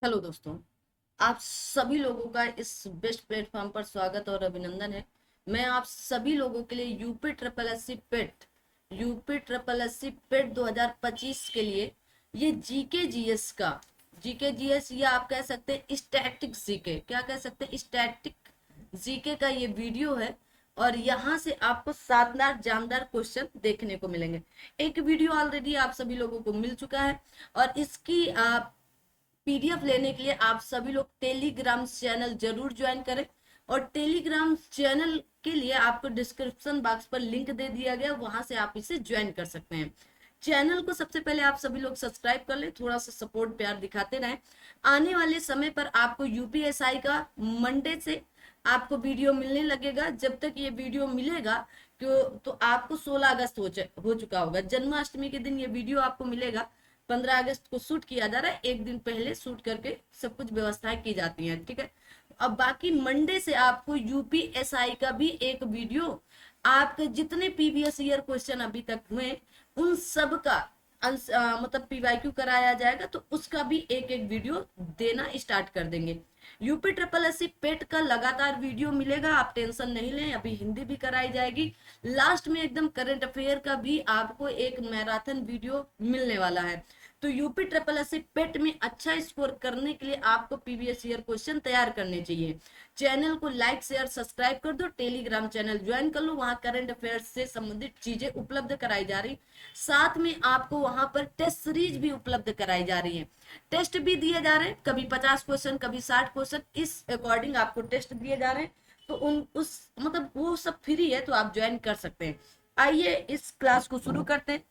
Hello दोस्तों। आप सभी लोगों का इस बेस्ट प्लेटफॉर्म पर स्वागत और अभिनंदन है। मैं आप सभी लोगों के लिए यूपी ट्रिपल एससी पेट 2025 के लिए ये जीके जीएस का जीके जीएस या आप कह सकते हैं स्टैटिक जीके, क्या कह सकते हैं, स्टैटिक जीके का ये वीडियो है। और यहाँ से आपको शानदार जानदार क्वेश्चन देखने को मिलेंगे। एक वीडियो ऑलरेडी आप सभी लोगों को मिल चुका है और इसकी पीडीएफ लेने के लिए आप सभी लोग टेलीग्राम चैनल जरूर ज्वाइन करें। और टेलीग्राम चैनल के लिए आपको डिस्क्रिप्शन बॉक्स पर लिंक दे दिया गया, वहां से आप इसे ज्वाइन कर सकते हैं। चैनल को सबसे पहले आप सभी लोग सब्सक्राइब कर लें, थोड़ा सा सपोर्ट प्यार दिखाते रहें। आने वाले समय पर आपको यूपीएसआई का मंडे से आपको वीडियो मिलने लगेगा। जब तक ये वीडियो मिलेगा क्यों तो आपको 16 अगस्त हो चुका होगा। जन्माष्टमी के दिन ये वीडियो आपको मिलेगा। 15 अगस्त को शूट किया जा रहा है, एक दिन पहले शूट करके सब कुछ व्यवस्थाएं की जाती हैं, ठीक है। अब बाकी मंडे से आपको यूपीएसआई का भी एक वीडियो, आपके जितने पीवीएस ईयर क्वेश्चन अभी तक हुए उन सब का मतलब पीवाईक्यू कराया जाएगा, तो उसका भी एक एक वीडियो देना स्टार्ट कर देंगे। यूपी ट्रिपल एससी पेट का लगातार वीडियो मिलेगा, आप टेंशन नहीं लें। अभी हिंदी भी कराई जाएगी, लास्ट में एकदम करंट अफेयर का भी आपको एक मैराथन वीडियो मिलने वाला है। तो यूपी ट्रिपल एससी पेट में अच्छा स्कोर करने के लिए आपको पीवीएस ईयर क्वेश्चन तैयार करने चाहिए। चैनल को लाइक शेयर सब्सक्राइब कर दो, टेलीग्राम चैनल ज्वाइन कर लो, वहां करंट अफेयर्स से संबंधित चीजें उपलब्ध कराई जा रही, साथ में आपको वहां पर टेस्ट सीरीज भी उपलब्ध कराई जा रही है। टेस्ट भी दिए जा रहे हैं, कभी 50 क्वेश्चन कभी 60 क्वेश्चन, इस अकॉर्डिंग आपको टेस्ट दिए जा रहे हैं। तो उन उस मतलब वो सब फ्री है, तो आप ज्वाइन कर सकते हैं। आइए इस क्लास को शुरू करते हैं।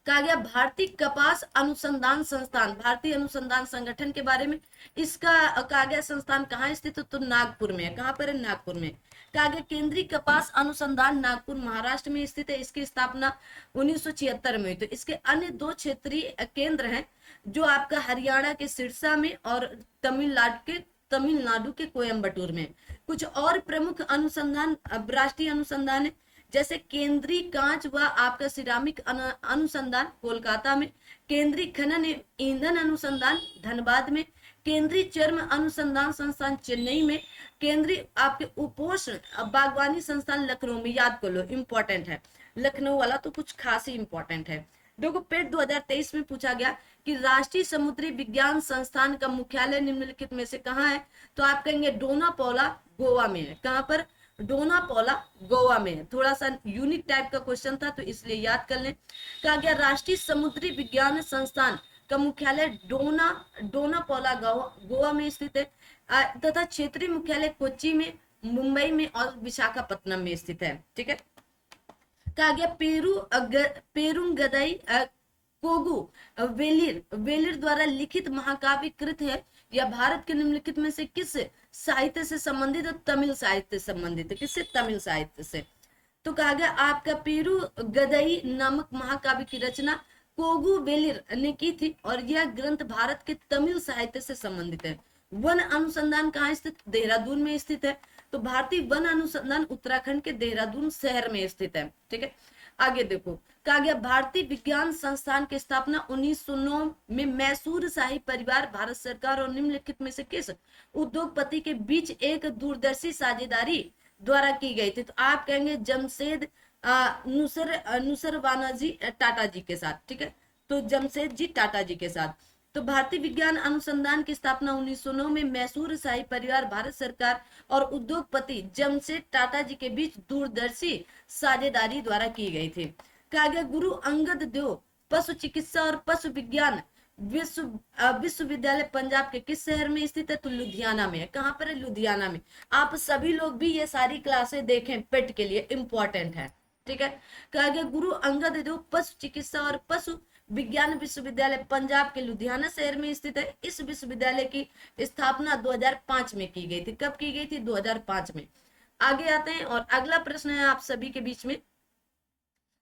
कहा गया भारतीय कपास अनुसंधान संस्थान, भारतीय अनुसंधान संगठन के बारे में। इसका कहा गया संस्थान कहाँ स्थित है, तो नागपुर में है। कहाँ पर है, नागपुर में। कहा गया केंद्रीय कपास अनुसंधान नागपुर महाराष्ट्र में स्थित है। इसकी स्थापना 1976 में हुई। तो इसके अन्य दो क्षेत्रीय केंद्र हैं, जो आपका हरियाणा के सिरसा में और तमिलनाडु के कोयम्बटूर में। कुछ और प्रमुख अनुसंधान राष्ट्रीय अनुसंधान है, जैसे केंद्रीय कांच व आपका सिरामिक अनुसंधान कोलकाता में, केंद्रीय खनन ईंधन अनुसंधान धनबाद में, केंद्रीय चर्म अनुसंधान संस्थान चेन्नई में, केंद्रीय आपके उपोष्ण बागवानी संस्थान लखनऊ में। याद कर लो, इंपॉर्टेंट है, लखनऊ वाला तो कुछ खास ही इंपॉर्टेंट है। देखो पेट 2023 में पूछा गया कि राष्ट्रीय समुद्री विज्ञान संस्थान का मुख्यालय निम्नलिखित में से कहाँ है, तो आप कहेंगे डोनापौला गोवा में है। कहाँ पर, डोनापौला गोवा में है। थोड़ा सा यूनिक टाइप का क्वेश्चन था, तो इसलिए याद कर लें। कहा गया राष्ट्रीय समुद्री विज्ञान संस्थान का मुख्यालय डोनापौला गोवा में स्थित है, तथा क्षेत्रीय मुख्यालय कोच्चि में, मुंबई में और विशाखापत्तनम में स्थित है, ठीक है। कहा गया पेरुंगदई कोगु वेलिर द्वारा लिखित महाकाव्य कृत है। यह भारत के निम्नलिखित में से किस साहित्य से संबंधित है, तमिल साहित्य से संबंधित है। किससे, तमिल साहित्य से। तो कहा गया आपका पेरू गदई नामक महाकाव्य की रचना कोगु वेलिर ने की थी, और यह ग्रंथ भारत के तमिल साहित्य से संबंधित है। वन अनुसंधान कहाँ स्थित, देहरादून में स्थित है। तो भारतीय वन अनुसंधान उत्तराखंड के देहरादून शहर में स्थित है, ठीक है। आगे देखो, कहा गया भारतीय विज्ञान संस्थान की स्थापना 1909 में मैसूर शाही परिवार, भारत सरकार और निम्नलिखित में से किस उद्योगपति के बीच एक दूरदर्शी साझेदारी द्वारा की गई थी, तो आप कहेंगे जमशेद नुसरवाना जी टाटा जी के साथ, ठीक है। तो जमशेद जी टाटा जी के साथ। तो भारतीय विज्ञान अनुसंधान की स्थापना 1909 में मैसूर शाही परिवार, भारत सरकार और उद्योगपति जमशेद टाटा जी के बीच दूरदर्शी साझेदारी द्वारा की गई थी। कहा गया गुरु अंगद देव पशु चिकित्सा और पशु विज्ञान विश्वविद्यालय पंजाब के किस शहर में स्थित है, तो लुधियाना में है। कहाँ पर है, लुधियाना में। आप सभी लोग भी ये सारी क्लासें देखें, पेट के लिए इंपॉर्टेंट है, ठीक है। कहा गया गुरु अंगद देव पशु चिकित्सा और पशु विज्ञान विश्वविद्यालय पंजाब के लुधियाना शहर में स्थित है। इस विश्वविद्यालय की स्थापना 2005 में की गई थी। कब की गई थी, 2005 में। आगे आते हैं और अगला प्रश्न है आप सभी के बीच में।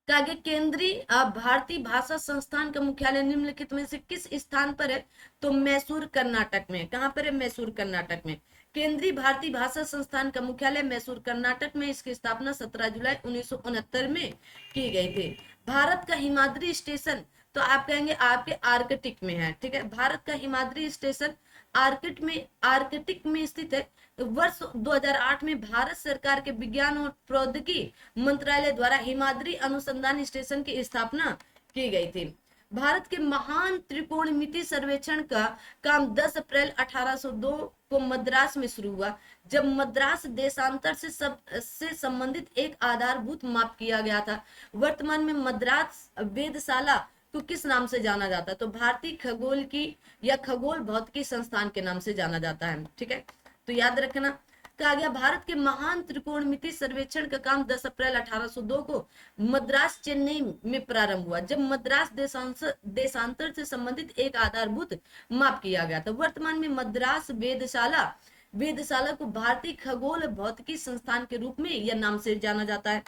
कहा गया केंद्रीय भारतीय भाषा संस्थान का मुख्यालय निम्नलिखित में से किस स्थान पर है, तो मैसूर कर्नाटक में। कहां पर है, मैसूर कर्नाटक में। केंद्रीय भारतीय भाषा संस्थान का मुख्यालय मैसूर कर्नाटक में। इसकी स्थापना 17 जुलाई 1969 में की गई थी। भारत का हिमाद्री स्टेशन तो आप कहेंगे आपके आर्कटिक में है। ठीक है, भारत का हिमाद्री स्टेशन आर्कटिक में स्थित है। वर्ष 2008 में भारत सरकार के विज्ञान और प्रौद्योगिकी मंत्रालय द्वारा हिमाद्री अनुसंधान स्टेशन की स्थापना की गई थी। भारत के महान त्रिकोणमिति सर्वेक्षण का काम 10 अप्रैल 1802 को मद्रास में शुरू हुआ, जब मद्रास देशांतर से संबंधित एक आधारभूत माप किया गया था। वर्तमान में मद्रास वेधशाला को किस नाम से जाना जाता है? तो भारतीय खगोल की या खगोल भौतिकी संस्थान के नाम से जाना जाता है। ठीक है, तो याद रखना। कहा गया भारत के महान त्रिकोणमिति सर्वेक्षण का काम 10 अप्रैल 1802 को मद्रास चेन्नई में प्रारंभ हुआ, जब मद्रास देशांतर से संबंधित एक आधारभूत माप किया गया था। वर्तमान में मद्रास वेधशाला को भारतीय खगोल भौतिकी संस्थान के रूप में यह नाम से जाना जाता है।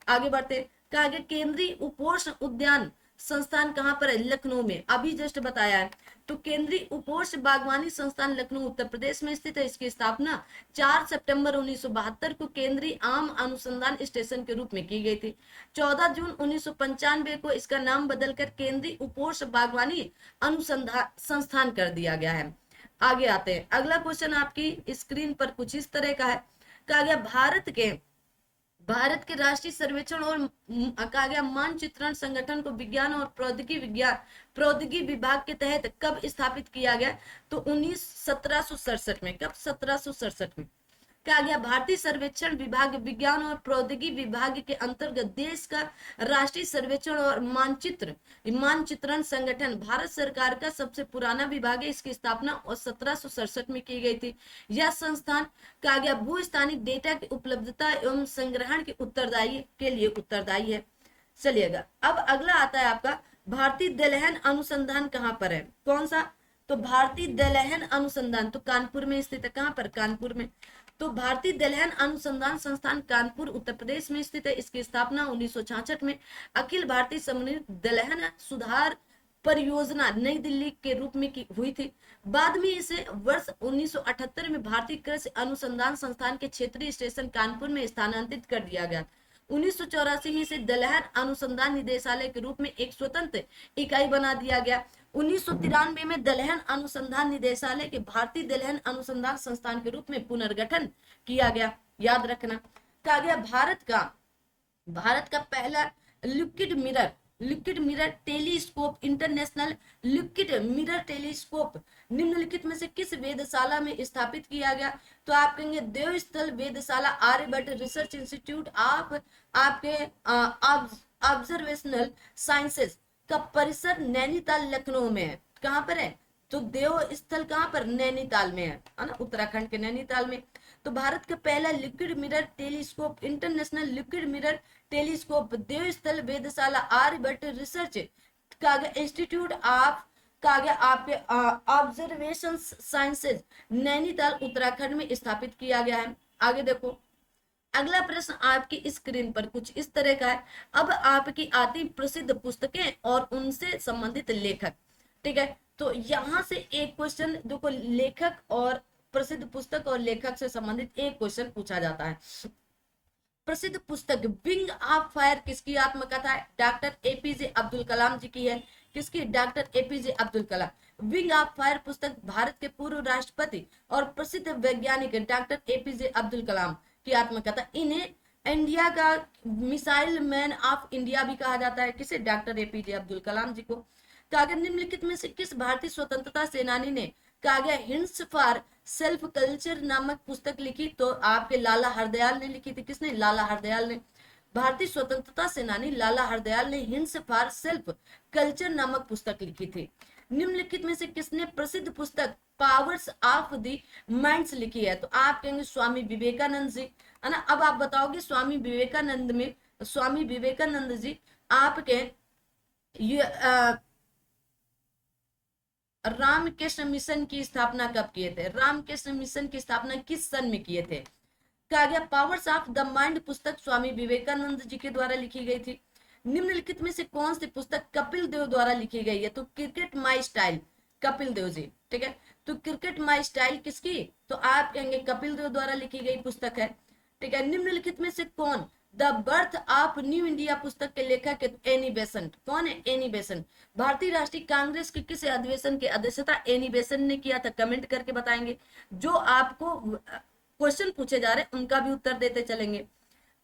आगे बढ़ते। कहा गया केंद्रीय उपोष्ण उद्यान संस्थान कहां पर है? लखनऊ में। अभी जस्ट बताया है। तो केंद्रीय उपोष्ण बागवानी संस्थान लखनऊ उत्तर प्रदेश में स्थित है। इसकी स्थापना 4 सितंबर 1972 को केंद्रीय आम अनुसंधान स्टेशन के रूप में की गई थी। 14 जून 1995 को इसका नाम बदलकर केंद्रीय उपोष्ण बागवानी अनुसंधान संस्थान कर दिया गया है। आगे आते हैं। अगला क्वेश्चन आपकी स्क्रीन पर कुछ इस तरह का है। कहा गया भारत के राष्ट्रीय सर्वेक्षण और कहा गया मानचित्रण संगठन को विज्ञान और प्रौद्योगिकी विभाग के तहत कब स्थापित किया गया? तो 1767 में। कब? 1767 में। कहा गया भारतीय सर्वेक्षण विभाग विज्ञान और प्रौद्योगिकी विभाग के अंतर्गत देश का राष्ट्रीय सर्वेक्षण और मानचित्रण संगठन भारत सरकार का सबसे पुराना विभाग है। इसकी स्थापना 1767 में की गई थी। यह संस्थान कहा गया भूस्थानिक डेटा की उपलब्धता एवं संग्रहण के लिए उत्तरदायी है। चलिएगा, अब अगला आता है आपका भारतीय दलहन अनुसंधान कहाँ पर है? कौन सा? तो भारतीय दलहन अनुसंधान तो कानपुर में स्थित है। कहाँ पर? कानपुर में। तो भारतीय दलहन अनुसंधान संस्थान कानपुर उत्तर प्रदेश में स्थित है। इसकी स्थापना 1966 में अखिल भारतीय समन्वित दलहन सुधार परियोजना नई दिल्ली के रूप में हुई थी। बाद में इसे वर्ष 1978 में भारतीय कृषि अनुसंधान संस्थान के क्षेत्रीय स्टेशन कानपुर में स्थानांतरित कर दिया गया। 1984 में इसे दलहन अनुसंधान निदेशालय के रूप में एक स्वतंत्र इकाई बना दिया गया। 1993 में दलहन अनुसंधान निदेशालय के भारतीय दलहन अनुसंधान संस्थान के रूप में पुनर्गठन किया गया। याद रखना। कहा गया भारत का पहला liquid mirror telescope international liquid mirror telescope निम्नलिखित में से किस वेधशाला में स्थापित किया गया? तो आप कहेंगे देवस्थल वेधशाला आर्यभट्ट रिसर्च इंस्टीट्यूट ऑफ आपके ऑब्जर्वेशनल साइंसेज का परिसर नैनीताल लखनऊ में है। कहां पर है? तो देवस्थल कहां पर? नैनीताल में है ना, उत्तराखंड के नैनीताल में। तो भारत का पहला liquid mirror telescope international liquid mirror telescope Devasthal वेधशाला आर्यभट्ट रिसर्च इंस्टीट्यूट ऑफ आपके ऑब्जर्वेशन साइंसेज नैनीताल उत्तराखंड में स्थापित किया गया है। आगे देखो, अगला प्रश्न आपकी स्क्रीन पर कुछ इस तरह का है। अब आपकी आती प्रसिद्ध पुस्तकें और उनसे संबंधित लेखक। ठीक है, तो यहां से एक क्वेश्चन देखो, लेखक और प्रसिद्ध पुस्तक और लेखक से संबंधित एक क्वेश्चन पूछा जाता है। प्रसिद्ध पुस्तक विंग ऑफ फायर किसकी आत्मकथा है? डॉक्टर एपीजे अब्दुल कलाम जी की है। किसकी? Doctor APJ Abdul Kalam. Wing of fire पुस्तक भारत के पूर्व राष्ट्रपति और प्रसिद्ध वैज्ञानिक डॉक्टर एपीजे अब्दुल कलाम की आत्मकथा। इन्हें इंडिया का मिसाइल मैन ऑफ इंडिया भी कहा जाता है। किसे? डॉक्टर एपीजे अब्दुल कलाम जी को। कहा गया निम्नलिखित में से किस भारतीय स्वतंत्रता सेनानी ने कहा गया हिंट्स फॉर सेल्फ कल्चर नामक पुस्तक लिखी? तो आपके लाला हरदयाल ने लिखी थी। किसने? लाला हरदयाल ने। भारतीय स्वतंत्रता सेनानी लाला हरदयाल ने हिंट्स फॉर सेल्फ कल्चर नामक पुस्तक लिखी थी। निम्नलिखित में से किसने प्रसिद्ध पुस्तक पावर्स ऑफ द माइंड्स लिखी है? तो आप कहेंगे स्वामी विवेकानंद जी, है ना। अब आप बताओगे स्वामी विवेकानंद जी आपके रामकृष्ण मिशन की स्थापना कब किए थे? रामकृष्ण मिशन की स्थापना किस सन में किए थे? कहा गया पावर्स ऑफ द माइंड पुस्तक स्वामी विवेकानंद जी के द्वारा लिखी गई थी। निम्नलिखित में से कौन सी पुस्तक कपिल देव द्वारा लिखी गई है? तो cricket my style, Kapil Dev ji. ठीक है, तो क्रिकेट माई स्टाइल किसकी? तो आप कहेंगे कपिल देव द्वारा लिखी गई पुस्तक है। ठीक है, निम्नलिखित में से कौन the birth of new India पुस्तक के लेखक है एनी बेसेंट। कौन है? Annie Besant. भारतीय राष्ट्रीय कांग्रेस के किस अधिवेशन की अध्यक्षता एनी बेसेंट ने किया था? कमेंट करके बताएंगे। जो आपको क्वेश्चन पूछे जा रहे हैं उनका भी उत्तर देते चलेंगे।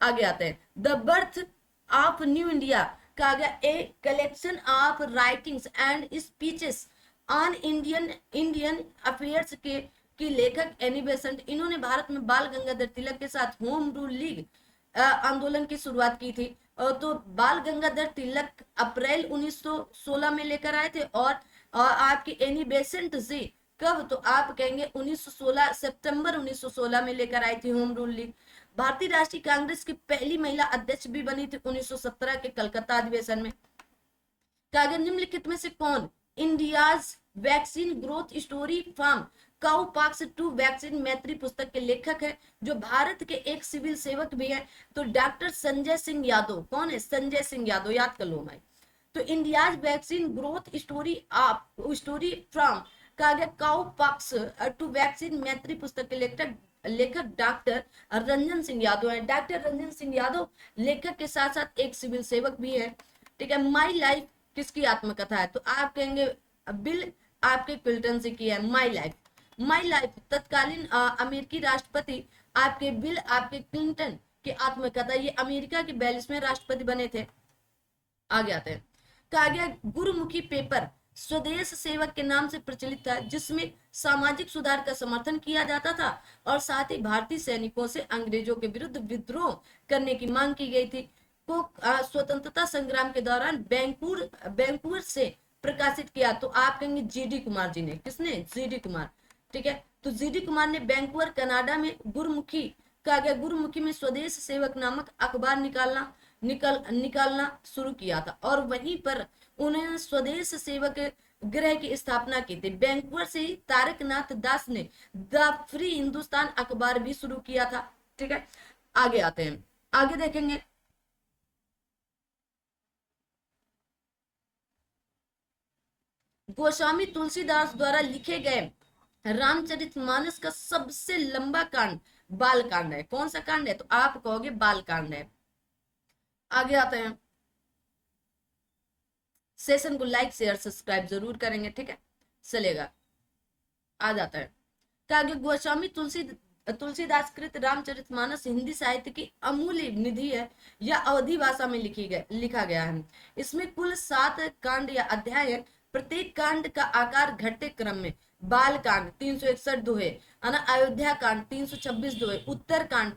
आगे आते हैं, the birth of new India कहा गया a collection of writings and speeches on Indian affairs के की लेखक एनी बेसेंट। इन्होंने भारत में बाल गंगाधर तिलक के साथ होम रूल लीग आंदोलन की शुरुआत की थी। तो बाल गंगाधर तिलक अप्रैल 1916 में लेकर आए थे, और आपकी एनी बेसेंट जी कब? तो आप कहेंगे 1916 सितंबर 1916 में लेकर आई थी होम रूल लीग। भारतीय राष्ट्रीय कांग्रेस की पहली महिला अध्यक्ष भी बनी थी 1917 के कलकत्ता अधिवेशन में। कागज निम्नलिखित में से कौन India's vaccine growth story from cowpox to vaccine Maitri पुस्तक के लेखक है, जो भारत के एक सिविल सेवक भी है? तो डॉक्टर संजय सिंह यादव। कौन है? संजय सिंह यादव, याद कर लो भाई। तो India's vaccine growth story from कहा गया काउपॉक्स टू वैक्सीन मैत्री पुस्तक के लेखक डॉक्टर रंजन सिंह यादव है। डॉक्टर रंजन सिंह यादव लेखक के साथ साथ एक सिविल सेवक भी है। ठीक है, माई लाइफ किसकी आत्मकथा है? तो आप कहेंगे बिल आपके क्लिंटन से की है माई लाइफ। माई लाइफ तत्कालीन अमेरिकी राष्ट्रपति आपके बिल आपके क्लिंटन की आत्मकथा। ये अमेरिका के 42वें राष्ट्रपति बने थे। आगे आते हैं, कहा गया गुरुमुखी पेपर स्वदेश सेवक के नाम से प्रचलित था, जिसमें सामाजिक सुधार का समर्थन किया जाता था और साथ ही भारतीय सैनिकों से अंग्रेजों के विरुद्ध विद्रोह करने की मांग की गई थी। को स्वतंत्रता संग्राम के दौरान बैंकूर से प्रकाशित किया। तो आप कहेंगे जीडी कुमार जी ने। किसने? जीडी कुमार। ठीक है, तो जीडी कुमार ने बैंकूवर कनाडा में गुरुमुखी में स्वदेश सेवक नामक अखबार निकालना शुरू किया था, और वहीं पर उन्होंने स्वदेश सेवक गृह की स्थापना की थी। बैंकूवर से ही तारकनाथ दास ने द फ्री हिंदुस्तान अखबार भी शुरू किया था। ठीक है, आगे आते हैं, आगे देखेंगे। गोस्वामी तुलसीदास द्वारा लिखे गए रामचरितमानस का सबसे लंबा कांड बाल कांड है। कौन सा कांड है? तो आप कहोगे बाल कांड है। आगे आते हैं, सेशन को लाइक शेयर सब्सक्राइब जरूर करेंगे। ठीक है, चलेगा। आ जाता है, कहा गोस्वामी तुलसीदास कृत रामचरितमानस हिंदी साहित्य की अमूल्य निधि है। यह अवधी भाषा में लिखा गया है। इसमें कुल 7 कांड या अध्याय है। प्रत्येक कांड का आकार घटते क्रम में। बाल कांड 361 दोहे, अयोध्या कांड 326 दोहे, उत्तर कांड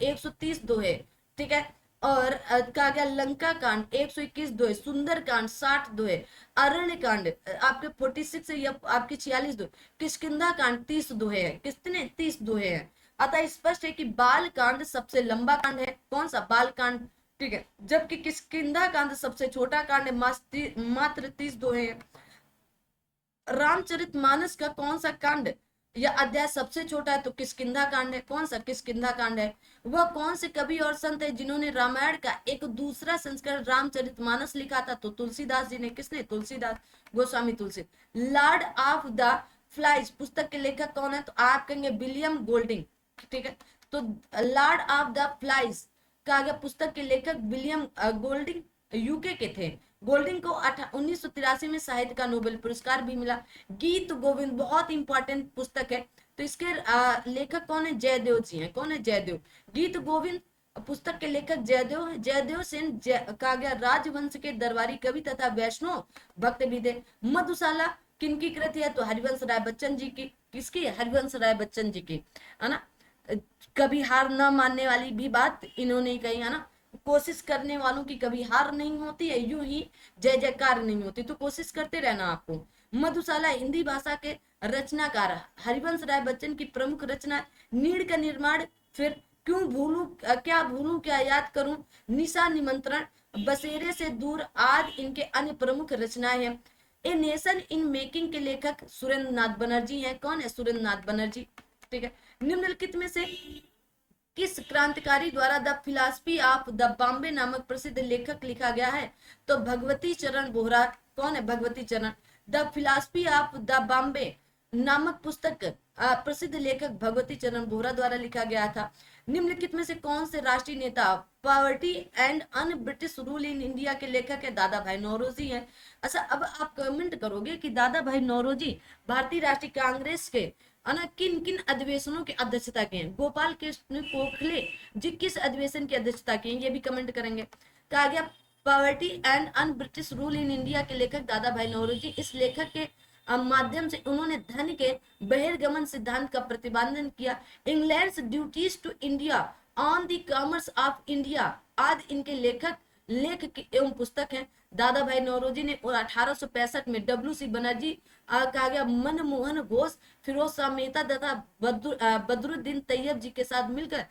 130 दोहे। ठीक है, और कहा गया लंका कांड 121 दोहे, सुंदर कांड 60 दोहे, अरण्य कांड आपके 46 या आपके 46 दोहे, किष्किंधा कांड 30 दोहे है। कितने? 30 दोहे हैं। अतः स्पष्ट है कि बाल कांड सबसे लंबा कांड है। कौन सा? बाल कांड। ठीक है, जबकि किष्किंधा कांड सबसे छोटा कांड है, मात्र 30 दोहे है। रामचरितमानस का कौन सा कांड या अध्याय सबसे छोटा है? तो किष्किंधा कांड है। कौन सा? किष्किंधा कांड है। वह कौन से कवि और संत है जिन्होंने रामायण का एक दूसरा संस्करण रामचरितमानस लिखा था? तो तुलसीदास जी ने। किसने? तुलसीदास, गोस्वामी तुलसी। लॉर्ड ऑफ द फ्लाइज पुस्तक के लेखक कौन है? तो आप कहेंगे विलियम गोल्डिंग। ठीक है, तो लॉर्ड ऑफ द फ्लाइज का गया पुस्तक के लेखक विलियम गोल्डिंग यूके के थे। गोल्डिंग को 1983 में साहित्य का नोबेल पुरस्कार भी मिला। गीत गोविंद बहुत इंपॉर्टेंट पुस्तक है। तो इसके लेखक कौन है? जयदेव जी हैं। कौन है? जयदेव। गीत गोविंद पुस्तक के लेखक जयदेव सेन कहा गया राजवंश के दरबारी कवि तथा वैष्णव भक्त भी थे। मधुशाला किनकी कृति है? तो हरिवंश राय बच्चन जी की। किसकी? हरिवंश राय बच्चन जी की, है ना। कभी हार न मानने वाली भी बात इन्होंने कही, है ना। कोशिश करने वालों की कभी हार नहीं होती है, यूं ही जय जयकार नहीं होती। तो कोशिश करते रहना आपको। मधुशाला हिंदी भाषा के रचनाकार हरिवंश राय बच्चन की प्रमुख रचना। नीड़ का निर्माण, फिर क्यों भूलूं क्या भूलूं क्या याद करूं, निशा निमंत्रण, बसेरे से दूर आदि इनके अन्य प्रमुख रचनाएं हैं। ए नेशन इन मेकिंग के लेखक सुरेंद्र नाथ बनर्जी हैं। कौन है? सुरेंद्र नाथ बनर्जी। ठीक है, निम्नलिखित में से किस क्रांतिकारी द्वारा the philosophy of the Bombay नामक प्रसिद्ध लेखक लिखा गया है? तो भगवती चरण बोहरा। कौन है? भगवती चरण। The philosophy of the Bombay नामक पुस्तक प्रसिद्ध लेखक भगवती चरण बोहरा द्वारा लिखा गया था। निम्नलिखित में से कौन से राष्ट्रीय नेता poverty and un British rule in India के लेखक है? दादा भाई नौरोजी हैं। अच्छा, अब आप कमेंट करोगे कि दादा भाई नौरोजी भारतीय राष्ट्रीय कांग्रेस के किन किन अधिवेशनों की अध्यक्षता की है? गोपाल कृष्ण गोखले जी किस अधिवेशन की अध्यक्षता की है? ये भी कमेंट करेंगे। कहा गया poverty and un British rule in India के लेखक दादा भाई नौरोजी। इस लेखक के माध्यम से उन्होंने धन के बहिर्गमन सिद्धांत का प्रतिपादन किया। England duties to India on the commerce of India आदि इनके लेख एवं पुस्तक हैं। दादा भाई नौरोजी ने 1865 में डब्ल्यू.सी. बनर्जी, कहा गया मनमोहन घोष, फिरोज शाह मेहता तथा बदरुद्दीन तैयब जी के साथ मिलकर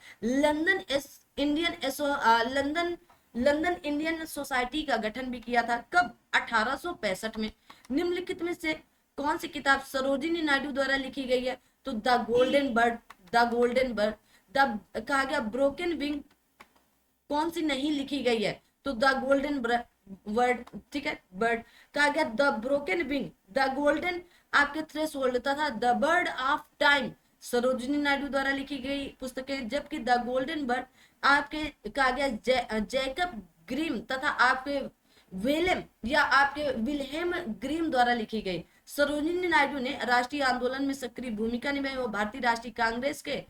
लंदन इंडियन सोसाइटी का गठन भी किया था। कब? 1865 में। निम्नलिखित में से कौन सी किताब सरोजिनी नायडू द्वारा लिखी गई है? तो द गोल्डन बर्ड। कहा गया ब्रोकन विंग कौन सी नहीं लिखी गई है? तो द गोल्डन वर्ड, ठीक है, बर्ड। कहा गया the broken wing, the golden आपके थ्रेशोल्ड तथा the bird of time Sarojini Naidu द्वारा लिखी गई पुस्तकें, जबकि द गोल्डन बर्ड आपके कहा गया जैकब ग्रीम तथा आपके वेलेम या आपके विल्हेम ग्रीम द्वारा लिखी गई। सरोजिनी नायडू ने राष्ट्रीय आंदोलन में सक्रिय भूमिका निभाई। वो भारतीय राष्ट्रीय कांग्रेस के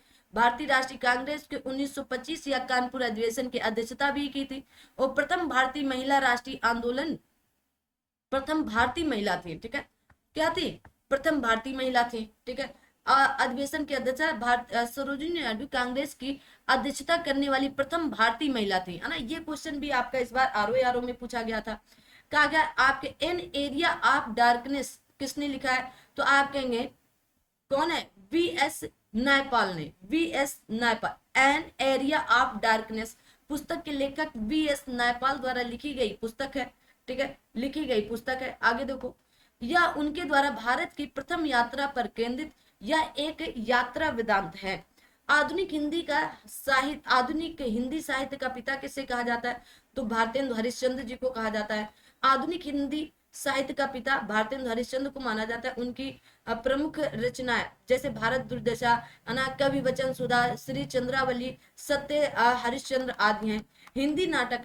1925 या कानपुर अधिवेशन की अध्यक्षता भी की थी। और प्रथम भारतीय महिला थी, ठीक है। क्या थी? प्रथम भारतीय महिला थी, ठीक है। अधिवेशन की अध्यक्षता सरोजिनी नायडू कांग्रेस की अध्यक्षता करने वाली प्रथम भारतीय महिला थी, है ना। ये क्वेश्चन भी आपका इस बार आरओ में पूछा गया था। कहा गया आपके एन एरिया ऑफ डार्कनेस किसने लिखा है? तो आप कहेंगे कौन है? वी.एस. नायपाल ने। VS. Naipal an area of darkness पुस्तक के लेखक वी.एस. नायपाल द्वारा लिखी गई पुस्तक है, ठीक है, लिखी गई पुस्तक है। आगे देखो, यह उनके द्वारा भारत की प्रथम यात्रा पर केंद्रित यह एक यात्रा वेदांत है। आधुनिक हिंदी साहित्य का पिता किसे कहा जाता है? तो भारतेंदु हरिश्चंद्र जी को कहा जाता है। आधुनिक हिंदी साहित्य का पिता भारतेंदु हरिश्चंद्र को माना जाता है। उनकी प्रमुख रचनाएं जैसे भारत दुर्दशा, कवि वचन सुधा, श्री चंद्रावली, सत्य हरिश्चंद्र आदि हैं। हिंदी नाटक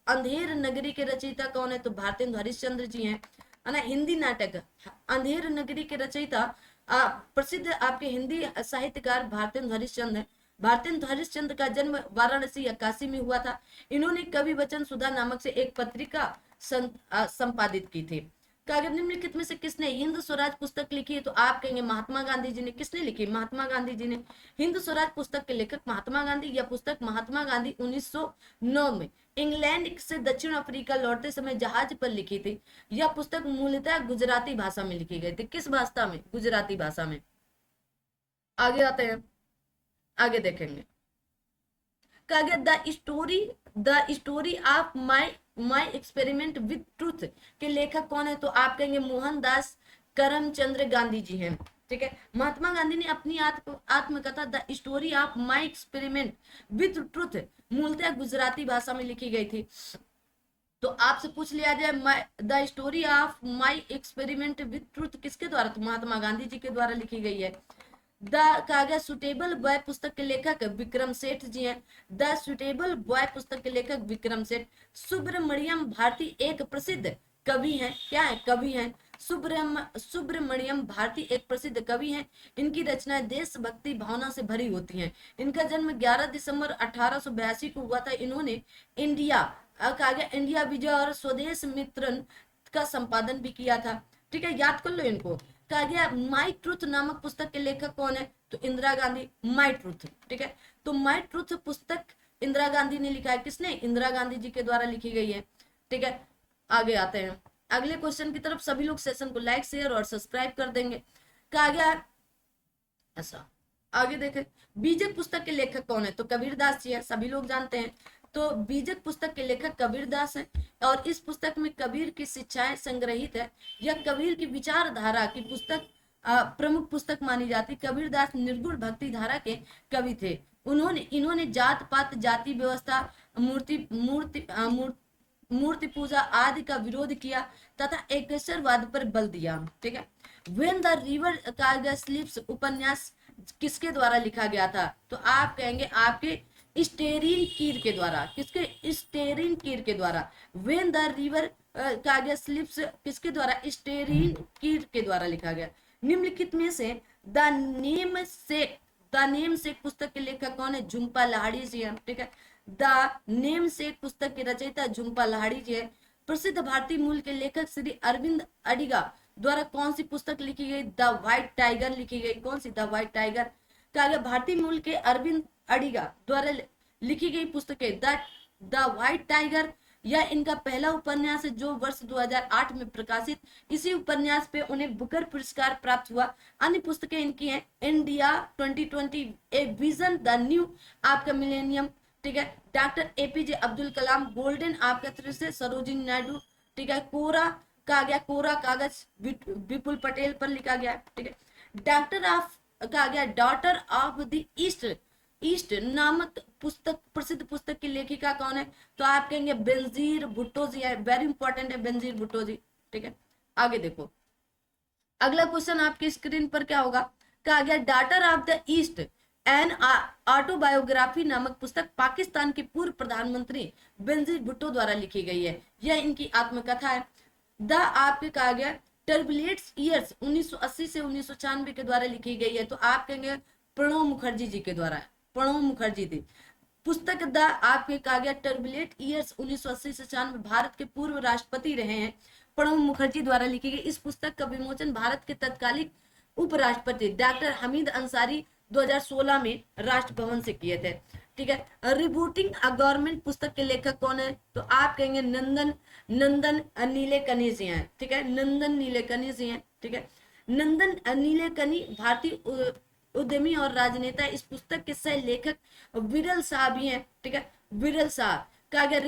अंधेर नगरी के रचयिता कौन है? तो भारतेंदु हरिश्चंद्र जी हैं, है ना। हिंदी नाटक अंधेर नगरी के रचयिता प्रसिद्ध आपके हिंदी साहित्यकार भारतेंदु हरिश्चंद्र है। भारतेंदु हरिश्चंद्र का जन्म वाराणसी या काशी में हुआ था। इन्होंने कवि वचन सुधा नामक से एक पत्रिका संपादित की थी। अगर निम्नलिखित में से किसने हिंद स्वराज पुस्तक लिखी है? तो आप कहेंगे महात्मा गांधी जी ने। किसने लिखी? महात्मा गांधी जी ने। हिंद स्वराज पुस्तक के लेखक महात्मा गांधी। यह पुस्तक महात्मा गांधी 1909 में इंग्लैंड से दक्षिण अफ्रीका लौटते समय जहाज पर लिखी थी। यह पुस्तक मूलतः गुजराती भाषा में लिखी गई थी। किस भाषा में? गुजराती भाषा में। आगे आते हैं, आगे देखेंगे। कहा गया the story of my experiment with truth के लेखक कौन है? तो आप कहेंगे मोहनदास करमचंद्र गांधी जी हैं, ठीक है। महात्मा गांधी ने अपनी आत्मकथा the story of my experiment with truth मूलतः गुजराती भाषा में लिखी गई थी। तो आपसे पूछ लिया जाए the story of my experiment with truth किसके द्वारा? तो महात्मा गांधी जी के द्वारा लिखी गई है। कहा गया सुटेबल बॉय पुस्तक के लेखक विक्रम सेठ जी हैं। द सुटेबल बॉय पुस्तक के लेखक विक्रम सेठ। सुब्रमण्यम भारती एक प्रसिद्ध कवि हैं। क्या है? कवि हैं। सुब्रमण्यम भारती एक प्रसिद्ध कवि हैं। इनकी रचनाएं देशभक्ति भावना से भरी होती हैं। इनका जन्म 11 दिसंबर 1882 को हुआ था। इन्होंने कहा गया इंडिया विजय और स्वदेश मित्रन का संपादन भी किया था, ठीक है। याद कर लो इनको। कहा गया माई ट्रूथ नामक पुस्तक के लेखक कौन है? तो इंदिरा गांधी। माई ट्रूथ, ठीक है। तो माई ट्रूथ पुस्तक इंदिरा गांधी ने लिखा है। किसने? इंदिरा गांधी जी के द्वारा लिखी गई है, ठीक है। आगे आते हैं अगले क्वेश्चन की तरफ। सभी लोग सेशन को लाइक शेयर और सब्सक्राइब कर देंगे। कहा गया ऐसा, आगे देखें, बीजक पुस्तक के लेखक कौन है? तो कबीरदास जी है, सभी लोग जानते हैं। तो बीजक पुस्तक के लेखक कबीरदास हैं और इस पुस्तक में कबीर की शिक्षाएं संग्रहित है। यह कबीर की विचारधारा की पुस्तक प्रमुख पुस्तक मानी जाती। कबीरदास निर्गुण भक्ति धारा के कवि थे। इन्होंने जात पात, जाति व्यवस्था, मूर्ति पूजा आदि का विरोध किया तथा एकेश्वरवाद पर बल दिया, ठीक है। व्हेन द रिवर कागज स्लिप्स उपन्यास किसके द्वारा लिखा गया था? तो आप कहेंगे आपके स्टेरिन कीर के द्वारा। किसके? स्टेरिन कीर के द्वारा। व्हेन द रिवर कागज स्लिप्स किसके द्वारा? स्टेरिन कीर के द्वारा लिखा गया। निम्नलिखित में से द नेम से पुस्तक के लेखक कौन है? झुम्पा लाहिड़ी जी है। ठीक है, द नेम से पुस्तक के रचयिता झुम्पा लाहिड़ी जी है। प्रसिद्ध भारतीय मूल के लेखक श्री अरविंद अडिगा द्वारा कौन सी पुस्तक लिखी गई? द व्हाइट टाइगर लिखी गई। कौन सी? The white tiger. क्या गया? भारतीय मूल के अरविंद अडिगा द्वारा लिखी गई पुस्तक है द व्हाइट टाइगर। यह इनका पहला उपन्यास है जो वर्ष 2008 में प्रकाशित। इसी उपन्यास पे उन्हें बुकर पुरस्कार प्राप्त हुआ। अन्य पुस्तकें इनकी हैं India 2020, a vision, the new आपका मिलेनियम। ठीक है, doctor APJ Abdul Kalam, golden आपका तरफ से सरोजिनी नायडू। ठीक है, कोरा कहा गया, कोरा कागज विपुल पटेल पर लिखा गया। ठीक है, डॉक्टर ऑफ कहा गया, डॉटर ऑफ द ईस्ट नामक पुस्तक, प्रसिद्ध पुस्तक की लेखिका कौन है? तो आप कहेंगे बेनजीर भुट्टो जी है। वेरी इंपॉर्टेंट है बेनजीर भुट्टो जी। ठीक है, आगे देखो अगला क्वेश्चन आपकी स्क्रीन पर क्या होगा? कहा गया daughter of the east an autobiography नामक पुस्तक पाकिस्तान के पूर्व प्रधानमंत्री बेनजीर भुट्टो द्वारा लिखी गई है। यह इनकी आत्मकथा है। द आपके कहा गया टर्बुलेंट्स ईयर्स 1980 से 1996 के द्वारा लिखी गई है। तो आप कहेंगे प्रणब मुखर्जी जी के द्वारा। प्रणब मुखर्जी थी पुस्तक। द आपके कहा गया टर्बुलेंट ईयर्स 1980 से 96 भारत के पूर्व राष्ट्रपति रहे हैं प्रणब मुखर्जी द्वारा लिखी गई। इस पुस्तक का विमोचन भारत के तत्कालिक उपराष्ट्रपति डॉक्टर हमीद अंसारी 2016 में राष्ट्रभवन से किए थे। ठीक है, रिबूटिंग अ गवर्नमेंट पुस्तक के लेखक कौन है? तो आप कहेंगे नंदन नीलेकनी जी हैं। ठीक है, नंदन नीलेकनी जी हैं। ठीक है, नंदन नीलेकनी भारतीय उद्यमी और राजनेता। इस पुस्तक के सह लेखक विरल शाह भी हैं। ठीक है, विरल शाह का अगर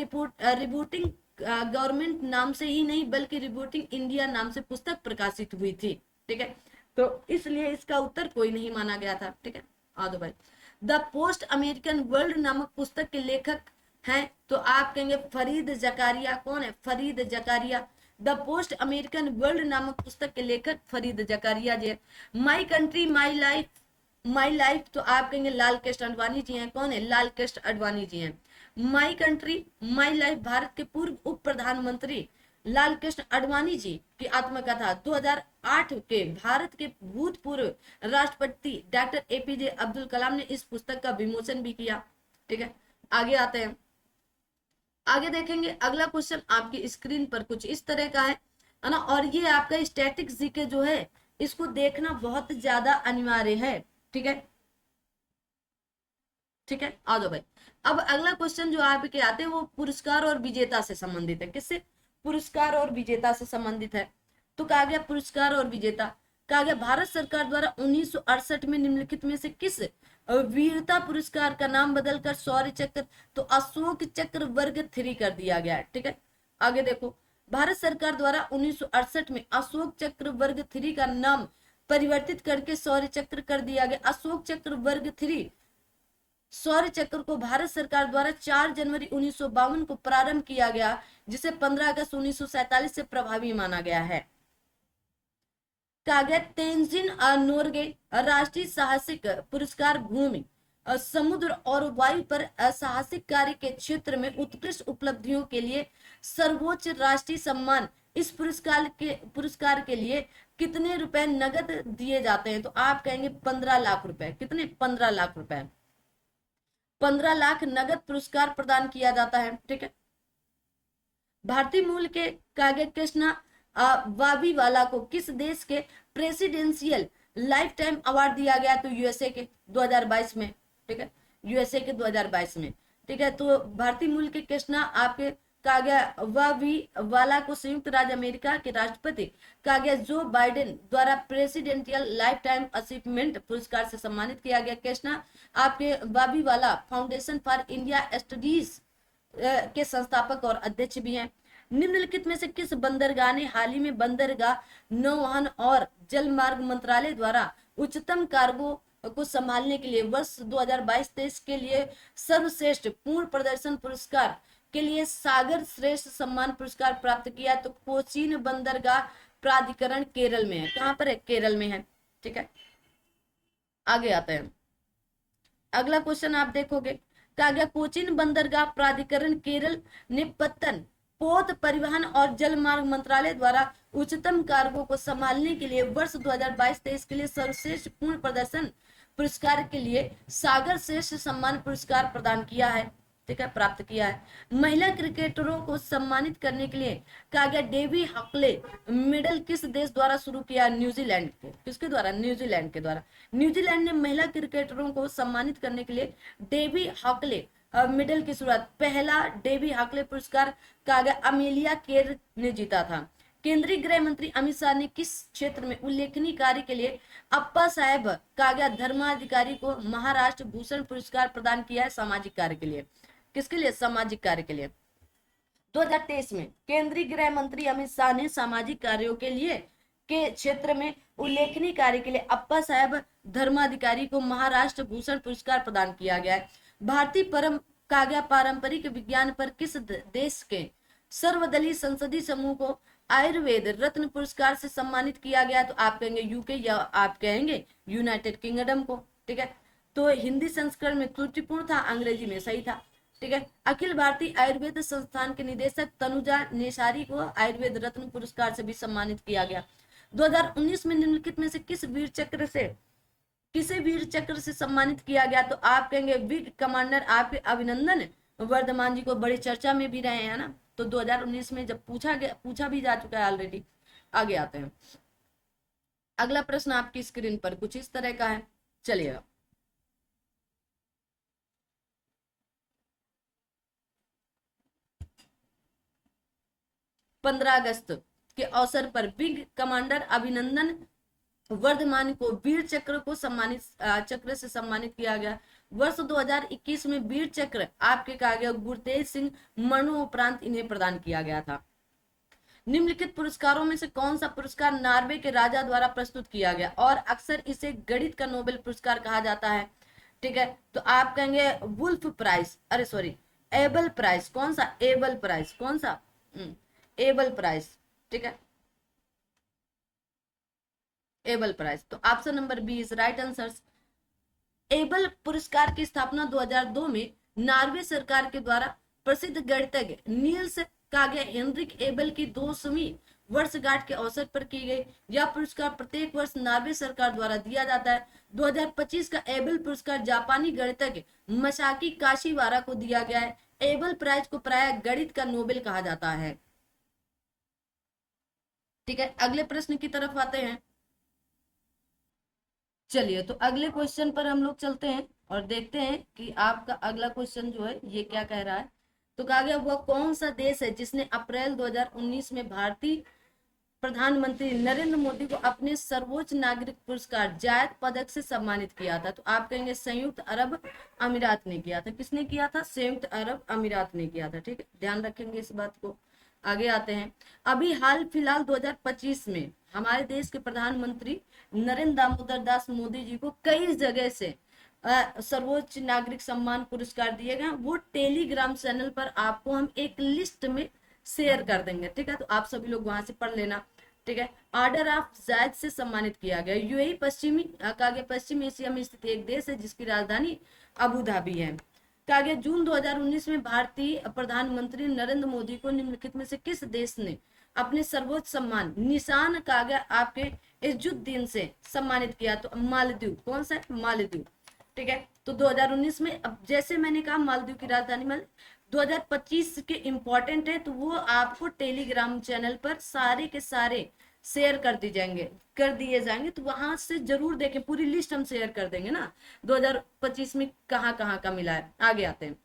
रिबूटिंग गवर्नमेंट नाम से ही नहीं बल्कि रिबूटिंग इंडिया नाम से पुस्तक प्रकाशित हुई थी। ठीक है, तो इसलिए इसका उत्तर कोई नहीं माना गया था। ठीक है, आ दो भाई। द पोस्ट अमेरिकन वर्ल्ड नामक पुस्तक के लेखक हैं। तो आप कहेंगे फरीद जकारिया। कौन है? Fareed Zakaria. The post American world नामक पुस्तक के लेखक फरीद जकारिया जी है। माई कंट्री माई लाइफ तो आप कहेंगे लाल कृष्ण आडवाणी जी हैं। कौन है? लाल कृष्ण आडवाणी जी हैं। My country my life Bharat के पूर्व उप प्रधानमंत्री लाल कृष्ण आडवाणी जी की आत्मकथा। 2008 के भारत के भूतपूर्व राष्ट्रपति डॉक्टर एपीजे अब्दुल कलाम ने इस पुस्तक का विमोचन भी किया। ठीक है, आगे आते हैं। आगे देखेंगे अगला क्वेश्चन आपकी स्क्रीन पर कुछ इस तरह का है ना, और ये आपका स्टैटिक जीके जो है इसको देखना बहुत ज्यादा अनिवार्य है। ठीक है, ठीक है, आ जाओ भाई। अब अगला क्वेश्चन जो आपके आते हैं वो पुरस्कार और विजेता से संबंधित है। किससे? पुरस्कार और विजेता से संबंधित है। तो कहा गया पुरस्कार और विजेता। कहा गया भारत सरकार द्वारा 1968 में निम्नलिखित में से किस वीरता पुरस्कार का नाम बदलकर शौर्य चक्र तो अशोक चक्र वर्ग 3 कर दिया गया है। ठीक है, आगे देखो भारत सरकार द्वारा 1968 में अशोक चक्र वर्ग 3 का नाम परिवर्तित करके शौर्य चक्र कर दिया गया। अशोक चक्र वर्ग 3 शौर्य चक्र को भारत सरकार द्वारा 4 जनवरी 1952 को प्रारंभ किया गया, जिसे 15 अगस्त 1947 से प्रभावी माना गया है। कहा गया तेंजिन नोर्गे राष्ट्रीय साहसिक पुरस्कार भूमि समुद्र और वायु पर साहसिक कार्य के क्षेत्र में उत्कृष्ट उपलब्धियों के लिए सर्वोच्च राष्ट्रीय सम्मान। इस पुरस्कार के लिए कितने रुपए नगद दिए जाते हैं? तो आप कहेंगे 15 लाख रुपए। कितने? 15 लाख रुपए। 15 लाख नगद पुरस्कार प्रदान किया जाता है। ठीक है, भारतीय मूल के कागे कृष्णा वाबीवाला को किस देश के प्रेसिडेंशियल लाइफ टाइम अवार्ड दिया गया? तो यूएसए के 2022 में। ठीक है, यूएसए के 2022 में। ठीक है, तो भारतीय मूल के कृष्णा आपके कहा गया वाबीवाला को संयुक्त राज्य अमेरिका के राष्ट्रपति कहा गया जो बाइडेन द्वारा प्रेसिडेंशियल लाइफ टाइम अचीवमेंट पुरस्कार से सम्मानित किया गया। कृष्णा आपके वाबीवाला फाउंडेशन फॉर इंडिया स्टडीज के संस्थापक और अध्यक्ष भी हैं। निम्नलिखित में से किस बंदरगाह ने हाल ही में बंदरगाह नौवहन और जलमार्ग मंत्रालय द्वारा उच्चतम कार्गो को संभालने के लिए वर्ष 2022-23 के लिए सर्वश्रेष्ठ पूर्ण प्रदर्शन पुरस्कार के लिए सागर श्रेष्ठ सम्मान पुरस्कार प्राप्त किया? तो कोचीन बंदरगाह प्राधिकरण केरल में है। कहाँ पर है? केरल में है। ठीक है, आगे आते हैं। अगला क्वेश्चन आप देखोगे, कहा गया कोचीन बंदरगाह प्राधिकरण केरल ने पत्तन पोत परिवहन और जल मार्ग मंत्रालय द्वारा उच्चतम कार्गो को संभालने के लिए वर्ष 2022-23 के लिए सर्वश्रेष्ठ पूर्ण प्रदर्शन पुरस्कार के लिए सागर श्रेष्ठ सम्मान पुरस्कार प्रदान किया है। ठीक है, प्राप्त किया है। महिला क्रिकेटरों को सम्मानित करने के लिए कहा गया डेवी हकले मेडल किस देश द्वारा शुरू किया? न्यूजीलैंड के। किसके द्वारा? न्यूजीलैंड के द्वारा। न्यूजीलैंड ने महिला क्रिकेटरों को सम्मानित करने के लिए डेवी हकले मेडल की शुरुआत, पहला डेवी हकले पुरस्कार कहा गया अमेलिया केर ने जीता था। केंद्रीय गृह मंत्री अमित शाह ने किस क्षेत्र में उल्लेखनीय कार्य के लिए अप्पा साहेब कहा गया धर्माधिकारी को महाराष्ट्र भूषण पुरस्कार प्रदान किया है? सामाजिक कार्य के लिए। किसके लिए? सामाजिक कार्य के लिए। 2023 में केंद्रीय गृह मंत्री अमित शाह ने सामाजिक कार्यों के लिए के क्षेत्र में उल्लेखनीय कार्य के लिए अप्पा साहेब धर्माधिकारी को महाराष्ट्र भूषण पुरस्कार प्रदान किया गया है। भारतीय पारंपरिक विज्ञान पर किस देश के सर्वदलीय संसदीय समूह को आयुर्वेद रत्न पुरस्कार से सम्मानित किया गया? तो आप कहेंगे यूके या आप कहेंगे यूनाइटेड किंगडम को। ठीक है, तो हिंदी संस्करण में त्रुटिपूर्ण था, अंग्रेजी में सही था। ठीक है, अखिल भारतीय आयुर्वेद संस्थान के निदेशक तनुजा नेसारी को आयुर्वेद रत्न पुरस्कार से भी सम्मानित किया गया। 2019 में निम्नलिखित में से किसे वीर चक्र से सम्मानित किया गया? तो आप कहेंगे विग कमांडर आपके अभिनंदन वर्धमान जी को, बड़ी चर्चा में भी रहे हैं ना। तो 2019 में जब पूछा भी जा चुका है ऑलरेडी। आगे आते हैं। अगला प्रश्न आपकी स्क्रीन पर कुछ इस तरह का है, चलिएगा। पंद्रह अगस्त के अवसर पर विंग कमांडर अभिनंदन वर्धमान को वीर चक्र को चक्र से सम्मानित किया गया। वर्ष 2021 में वीर चक्र आपके कहा गया गुरतेज सिंह मरणोपरांत इन्हें प्रदान किया गया था। निम्नलिखित पुरस्कारों में से कौन सा पुरस्कार नॉर्वे के राजा द्वारा प्रस्तुत किया गया और अक्सर इसे गणित का नोबेल पुरस्कार कहा जाता है? ठीक है, तो आप कहेंगे वुल्फ प्राइज, अरे सॉरी एबल प्राइज। कौन सा? Abel prize. कौन सा? Abel prize. ठीक है, एबल प्राइज। तो option number B is right answer. Abel पुरस्कार की स्थापना 2002 में नॉर्वे सरकार के द्वारा प्रसिद्ध गणितज्ञ नील्स कागे हेनरिक एबल की 200वीं वर्षगांठ के अवसर पर की गई। यह पुरस्कार प्रत्येक वर्ष नॉर्वे सरकार द्वारा दिया जाता है। 2025 का एबल पुरस्कार जापानी गणितज्ञ मसाकी काशीवारा को दिया गया है। एबल प्राइज को प्राय गणित का नोबेल कहा जाता है। ठीक है, अगले प्रश्न की तरफ आते हैं। चलिए, तो अगले क्वेश्चन पर हम लोग चलते हैं और देखते हैं कि आपका अगला क्वेश्चन जो है ये क्या कह रहा है। तो कहा गया वह कौन सा देश है जिसने अप्रैल 2019 में भारतीय प्रधानमंत्री नरेंद्र मोदी को अपने सर्वोच्च नागरिक पुरस्कार जायद पदक से सम्मानित किया था? तो आप कहेंगे संयुक्त अरब अमीरात ने किया था। किसने किया था? संयुक्त अरब अमीरात ने किया था। ठीक है, ध्यान रखेंगे इस बात को। आगे आते हैं। अभी हाल फिलहाल 2025 में हमारे देश के प्रधानमंत्री नरेंद्र दामोदर दास मोदी जी को कई जगह से सर्वोच्च नागरिक सम्मान पुरस्कार दिए गए। वो टेलीग्राम चैनल पर आपको हम एक लिस्ट में शेयर कर देंगे। ठीक है, तो आप सभी लोग वहां से पढ़ लेना। ठीक है, ऑर्डर ऑफ जायद से सम्मानित किया गया। यूएई पश्चिम एशिया में स्थित एक देश है जिसकी राजधानी अबू धाबी है। कहा गया जून 2019 में भारतीय प्रधानमंत्री नरेंद्र मोदी को निम्नलिखित में से किस देश ने अपने सर्वोच्च सम्मान निशान कहा गया आपके इज्जुद्दीन से सम्मानित किया? तो मालदीव। कौन सा? मालदीव। ठीक है, तो 2019 में, अब जैसे मैंने कहा मालदीव की राजधानी मालदीव, 2025 के इंपॉर्टेंट है तो वो आपको टेलीग्राम चैनल पर सारे के सारे शेयर कर दिए जाएंगे। तो वहां से जरूर देखें, पूरी लिस्ट हम शेयर कर देंगे ना 2025 में कहाँ कहाँ का मिला है। आगे आते हैं,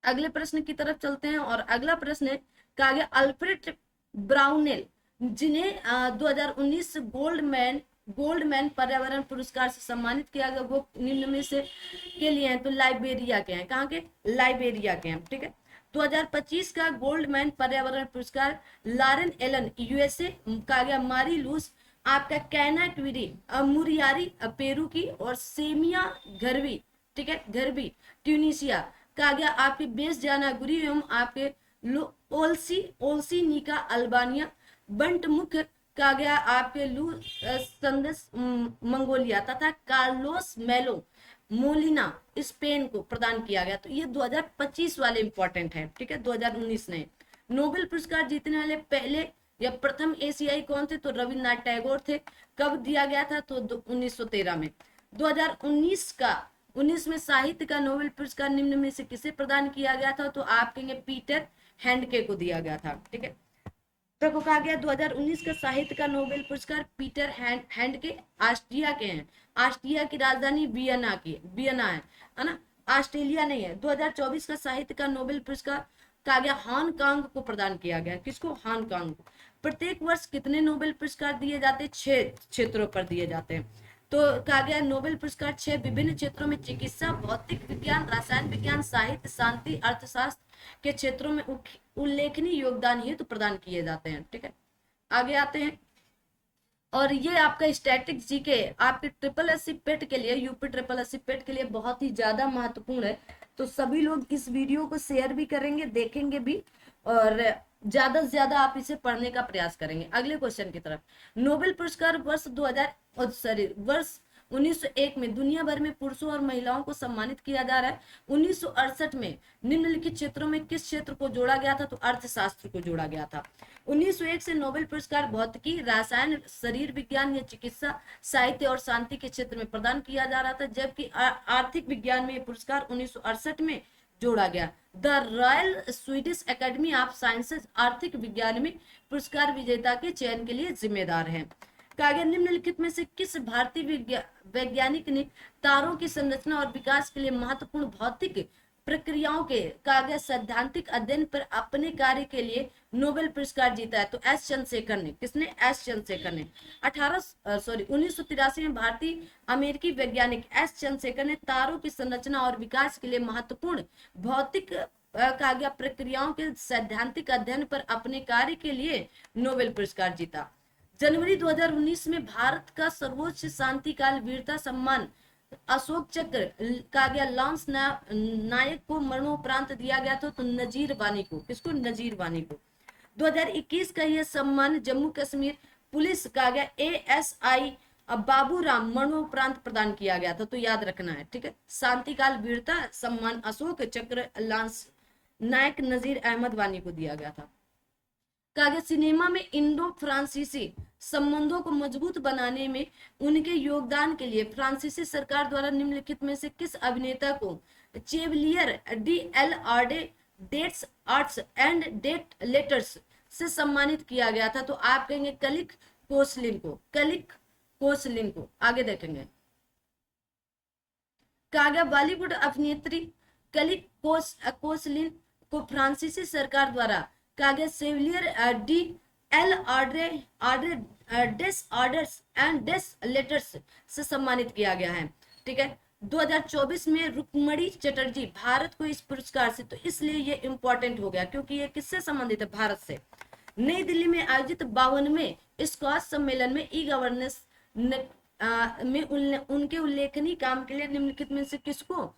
अगले प्रश्न की तरफ चलते हैं और अगला प्रश्न है कहा गया अल्फ्रेड ब्राउनेल जिन्हें 2019 गोल्डमैन पर्यावरण पुरस्कार से सम्मानित किया गया वो निम्न में से के लिए हैं? तो लाइबेरिया के हैं। कहाँ के? लाइबेरिया के हैं। ठीक है, 2025 का गोल्डमैन पर्यावरण पुरस्कार लॉरेन एलन यूएसए कहा गया, मारी लूस आपका कैना ट्वीरी मुरियारी पेरू की और सेमिया घरवी, ठीक है घरवी ट्यूनिशिया कहा गया, आपके बेस जाना गुरी एवं आपके ओल्सी निका अल्बानिया बंट मुख कहा गया आपके लू संदेश मंगोलिया तथा कार्लोस मेलो मोलिना स्पेन को प्रदान किया गया। तो ये 2025 वाले इंपॉर्टेंट है, ठीक है। 2019 ने नोबेल पुरस्कार जीतने वाले पहले या प्रथम एशियाई कौन थे? तो रविन्द्रनाथ टैगोर थे। कब दिया गया था? तो 1913 में। 2019 का 19 में साहित्य का नोबेल पुरस्कार निम्न में से किसे प्रदान किया गया था? तो आप कहेंगे पीटर हैंडके को दिया गया था, ठीक है। को कहा गया 2019 का साहित्य का नोबेल पुरस्कार पीटर हैंडके ऑस्ट्रिया के हैं। ऑस्ट्रिया की राजधानी वियना है ना, ऑस्ट्रेलिया नहीं है। 2024 का साहित्य का नोबेल पुरस्कार कहा गया हांगकांग को प्रदान किया गया। किसको? हांगकांग को। प्रत्येक वर्ष कितने नोबेल पुरस्कार दिए जाते हैं? 6 क्षेत्रों पर दिए जाते हैं। तो कहा गया नोबेल पुरस्कार 6 विभिन्न क्षेत्रों में चिकित्सा, भौतिक विज्ञान, रसायन विज्ञान, साहित्य, शांति, अर्थशास्त्र के क्षेत्रों में उल्लेखनीय योगदान हेतु प्रदान किए जाते हैं, ठीक है। आगे आते हैं, और ये आपका स्टैटिक जीके आपके ट्रिपल एससी पेट के लिए, यूपी ट्रिपल एससी पेट के लिए बहुत ही ज्यादा महत्वपूर्ण है। तो सभी लोग इस वीडियो को शेयर भी करेंगे, देखेंगे भी, और ज्यादा से ज्यादा आप इसे पढ़ने का प्रयास करेंगे। अगले क्वेश्चन की तरफ। नोबेल पुरस्कार वर्ष 1901 में दुनिया भर में पुरुषों और महिलाओं को सम्मानित किया जा रहा है। 1968 में निम्नलिखित क्षेत्रों में किस क्षेत्र को जोड़ा गया था? तो अर्थशास्त्र को जोड़ा गया था। 1901 से नोबेल पुरस्कार भौतिकी, रसायन, शरीर विज्ञान या चिकित्सा, साहित्य और शांति के क्षेत्र में प्रदान किया जा रहा था, जबकि आर्थिक विज्ञान में पुरस्कार 1968 में जोड़ा गया। The royal Swedish academy of sciences आर्थिक विज्ञान में पुरस्कार विजेता के चयन के लिए जिम्मेदार है। कहा गया निम्नलिखित में से किस भारतीय वैज्ञानिक ने तारों की संरचना और विकास के लिए महत्वपूर्ण भौतिक प्रक्रियाओं के कहा गया सैद्धांतिक अध्ययन पर अपने कार्य के लिए नोबेल पुरस्कार जीता है? तो एस चंद्रशेखर ने। किसने? एस चंद्रशेखर ने। 1983 में भारतीय अमेरिकी वैज्ञानिक एस चंद्रशेखर ने तारों की संरचना और विकास के लिए महत्वपूर्ण भौतिक कहा गया प्रक्रियाओं के सैद्धांतिक अध्ययन पर अपने कार्य के लिए नोबेल पुरस्कार जीता। जनवरी 2019 में भारत का सर्वोच्च शांतिकाल वीरता सम्मान अशोक चक्र कहा गया लांस नायक को मरणोपरांत दिया गया था। तो नजीर वानी को। किसको? नजीर वानी को। 2021 का यह सम्मान जम्मू कश्मीर पुलिस कहा गया ASI बाबूराम मरणोपरांत प्रदान किया गया था। तो याद रखना है, ठीक है। शांतिकाल वीरता सम्मान अशोक चक्र लांस नायक नजीर अहमद वानी को दिया गया था। कहा गया सिनेमा में इंडो फ्रांसीसी संबंधों को मजबूत बनाने में उनके योगदान के लिए फ्रांसीसी सरकार द्वारा निम्नलिखित में से किस अभिनेता को chevalier DLRD des arts and des letters से सम्मानित किया गया था? तो आप कहेंगे कलिक कोसलिन को। कलिक कोसलिन को। आगे देखेंगे। कहा गया बॉलीवुड अभिनेत्री कलिक कोसलिन को फ्रांसीसी सरकार द्वारा कहा गया chevalier DLRD des orders and des letters से सम्मानित किया गया है, ठीक है। 2024 में रुक्मणी चटर्जी भारत को इस पुरस्कार से, तो इसलिए ये इंपॉर्टेंट हो गया क्योंकि ये किससे संबंधित है? भारत से। नई दिल्ली में आयोजित 52वें स्क्वाश सम्मेलन में ई गवर्नेंस में उनके उल्लेखनीय काम के लिए निम्नलिखित में से किसको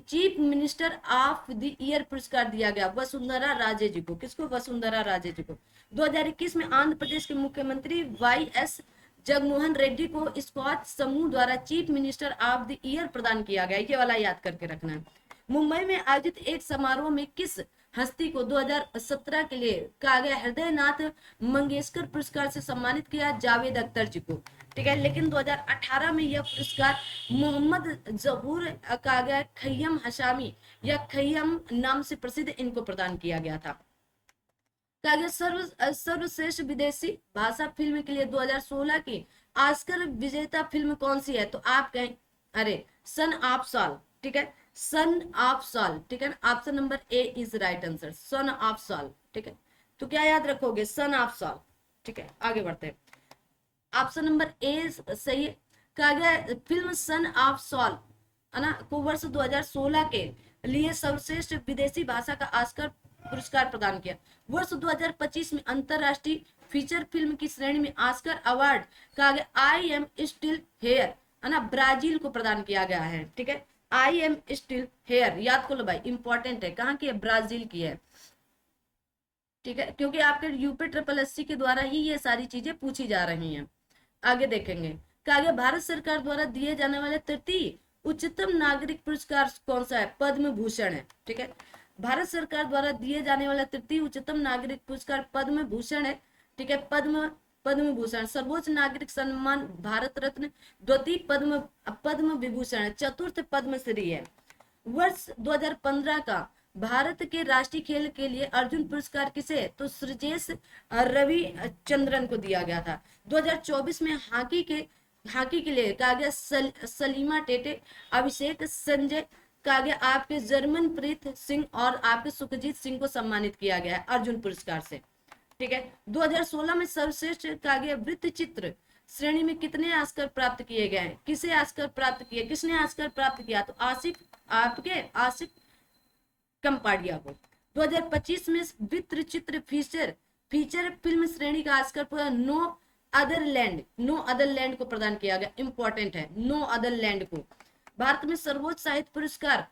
chief minister of the year पुरस्कार दिया गया? वसुंधरा राजे जी को। किसको? वसुंधरा राजे जी को। 2021 में आंध्र प्रदेश के मुख्यमंत्री YS जगनमोहन रेड्डी को स्क्वाश समूह द्वारा chief minister of the year प्रदान किया गया। ये वाला याद करके रखना है। मुंबई में आयोजित एक समारोह में किस हस्ती को 2017 के लिए कहा गया हृदयनाथ मंगेशकर पुरस्कार से सम्मानित किया? जावेद अख्तर जी को, ठीक है। लेकिन 2018 में यह पुरस्कार मोहम्मद जहूर कहा गया खय्यम हशामी या खय्यम नाम से प्रसिद्ध इनको प्रदान किया गया था। कहा गया सर्वश्रेष्ठ विदेशी भाषा फिल्म के लिए 2016 की ऑस्कर विजेता फिल्म कौन सी है? तो आप कहें अरे सन ऑफ साल, ठीक है। सन ऑफ साल, ठीक है। Option number A is right answer, son of साल, ठीक है। तो क्या याद रखोगे? सन ऑफ साल, ठीक है। आगे बढ़ते हैं। ऑप्शन नंबर A सही है। कहा गया फिल्म सन ऑफ साल है ना को वर्ष 2016 के लिए सर्वश्रेष्ठ विदेशी भाषा का ऑस्कर पुरस्कार प्रदान किया। वर्ष 2025 में अंतरराष्ट्रीय फीचर फिल्म की श्रेणी में ऑस्कर अवार्ड कहा गया आई एम स्टिल हेयर है ना ब्राजील को प्रदान किया गया है, ठीक है। आई एम स्टिल हेयर याद कर लो भाई, इंपॉर्टेंट है। कहाँ की है? ब्राजील की है। ठीक है, क्योंकि आपके यूपी ट्रिपल एससी के द्वारा ही ये सारी चीजें पूछी जा रही हैं। आगे देखेंगे कि आगे भारत सरकार द्वारा दिए जाने वाले तृतीय उच्चतम नागरिक पुरस्कार कौन सा है? पद्म भूषण है। ठीक है, भारत सरकार द्वारा दिए जाने वाला तृतीय उच्चतम नागरिक पुरस्कार पद्म भूषण है। ठीक है, पद्म पद्म भूषण सर्वोच्च नागरिक सम्मान, भारत रत्न द्वितीय पद्म पद्म विभूषण है, चतुर्थ पद्मश्री है। वर्ष 2015 का भारत के राष्ट्रीय खेल के लिए अर्जुन पुरस्कार किसे? तो सृजेश रवि चंद्रन को दिया गया था। 2024 में हॉकी के लिए कहा गया सलीमा टेटे, अभिषेक संजय कहा गया आपके जर्मनप्रीत सिंह और आपके सुखजीत सिंह को सम्मानित किया गया है अर्जुन पुरस्कार से। ठीक है, 2016 में सर्वश्रेष्ठ कहा गया वृत्त चित्र श्रेणी में कितने ऑस्कर प्राप्त किए गए हैं? किसे ऑस्कर प्राप्त किए? किसने ऑस्कर प्राप्त किया? तो आसिफ कंपाडिया को। 2025 में वृत्त चित्र फीचर फिल्म श्रेणी का ऑस्कर पूरा नो अदर लैंड को प्रदान किया गया। इंपॉर्टेंट है, नो अदर लैंड को। भारत में सर्वोच्च साहित्य पुरस्कार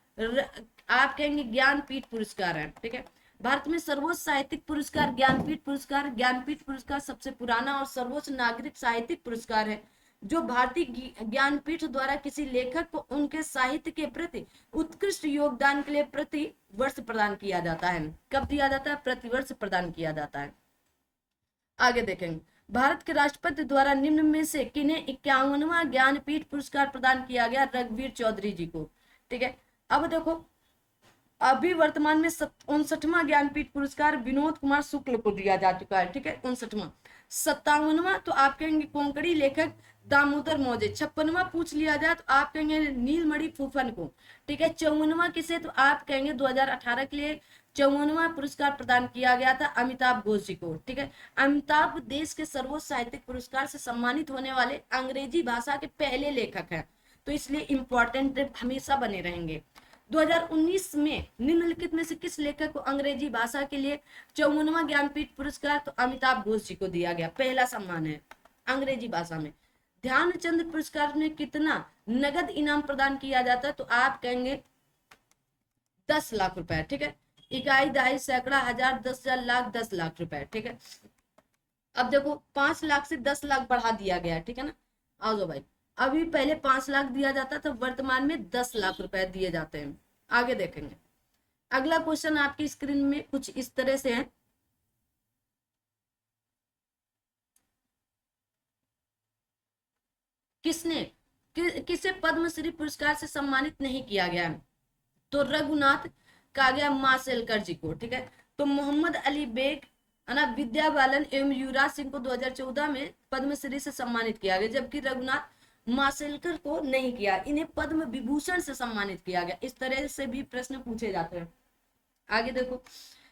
आप कहेंगे ज्ञानपीठ पुरस्कार है। ठीक है, भारत में सर्वोच्च साहित्यिक पुरस्कार ज्ञानपीठ पुरस्कार सबसे पुराना और सर्वोच्च नागरिक साहित्यिक पुरस्कार है, जो भारतीय ज्ञानपीठ द्वारा किसी लेखक को उनके साहित्य के प्रति उत्कृष्ट योगदान के लिए प्रति वर्ष प्रदान किया जाता है। कब दिया जाता है? प्रति वर्ष प्रदान किया जाता है। आगे देखेंगे, भारत के राष्ट्रपति द्वारा निम्न में से किन्हें 51वां ज्ञानपीठ पुरस्कार प्रदान किया गया? रघुवीर चौधरी जी को। ठीक है, अब देखो अभी वर्तमान में 59वां ज्ञानपीठ पुरस्कार विनोद कुमार शुक्ल को दिया जा चुका है। ठीक है, 59वां। 57वां तो आप कहेंगे कोंकणी लेखक दामोदर मौजे। 56वां पूछ लिया जाए तो आप कहेंगे नीलमणि फूफन को। ठीक है, 54वां किसे? तो आप कहेंगे 2018 के लिए 54वां पुरस्कार प्रदान किया गया था अमिताभ घोष जी को। ठीक है, अमिताभ देश के सर्वोच्च साहित्यिक पुरस्कार से सम्मानित होने वाले अंग्रेजी भाषा के पहले लेखक हैं, तो इसलिए इंपॉर्टेंट हमेशा बने रहेंगे। 2019 में निम्नलिखित में से किस लेखक को अंग्रेजी भाषा के लिए 54वां ज्ञानपीठ पुरस्कार? तो अमिताभ घोष जी को दिया गया, पहला सम्मान है अंग्रेजी भाषा में। ध्यानचंद पुरस्कार में कितना नगद इनाम प्रदान किया जाता है? तो आप कहेंगे 10 लाख रुपए। ठीक है, इकाई, दहाई, सैकड़ा, हजार, 10,000, लाख, 10 लाख रुपए। ठीक है, अब देखो 5 लाख से 10 लाख बढ़ा दिया गया। ठीक है ना, आओ जाओ भाई। अभी पहले 5 लाख दिया जाता था, वर्तमान में 10 लाख रुपए दिए जाते हैं। आगे देखेंगे, अगला क्वेश्चन आपकी स्क्रीन में कुछ इस तरह से है। किसे पद्मश्री पुरस्कार से सम्मानित नहीं किया गया है? तो रघुनाथ कहा गया माशेलकर जी को। ठीक है, तो मोहम्मद अली बेग है ना, विद्या बालन एवं युवराज सिंह को 2014 में पद्मश्री से सम्मानित किया गया, जबकि रघुनाथ माशेलकर को नहीं किया। इन्हें पद्म विभूषण से सम्मानित किया गया। इस तरह से भी प्रश्न पूछे जाते हैं। आगे देखो,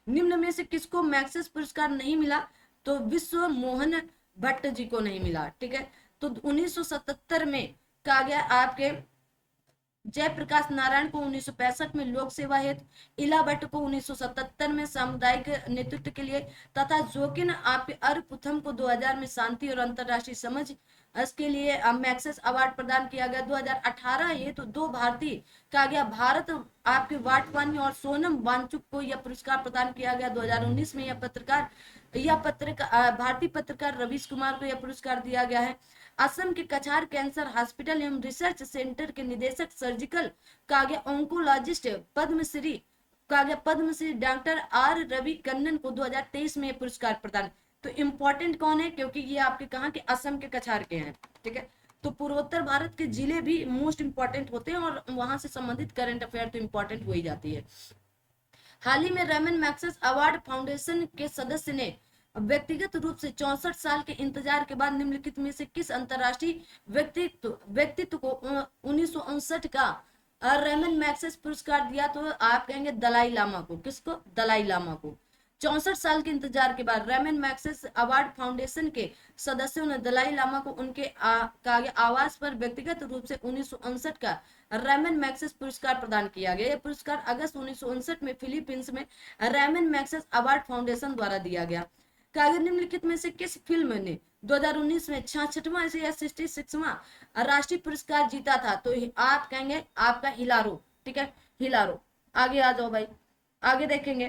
निम्न में से किसको मैक्सेस पुरस्कार नहीं मिला? तो विश्व मोहन भट्ट जी को नहीं मिला। ठीक है, तो 1977 में कहा गया आपके जयप्रकाश नारायण को 1965 में लोक सेवा हेतु, इला भट्ट को 1977 में सामुदायिक नेतृत्व के लिए, तथा जोकिन आपके अरपुथम को 2000 में शांति और अंतरराष्ट्रीय समझ इसके लिए मैक्सेस अवार्ड प्रदान किया गया। 2018 ये तो 2 भारतीय कहा गया भारत आपके वाटवानी और सोनम वांगचुक को यह पुरस्कार प्रदान किया गया। 2019 में यह पत्रकार भारतीय पत्रकार रवीश कुमार को यह पुरस्कार दिया गया है। असम के कछार कैंसर हॉस्पिटल एवं रिसर्च सेंटर के निदेशक सर्जिकल कहा गया oncologist Padmashri doctor R Ravi Kannan को 2023 में पुरस्कार प्रदान। तो इम्पोर्टेंट कौन है? क्योंकि ये आपके कहा कि असम के कछार के हैं। ठीक है, तो पूर्वोत्तर भारत के जिले भी मोस्ट इंपॉर्टेंट होते हैं और वहां से संबंधित करंट अफेयर तो इंपॉर्टेंट हो ही जाती है। हाल ही में रेमन मैक्सेस अवार्ड फाउंडेशन के सदस्य ने व्यक्तिगत रूप से 64 साल के इंतजार के बाद निम्नलिखित में से किस अंतरराष्ट्रीय व्यक्तित्व को 1959 का रेमन मैक्सेस पुरस्कार दिया? तो आप कहेंगे दलाई लामा को। किसको? दलाई लामा को। 64 साल के इंतजार के बाद रेमन मैक्सेस अवार्ड फाउंडेशन के सदस्यों ने दलाई लामा को उनके आवास पर व्यक्तिगत रूप से 1959 का रेमन मैक्सेस पुरस्कार प्रदान किया गया। यह पुरस्कार अगस्त 1959 में फिलीपींस में रेमन मैक्सेस अवार्ड फाउंडेशन द्वारा दिया गया। निम्नलिखित में से किस फिल्म ने 2019 में 66वां या 66वां राष्ट्रीय पुरस्कार जीता था? तो आप कहेंगे आपका हिलारो। ठीक है, हिलारो। आगे आ जाओ भाई, आगे देखेंगे।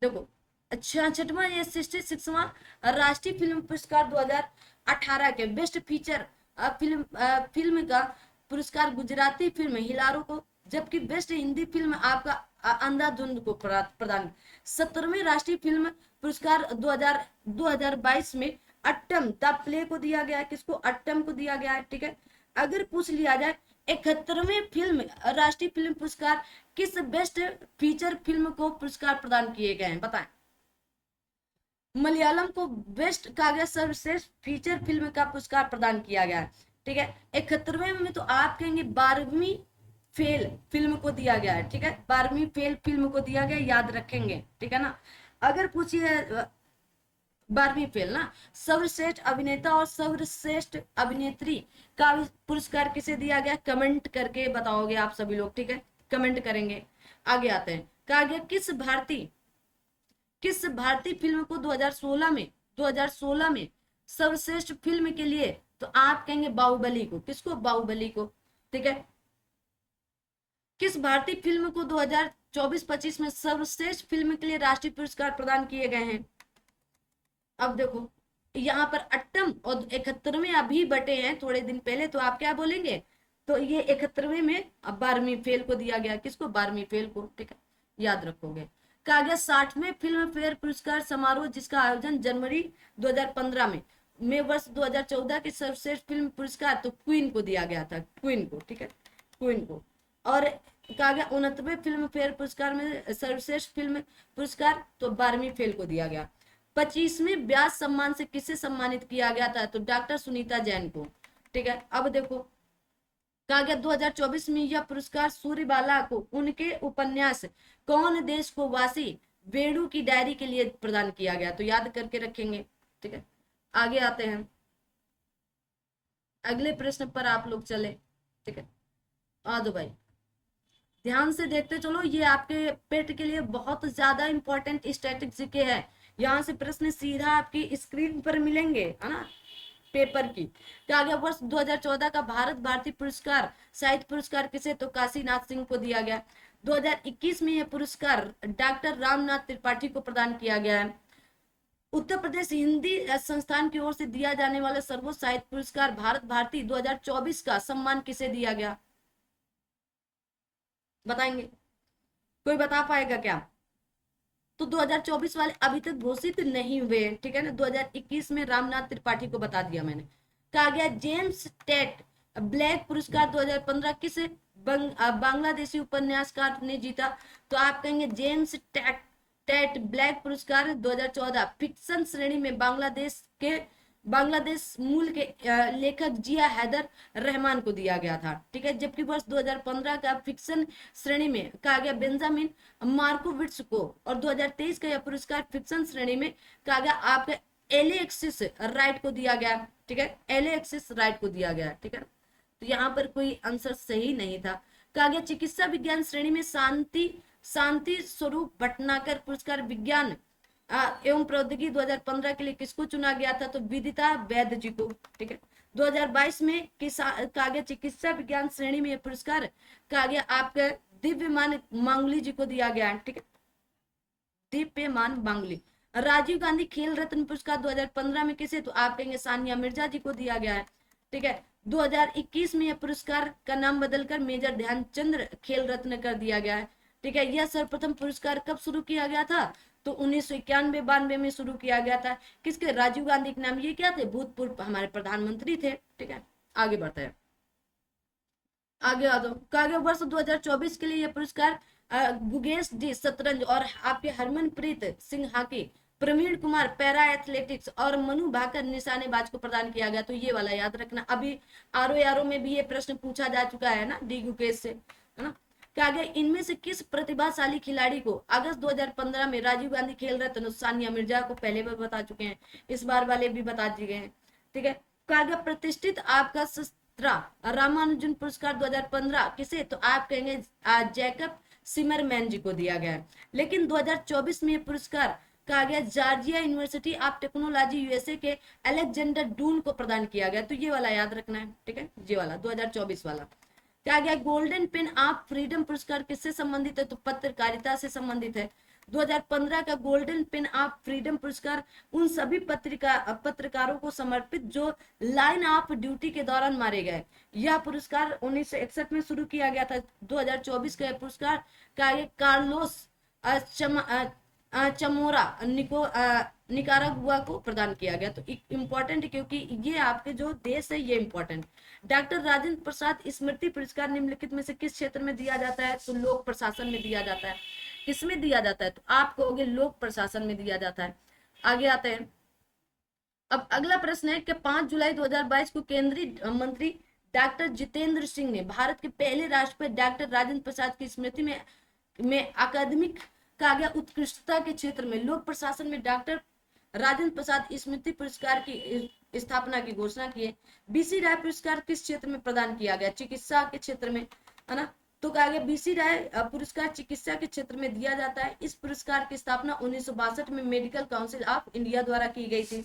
देखो अच्छा, छठवां ये 66वां राष्ट्रीय फिल्म पुरस्कार 2018 के बेस्ट फीचर फिल्म का पुरस्कार गुजराती फिल्म हिलारो को, जबकि बेस्ट हिंदी फिल्म आपका अंधाधुंध को प्रदान। 17वें राष्ट्रीय फिल्म पुरस्कार 2022 में अट्टम द प्ले को दिया गया है। किसको? अट्टम को दिया गया है। ठीक है, अगर पूछ लिया जाए 71वें फिल्म राष्ट्रीय फिल्म पुरस्कार किस बेस्ट फीचर फिल्म को पुरस्कार प्रदान किए गए हैं, बताएं। मलयालम को बेस्ट का गया सर्वश्रेष्ठ फीचर फिल्म का पुरस्कार प्रदान किया गया है। ठीक है, 71वें में तो आप कहेंगे 12वीं फेल फिल्म को दिया गया है। ठीक है, 12वीं फेल फिल्म को दिया गया, याद रखेंगे। ठीक है ना, अगर पूछिए 12वीं फेल ना, सर्वश्रेष्ठ अभिनेता और सर्वश्रेष्ठ अभिनेत्री का पुरस्कार किसे दिया गया, कमेंट करके बताओगे आप सभी लोग। ठीक है, कमेंट करेंगे। आगे आते हैं, कहा गया किस भारतीय फिल्म को 2016 में सर्वश्रेष्ठ फिल्म के लिए, तो आप कहेंगे बाहुबली को। किसको? बाहुबली को। ठीक है, किस भारतीय फिल्म को 2024-25 में सर्वश्रेष्ठ फिल्म के लिए राष्ट्रीय पुरस्कार प्रदान किए गए हैं? अब देखो यहाँ पर अट्टम और 71वें अभी बटे हैं थोड़े दिन पहले, तो आप क्या बोलेंगे? तो ये 71वें में अब 12वीं फेल को दिया गया। किसको? 12वीं फेल को। ठीक है, याद रखोगे। कहा गया 60वें फिल्म फेयर पुरस्कार समारोह जिसका आयोजन जनवरी 2015 में वर्ष 2014 के सर्वश्रेष्ठ फिल्म पुरस्कार तो क्वीन को दिया गया था। क्वीन को। ठीक है, क्वीन को। और कहा गया 69वें फिल्म फेयर पुरस्कार में सर्वश्रेष्ठ फिल्म पुरस्कार तो 12वीं फेल को दिया गया। 25वें व्यास सम्मान से किसे सम्मानित किया गया था, तो डॉक्टर सुनीता जैन को। ठीक है, अब देखो कहा गया 2024 में यह पुरस्कार सूर्यबाला को उनके उपन्यास कौन देश को वासी वेणु की डायरी के लिए प्रदान किया गया, तो याद करके रखेंगे। ठीक है, आगे आते हैं, अगले प्रश्न पर आप लोग चले। ठीक है, आ दो भाई, ध्यान से देखते चलो, ये आपके पेट के लिए बहुत ज्यादा इंपॉर्टेंट स्टैटिक जीके है। यहाँ से प्रश्न सीधा आपकी स्क्रीन पर मिलेंगे, है ना, पेपर की। क्या गया वर्ष 2014 का भारत भारती पुरस्कार साहित्य पुरस्कार किसे, तो काशीनाथ सिंह को दिया गया। 2021 में यह पुरस्कार डॉक्टर रामनाथ त्रिपाठी को प्रदान किया गया है। उत्तर प्रदेश हिंदी संस्थान की ओर से दिया जाने वाला सर्वोच्च साहित्य पुरस्कार भारत भारती 2024 का सम्मान किसे दिया गया, बताएंगे? कोई बता पाएगा क्या? तो 2024 वाले अभी तक घोषित नहीं हुए हैं। ठीक है ना, 2021 में रामनाथ त्रिपाठी को बता दिया मैंने। कहा गया जेम्स टेट ब्लैक पुरस्कार 2015 किस बांग्लादेशी उपन्यासकार ने जीता, तो आप कहेंगे जेम्स टेट ब्लैक पुरस्कार 2014 फिक्शन श्रेणी में बांग्लादेश मूल के लेखक जिया हैदर रहमान को दिया गया था। ठीक है, जबकि वर्ष 2015 का फिक्शन श्रेणी में कहा गया बेंजामिन मार्कोविट्स को, और 2023 का यह पुरस्कार फिक्शन श्रेणी में कहा गया आपके एलेक्सिस राइट को दिया गया। ठीक है, एलेक्सिस राइट को दिया गया। ठीक है, तो यहाँ पर कोई आंसर सही नहीं था। कहा गया चिकित्सा विज्ञान श्रेणी में शांति स्वरूप भटनागर पुरस्कार विज्ञान एवं प्रौद्योगिकी 2015 के लिए किसको चुना गया था, तो विदिता वैद्य जी को। ठीक है, 2022 में कहा गया चिकित्सा विज्ञान श्रेणी में यह पुरस्कार कहा गया आपका दिव्यमान मांगुली जी को दिया गया है। ठीक है, दिव्यमान मांगुली। राजीव गांधी खेल रत्न पुरस्कार 2015 में किसे, तो आप कहेंगे सानिया मिर्जा जी को दिया गया है। ठीक है, 2021 में यह पुरस्कार का नाम बदलकर मेजर ध्यानचंद खेल रत्न कर दिया गया है। ठीक है, यह सर्वप्रथम पुरस्कार कब शुरू किया गया था, तो 1991-92 में शुरू किया गया था। किसके? राजीव गांधी के नाम। ये क्या थे? भूतपूर्व हमारे प्रधानमंत्री थे। ठीक है, आगे बढ़ते हैं, आगे आ दो। कहा वर्ष 2024 के लिए यह पुरस्कार गुगेश जी शतरंज और आपके Harmanpreet Singh hockey, Praveen Kumar para athletics और मनु भाकर निशानेबाज को प्रदान किया गया। तो ये वाला याद रखना, अभी आरओ में भी ये प्रश्न पूछा जा चुका है ना, डी गुकेश से, है ना। कहा गया इनमें से किस प्रतिभाशाली खिलाड़ी को अगस्त 2015 में राजीव गांधी खेल रत्न, सानिया मिर्जा को पहले भी बता चुके हैं, इस बार वाले भी बता दिए हैं। ठीक है, कहा गया प्रतिष्ठित आपका शस्त्रा रामानुजन पुरस्कार 2015 किसे, तो आप कहेंगे जैकब सिमरमैन जी को दिया गया है। लेकिन 2024 में ये पुरस्कार कहा गया Georgia university of technology USA के अलेक्जेंडर डून को प्रदान किया गया। तो ये वाला याद रखना है। ठीक है, ये वाला 2024 वाला। क्या गया गोल्डन पेन ऑफ फ्रीडम पुरस्कार किससे संबंधित है, तो पत्रकारिता से संबंधित है। 2015 का गोल्डन पेन ऑफ फ्रीडम पुरस्कार उन सभी पत्रकारों को समर्पित जो लाइन ऑफ ड्यूटी के दौरान मारे गए। यह पुरस्कार 1961 में शुरू किया गया था। 2024 का पुरस्कार का ये कार्लोस चमोरा निकारागुआ को प्रदान किया गया। तो इम्पोर्टेंट, क्योंकि ये आपके जो देश है ये इम्पोर्टेंट। डॉक्टर राजेंद्र प्रसाद स्मृति पुरस्कार निम्नलिखित में से किस क्षेत्र में दिया जाता है? तो लोक प्रशासन में दिया जाता है। किसमें दिया जाता है? तो आप कहोगे लोक प्रशासन में दिया जाता है। आगे आते हैं। अब अगला प्रश्न है कि 5 जुलाई 2022 को केंद्रीय मंत्री डॉक्टर जितेंद्र सिंह ने भारत के पहले राष्ट्रपति डॉक्टर राजेंद्र प्रसाद की स्मृति में अकादमिक कार्य उत्कृष्टता के क्षेत्र में लोक प्रशासन में डॉक्टर राजेंद्र प्रसाद स्मृति पुरस्कार की स्थापना की घोषणा की है। बीसी राय पुरस्कार किस क्षेत्र में प्रदान किया गया? चिकित्सा के क्षेत्र में, है ना। तो कहा गया बीसी राय पुरस्कार चिकित्सा के क्षेत्र में दिया जाता है। इस पुरस्कार की स्थापना 1962 में मेडिकल काउंसिल ऑफ इंडिया द्वारा की गई थी।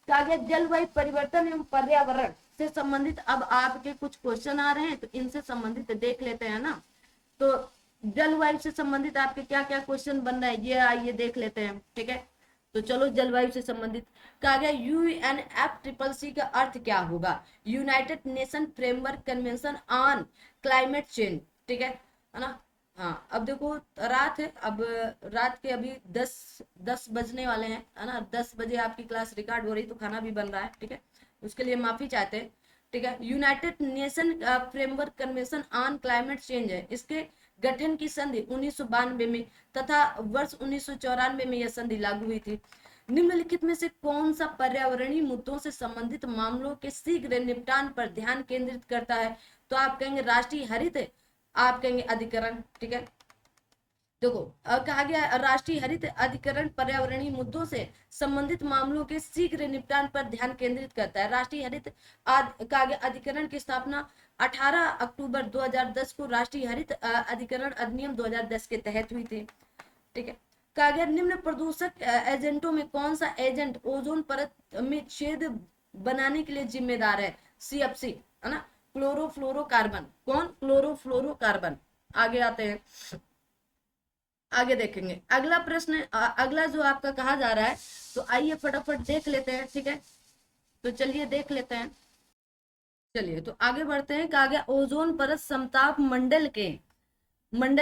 कहा गया जलवायु परिवर्तन एवं पर्यावरण से संबंधित अब आपके कुछ क्वेश्चन आ रहे हैं, तो इनसे संबंधित देख लेते हैं ना। तो जलवायु से संबंधित आपके क्या क्या क्वेश्चन बन रहा है ये आइए देख लेते हैं, ठीक है। तो चलो जलवायु से संबंधित कहा गया UNFCCC का अर्थ क्या होगा? United nation framework convention on climate change, ठीक है ना। हाँ, अब देखो रात है, अब रात के अभी 10 बजने वाले हैं, है ना। 10 बजे आपकी क्लास रिकॉर्ड हो रही, तो खाना भी बन रहा है, ठीक है। उसके लिए माफी चाहते हैं, ठीक है। United nation framework convention on climate change है। इसके गठन की संधि 1992 में तथा वर्ष 1994 में यह संधि लागू हुई थी। निम्नलिखित में से कौन सा पर्यावरणीय मुद्दों से संबंधित मामलों के शीघ्र निपटान पर ध्यान केंद्रित करता है? तो आप कहेंगे राष्ट्रीय हरित, आप कहेंगे अधिकरण, ठीक है। देखो कहा गया राष्ट्रीय हरित अधिकरण पर्यावरणीय मुद्दों से संबंधित मामलों के शीघ्र निपटान पर ध्यान केंद्रित करता है। राष्ट्रीय हरित कहा गया अधिकरण की स्थापना 18 अक्टूबर 2010 को राष्ट्रीय हरित अधिकरण अधिनियम 2010 के तहत हुई थी, ठीक है। कहा गया निम्न प्रदूषक एजेंटों में कौन सा एजेंट ओजोन परत में छेद बनाने के लिए जिम्मेदार है? CFC, है ना, क्लोरोफ्लोरोकार्बन। कौन? क्लोरोफ्लोरोकार्बन। आगे आते हैं, आगे देखेंगे। अगला प्रश्न, अगला जो आपका कहा जा रहा है, तो आइए फटाफट देख लेते हैं, ठीक है। तो चलिए देख लेते हैं, चलिए तो आगे बढ़ते हैं। कहा गया ओजोन परत समताप मंडल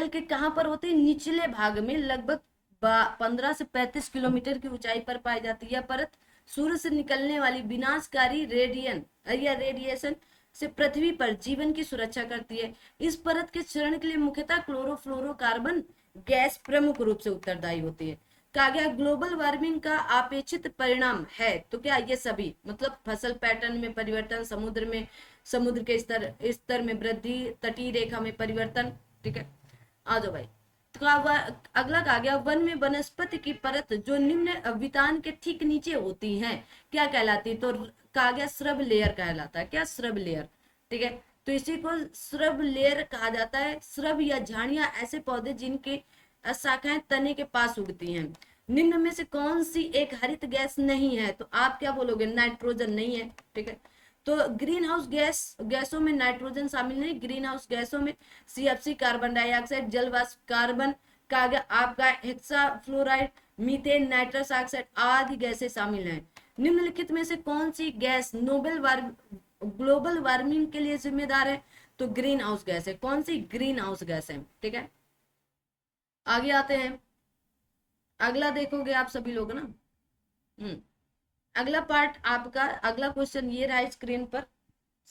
के कहां पर होती है? निचले भाग में लगभग 15 से 35 किलोमीटर की ऊंचाई पर पाई जाती है। यह परत सूर्य से निकलने वाली विनाशकारी रेडिएशन से पृथ्वी पर जीवन की सुरक्षा करती है। इस परत के क्षरण के लिए मुख्यतः क्लोरोफ्लोरोकार्बन गैस प्रमुख रूप से उत्तरदायी होती है। कहा गया ग्लोबल वार्मिंग का अपेक्षित परिणाम है, तो क्या ये सभी, मतलब फसल पैटर्न में परिवर्तन, समुद्र के स्तर में वृद्धि, तटीय रेखा में परिवर्तन, ठीक है। आ जाओ भाई। तो अगला कहा गया वन में वनस्पति की परत जो निम्न वितान के ठीक नीचे होती है क्या कहलाती है? तो कहा गया श्रब लेयर कहलाता है। क्या? श्रब लेयर, ठीक है। तो इसी को श्रब लेयर कहा जाता है। श्रब या झाड़ियां ऐसे पौधे जिनके शाखाएं तने के पास उगती हैं। निम्न में से कौन सी एक हरित गैस नहीं है? तो आप क्या बोलोगे? नाइट्रोजन नहीं है, ठीक है। तो ग्रीन हाउस गैसों में नाइट्रोजन शामिल नहीं। ग्रीन हाउस गैसों में CFC, कार्बन डाइऑक्साइड, जल वाष्प, कार्बन का आपका हेक्साफ्लोराइड, मीथेन, नाइट्रस ऑक्साइड आदि गैसें शामिल हैं। निम्नलिखित में से कौन सी गैस ग्लोबल वार्मिंग के लिए जिम्मेदार है? तो ग्रीन हाउस गैस है। कौन सी? ग्रीन हाउस गैस है, ठीक है। आगे आते हैं, अगला देखोगे आप सभी लोग ना। अगला पार्ट आपका, अगला क्वेश्चन ये रहा स्क्रीन पर।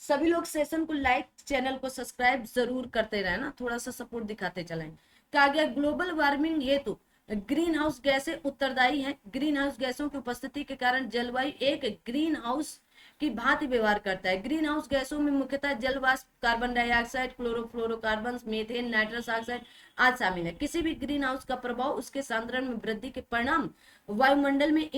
सभी लोग सेशन को लाइक, चैनल को सब्सक्राइब जरूर करते रहे ना, थोड़ा सा सपोर्ट दिखाते चलें। कहा गया ग्लोबल वार्मिंग हेतु ग्रीन हाउस गैसें उत्तरदायी हैं। ग्रीन हाउस गैसों की उपस्थिति के कारण जलवायु एक ग्रीन हाउस की भांति व्यवहार करता है। ग्रीन हाउस गैसों में मुख्यतः जल वाष्प, carbon dioxide, chlorofluorocarbon, methane, nitrous oxide आदि शामिल है। किसी भी ग्रीन हाउस का प्रभाव उसके सांद्रण में वृद्धि के परिणाम वायुमंडल में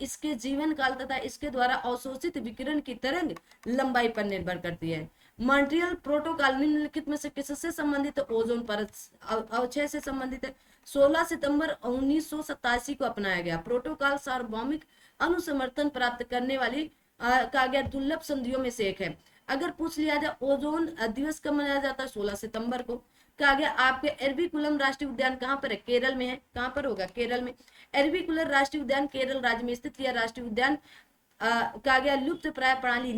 इसके जीवन काल तथा इसके द्वारा अवशोषित विकिरण की तरंग लंबाई पर निर्भर करती है। मॉन्ट्रियल प्रोटोकॉल निम्नलिखित में से किससे संबंधित है? ओजोन परत अवक्षय से संबंधित है। 16 सितंबर 1987 को अपनाया गया। प्रोटोकॉल सार्वभौमिक अनुसमर्थन प्राप्त करने वाली कहा गया दुर्लभ संधियों में से एक है। अगर पूछ लिया जाए ओजोन दिवस कब मनाया जाता है, 16 सितंबर को। कहा गया आपके एरविकुलम राष्ट्रीय उद्यान कहाँ पर है, केरल में है। कहाँ पर होगा, केरल में। एरविकुलर राष्ट्रीय उद्यान केरल राज्य में स्थित यह राष्ट्रीय उद्यान कहा गया लुप्त प्राय प्रणाली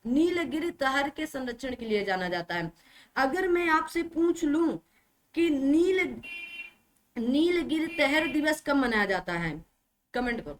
नीलगिरी तहर के संरक्षण के लिए जाना जाता है। अगर मैं आपसे पूछ लूं कि नीलगिरी तहर दिवस कब मनाया जाता है, कमेंट करो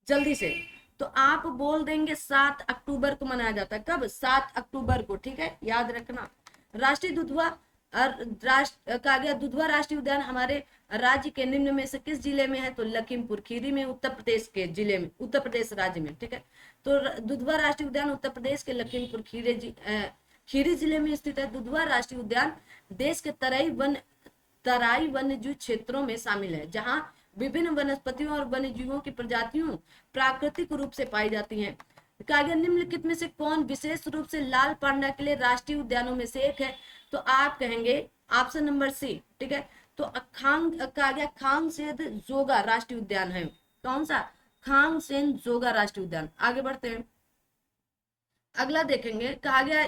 जल्दी से। तो आप बोल देंगे 7 अक्टूबर को मनाया जाता है। कब, 7 अक्टूबर को, ठीक है, याद रखना। राष्ट्रीय दुधवा कहा गया दुधवा राष्ट्रीय उद्यान हमारे राज्य के निम्न में से किस जिले में है, तो लखीमपुर खीरी में, उत्तर प्रदेश के जिले में, उत्तर प्रदेश राज्य में, ठीक है। तो दुधवा राष्ट्रीय उद्यान उत्तर प्रदेश के लखीमपुर खीरी जिले में स्थित है। दुधवा राष्ट्रीय उद्यान देश के तराई वन्यजीव क्षेत्रों में शामिल है, जहां विभिन्न वनस्पतियों और वन्यजीवों की प्रजातियों प्राकृतिक रूप से पाई जाती हैं। कहा गया निम्नलिखित में से कौन विशेष रूप से लाल पांडा के लिए राष्ट्रीय उद्यानों में से एक है, तो आप कहेंगे ऑप्शन नंबर सी, ठीक है। तो कहा गया खांगसेन जोगा राष्ट्रीय उद्यान है। कौन सा, खांगसेन जोगा राष्ट्रीय उद्यान। आगे बढ़ते हैं, अगला देखेंगे। कहा गया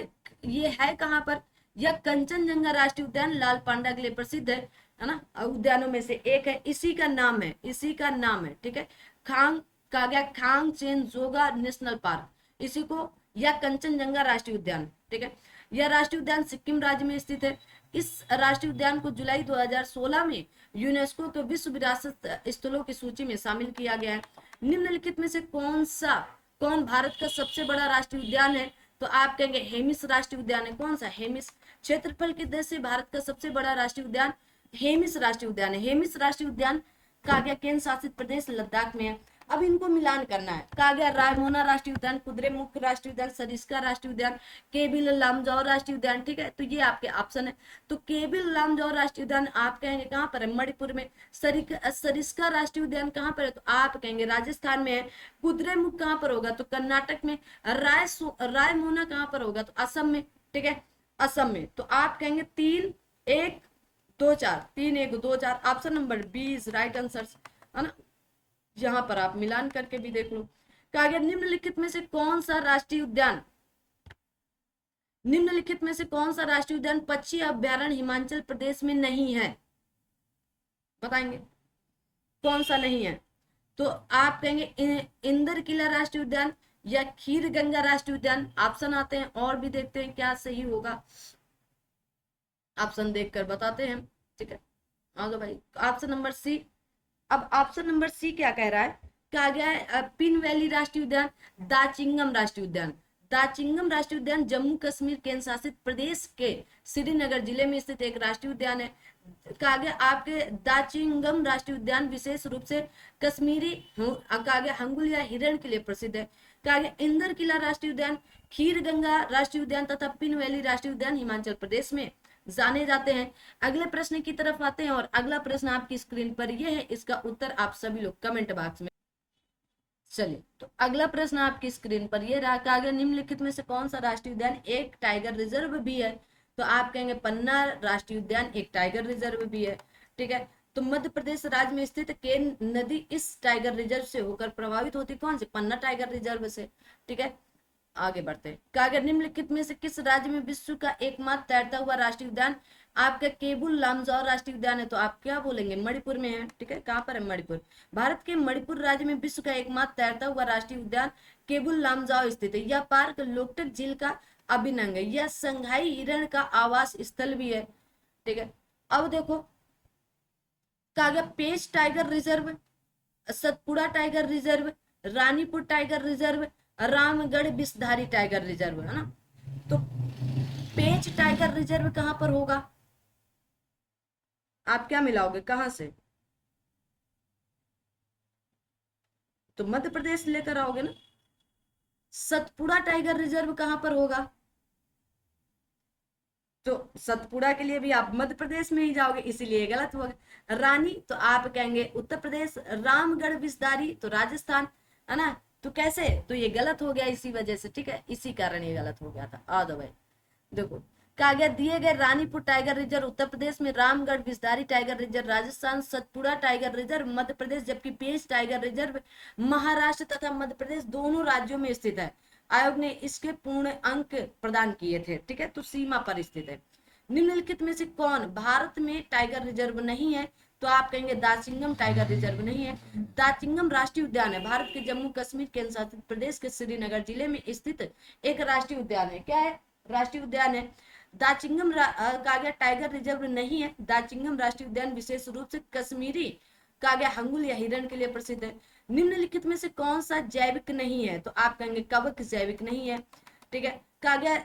ये है कहां पर, यह कंचनजंगा राष्ट्रीय उद्यान लाल पांडा के लिए प्रसिद्ध है ना, उद्यानों में से एक है। इसी का नाम है, इसी का नाम है, ठीक है। कहा गया खांगचेनजोगा नेशनल पार्क, इसी को, या कंचनजंगा राष्ट्रीय उद्यान, ठीक है। यह राष्ट्रीय उद्यान सिक्किम राज्य में स्थित है। इस राष्ट्रीय उद्यान को जुलाई 2016 में यूनेस्को के विश्व विरासत स्थलों की सूची में शामिल किया गया है। निम्नलिखित में से कौन भारत का सबसे बड़ा राष्ट्रीय उद्यान है, तो आप कहेंगे हेमिस राष्ट्रीय उद्यान है। कौन सा, हेमिस। क्षेत्रफल की दृष्टि से भारत का सबसे बड़ा राष्ट्रीय उद्यान हेमिस राष्ट्रीय उद्यान है। हेमिस राष्ट्रीय उद्यान कहा गया केंद्र शासित प्रदेश लद्दाख में है। अब इनको मिलान करना है। कहा गया रायमोना राष्ट्रीय उद्यान, कुद्रेमुख राष्ट्रीय उद्यान, सरिस्का राष्ट्रीय उद्यान, केबिल लामजाओ राष्ट्रीय उद्यान, ठीक है। तो ये आपके ऑप्शन है। तो केबिल लामजाओ राष्ट्रीय उद्यान आप कहेंगे कहां पर है, मणिपुर में। सरिस्का राष्ट्रीय उद्यान कहां पर है, तो आप कहेंगे राजस्थान में है। कुद्रेमुख कहां पर होगा, तो कर्नाटक में। रायमोना कहां पर होगा, तो असम में, ठीक है, असम में। तो आप कहेंगे 3 1 2 4, 3 1 2 4, option number B is right answer, है ना। यहां पर आप मिलान करके भी देख लो। कहा गया निम्नलिखित में से कौन सा राष्ट्रीय उद्यान पक्षी अभ्यारण्य हिमाचल प्रदेश में नहीं है, बताएंगे कौन सा नहीं है। तो आप कहेंगे इंदर किला राष्ट्रीय उद्यान या खीर गंगा राष्ट्रीय उद्यान। ऑप्शन आते हैं और भी देखते हैं क्या सही होगा, ऑप्शन देखकर बताते हैं, ठीक है। आगे भाई, ऑप्शन नंबर सी। अब ऑप्शन नंबर सी क्या कह रहा है, कहा गया है पिन वैली राष्ट्रीय उद्यान, दाचिंगम राष्ट्रीय उद्यान। दाचिंगम राष्ट्रीय उद्यान जम्मू कश्मीर केंद्र शासित प्रदेश के श्रीनगर जिले में स्थित एक राष्ट्रीय उद्यान है। कहा गया आपके दाचिंगम राष्ट्रीय उद्यान विशेष रूप से कश्मीरी कहा गया हंगुल या हिरण के लिए प्रसिद्ध है। कहा गया इंदर किला राष्ट्रीय उद्यान, खीर गंगा राष्ट्रीय उद्यान तथा पिन वैली राष्ट्रीय उद्यान हिमाचल प्रदेश में जाने जाते हैं। अगले प्रश्न की तरफ आते हैं और अगला प्रश्न आपकी स्क्रीन पर यह है, इसका उत्तर आप सभी लोग कमेंट बॉक्स में। चलिए, तो अगला प्रश्न आपकी स्क्रीन पर यह रहा, कहा गया निम्नलिखित में से कौन सा राष्ट्रीय उद्यान एक टाइगर रिजर्व भी है, तो आप कहेंगे पन्ना राष्ट्रीय उद्यान एक टाइगर रिजर्व भी है, ठीक है। तो मध्य प्रदेश राज्य में स्थित केन नदी इस टाइगर रिजर्व से होकर प्रभावित होती, कौन से, पन्ना टाइगर रिजर्व से, ठीक है। आगे बढ़ते हैं। कहा गया निम्नलिखित में से किस राज्य में विश्व का एकमात्र तैरता हुआ राष्ट्रीय उद्यान आपका केबुल लामजाओ राष्ट्रीय उद्यान है, तो आप क्या बोलेंगे, मणिपुर में है, ठीक है। कहां पर है, मणिपुर। भारत के मणिपुर राज्य में विश्व का एकमात्र तैरता हुआ राष्ट्रीय उद्यान केबुल लामजाओ स्थित है। यह पार्क लोकटक झील का अभिन्न अंग है। यह संघाई हिरण का आवास स्थल भी है, ठीक है। अब देखो, कहा गया Pench tiger reserve, Satpura tiger reserve, Ranipur tiger reserve, Ramgarh Vishdhari tiger reserve, है ना। तो पेंच टाइगर रिजर्व कहां पर होगा, आप क्या मिलाओगे, कहां से, तो मध्य प्रदेश लेकर आओगे ना। सतपुड़ा टाइगर रिजर्व कहां पर होगा, तो सतपुड़ा के लिए भी आप मध्य प्रदेश में ही जाओगे, इसीलिए गलत होगा। रानी तो आप कहेंगे उत्तर प्रदेश, रामगढ़ विषधारी तो राजस्थान, है ना। तो कैसे, तो ये गलत हो गया इसी वजह से, ठीक है, इसी कारण ये गलत हो गया था। आ दो भाई, देखो कहा गया दिए गए रानीपुर टाइगर रिजर्व उत्तर प्रदेश में, Ramgarh Vishdhari tiger reserve Rajasthan, Satpura tiger reserve Madhya Pradesh, जबकि पेंच टाइगर रिजर्व महाराष्ट्र तथा मध्य प्रदेश दोनों राज्यों में स्थित है। आयोग ने इसके पूर्ण अंक प्रदान किए थे। ठीक है, तो सीमा पर स्थित है। निम्नलिखित में से कौन भारत में टाइगर रिजर्व नहीं है? तो आप कहेंगे दाचिंगम टाइगर रिजर्व नहीं है। दाचिंगम राष्ट्रीय उद्यान है, भारत के जम्मू कश्मीर केंद्र शासित प्रदेश के श्रीनगर जिले में स्थित एक राष्ट्रीय उद्यान है। क्या है? राष्ट्रीय उद्यान है। दाचिंगम कागा टाइगर रिजर्व नहीं है। दाचिंगम राष्ट्रीय उद्यान विशेष रूप से कश्मीरी कागा हंगुल या हिरण के लिए प्रसिद्ध है। निम्नलिखित में से कौन सा जैविक नहीं है? तो आप कहेंगे कवक जैविक नहीं है। ठीक है, कागा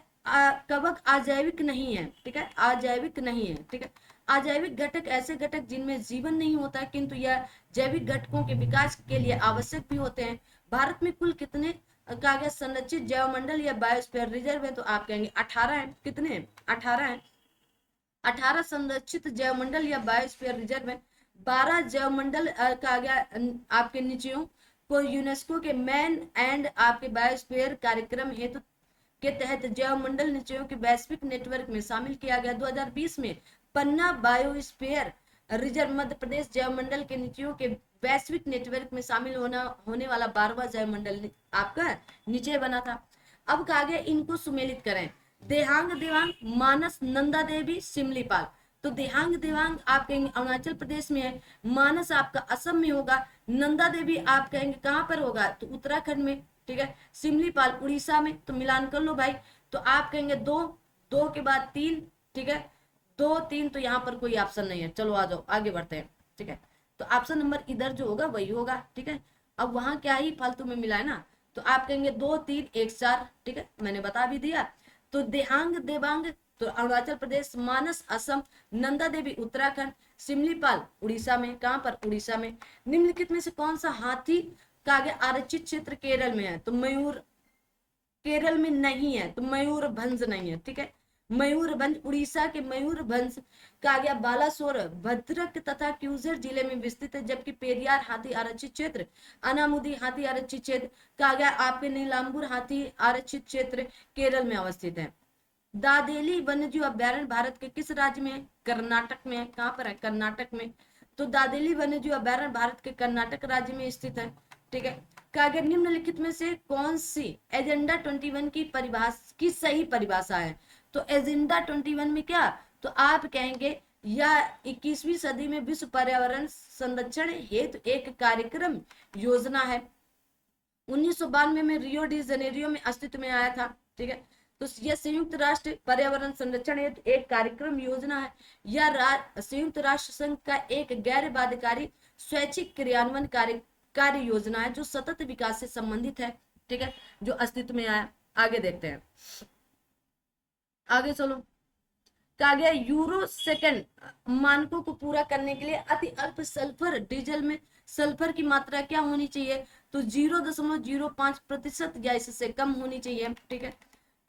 कवक अजैविक नहीं है। ठीक है, अजैविक नहीं है। ठीक है, अजैविक घटक ऐसे घटक जिनमें जीवन नहीं होता किंतु यह जैविक घटकों के विकास के लिए आवश्यक भी होते हैं। भारत में कुल कितने कागा संरक्षित जैवमंडल या बायोस्फीयर रिजर्व है? तो आप कहेंगे 18 है। कितने? 18 है। 18 संरक्षित जैवमंडल या बायोस्फीयर रिजर्व है। 12 जैवमंडल कागा आपके नीचियों को यूनेस्को के मैन एंड आपके बायोस्फीयर कार्यक्रम हेतु के तहत जैवमंडल निचयों के वैश्विक नेटवर्क में शामिल किया गया। 2020 में पन्ना बायोस्फीयर रिजर्व मध्य प्रदेश जैवमंडल के निचयों के वैश्विक नेटवर्क में शामिल होने वाला 12वां जैवमंडल आपका निचय बना था। अब कहा गया इनको सुमेलित करें। देहांग देवांग, मानस, नंदा देवी, सिमलीपाल। तो देहांग देवांग आप कहेंगे अरुणाचल प्रदेश में है, मानस आपका असम में होगा, नंदा देवी आप कहेंगे कहां पर होगा? तो उत्तराखंड में। ठीक है, सिमलीपाल उड़ीसा में। तो मिलान कर लो भाई। तो आप कहेंगे 2, 2 के बाद 3। ठीक है, 2, 3, तो यहाँ पर कोई ऑप्शन नहीं है। चलो आ जाओ आगे बढ़ते हैं। ठीक है, तो ऑप्शन नंबर इधर जो होगा वही होगा। ठीक है, अब वहां क्या ही फालतू में मिला है ना, तो आप कहेंगे 2, 3, 1, 4। ठीक है, मैंने बता भी दिया। तो देहांग देवांग तो अरुणाचल प्रदेश, मानस असम, नंदा देवी उत्तराखंड, सिमलीपाल उड़ीसा में। कहां पर? उड़ीसा में। निम्नलिखित में से कौन सा हाथी का आगे आरक्षित क्षेत्र केरल में है? तो मयूर केरल में नहीं है, तो मयूरभंज नहीं है। ठीक है, मयूरभंज उड़ीसा के मयूरभंज का गया बालासोर, भद्रक तथा क्यूजर जिले में विस्तृत है। जबकि पेरियार हाथी आरक्षित क्षेत्र, अनामुदी हाथी आरक्षित क्षेत्र का गया आपके नीलांबूर हाथी आरक्षित क्षेत्र केरल में अवस्थित है। दादेली वन्यजीव अभ्यारण्य भारत के किस राज्य में है? कर्नाटक में है। कहां पर है? कर्नाटक में। तो दादेली वन्यजीव अभ्यारण्य भारत के कर्नाटक राज्य में स्थित है। ठीक है, कागर निम्नलिखित में से कौन सी एजेंडा 21 की परिभाषा की सही परिभाषा है? तो एजेंडा 21 में क्या? तो आप कहेंगे यह 21वीं सदी में विश्व पर्यावरण संरक्षण हेतु एक कार्यक्रम योजना है। 1992 में रियो डी जेनेरियो में अस्तित्व में आया था। ठीक है, तो यह संयुक्त राष्ट्र पर्यावरण संरक्षण हेतु एक कार्यक्रम योजना है। यह संयुक्त राष्ट्र संघ का एक गैर बाध्यकारी स्वैच्छिक क्रियान्वयन कार्य योजना है जो सतत विकास से संबंधित है। ठीक है, जो अस्तित्व में आया। आगे देखते हैं, आगे चलो। कहा गया यूरो सेकंड मानकों को पूरा करने के लिए अति अल्प सल्फर डीजल में सल्फर की मात्रा क्या होनी चाहिए? तो 0.05% या इससे कम होनी चाहिए। ठीक है,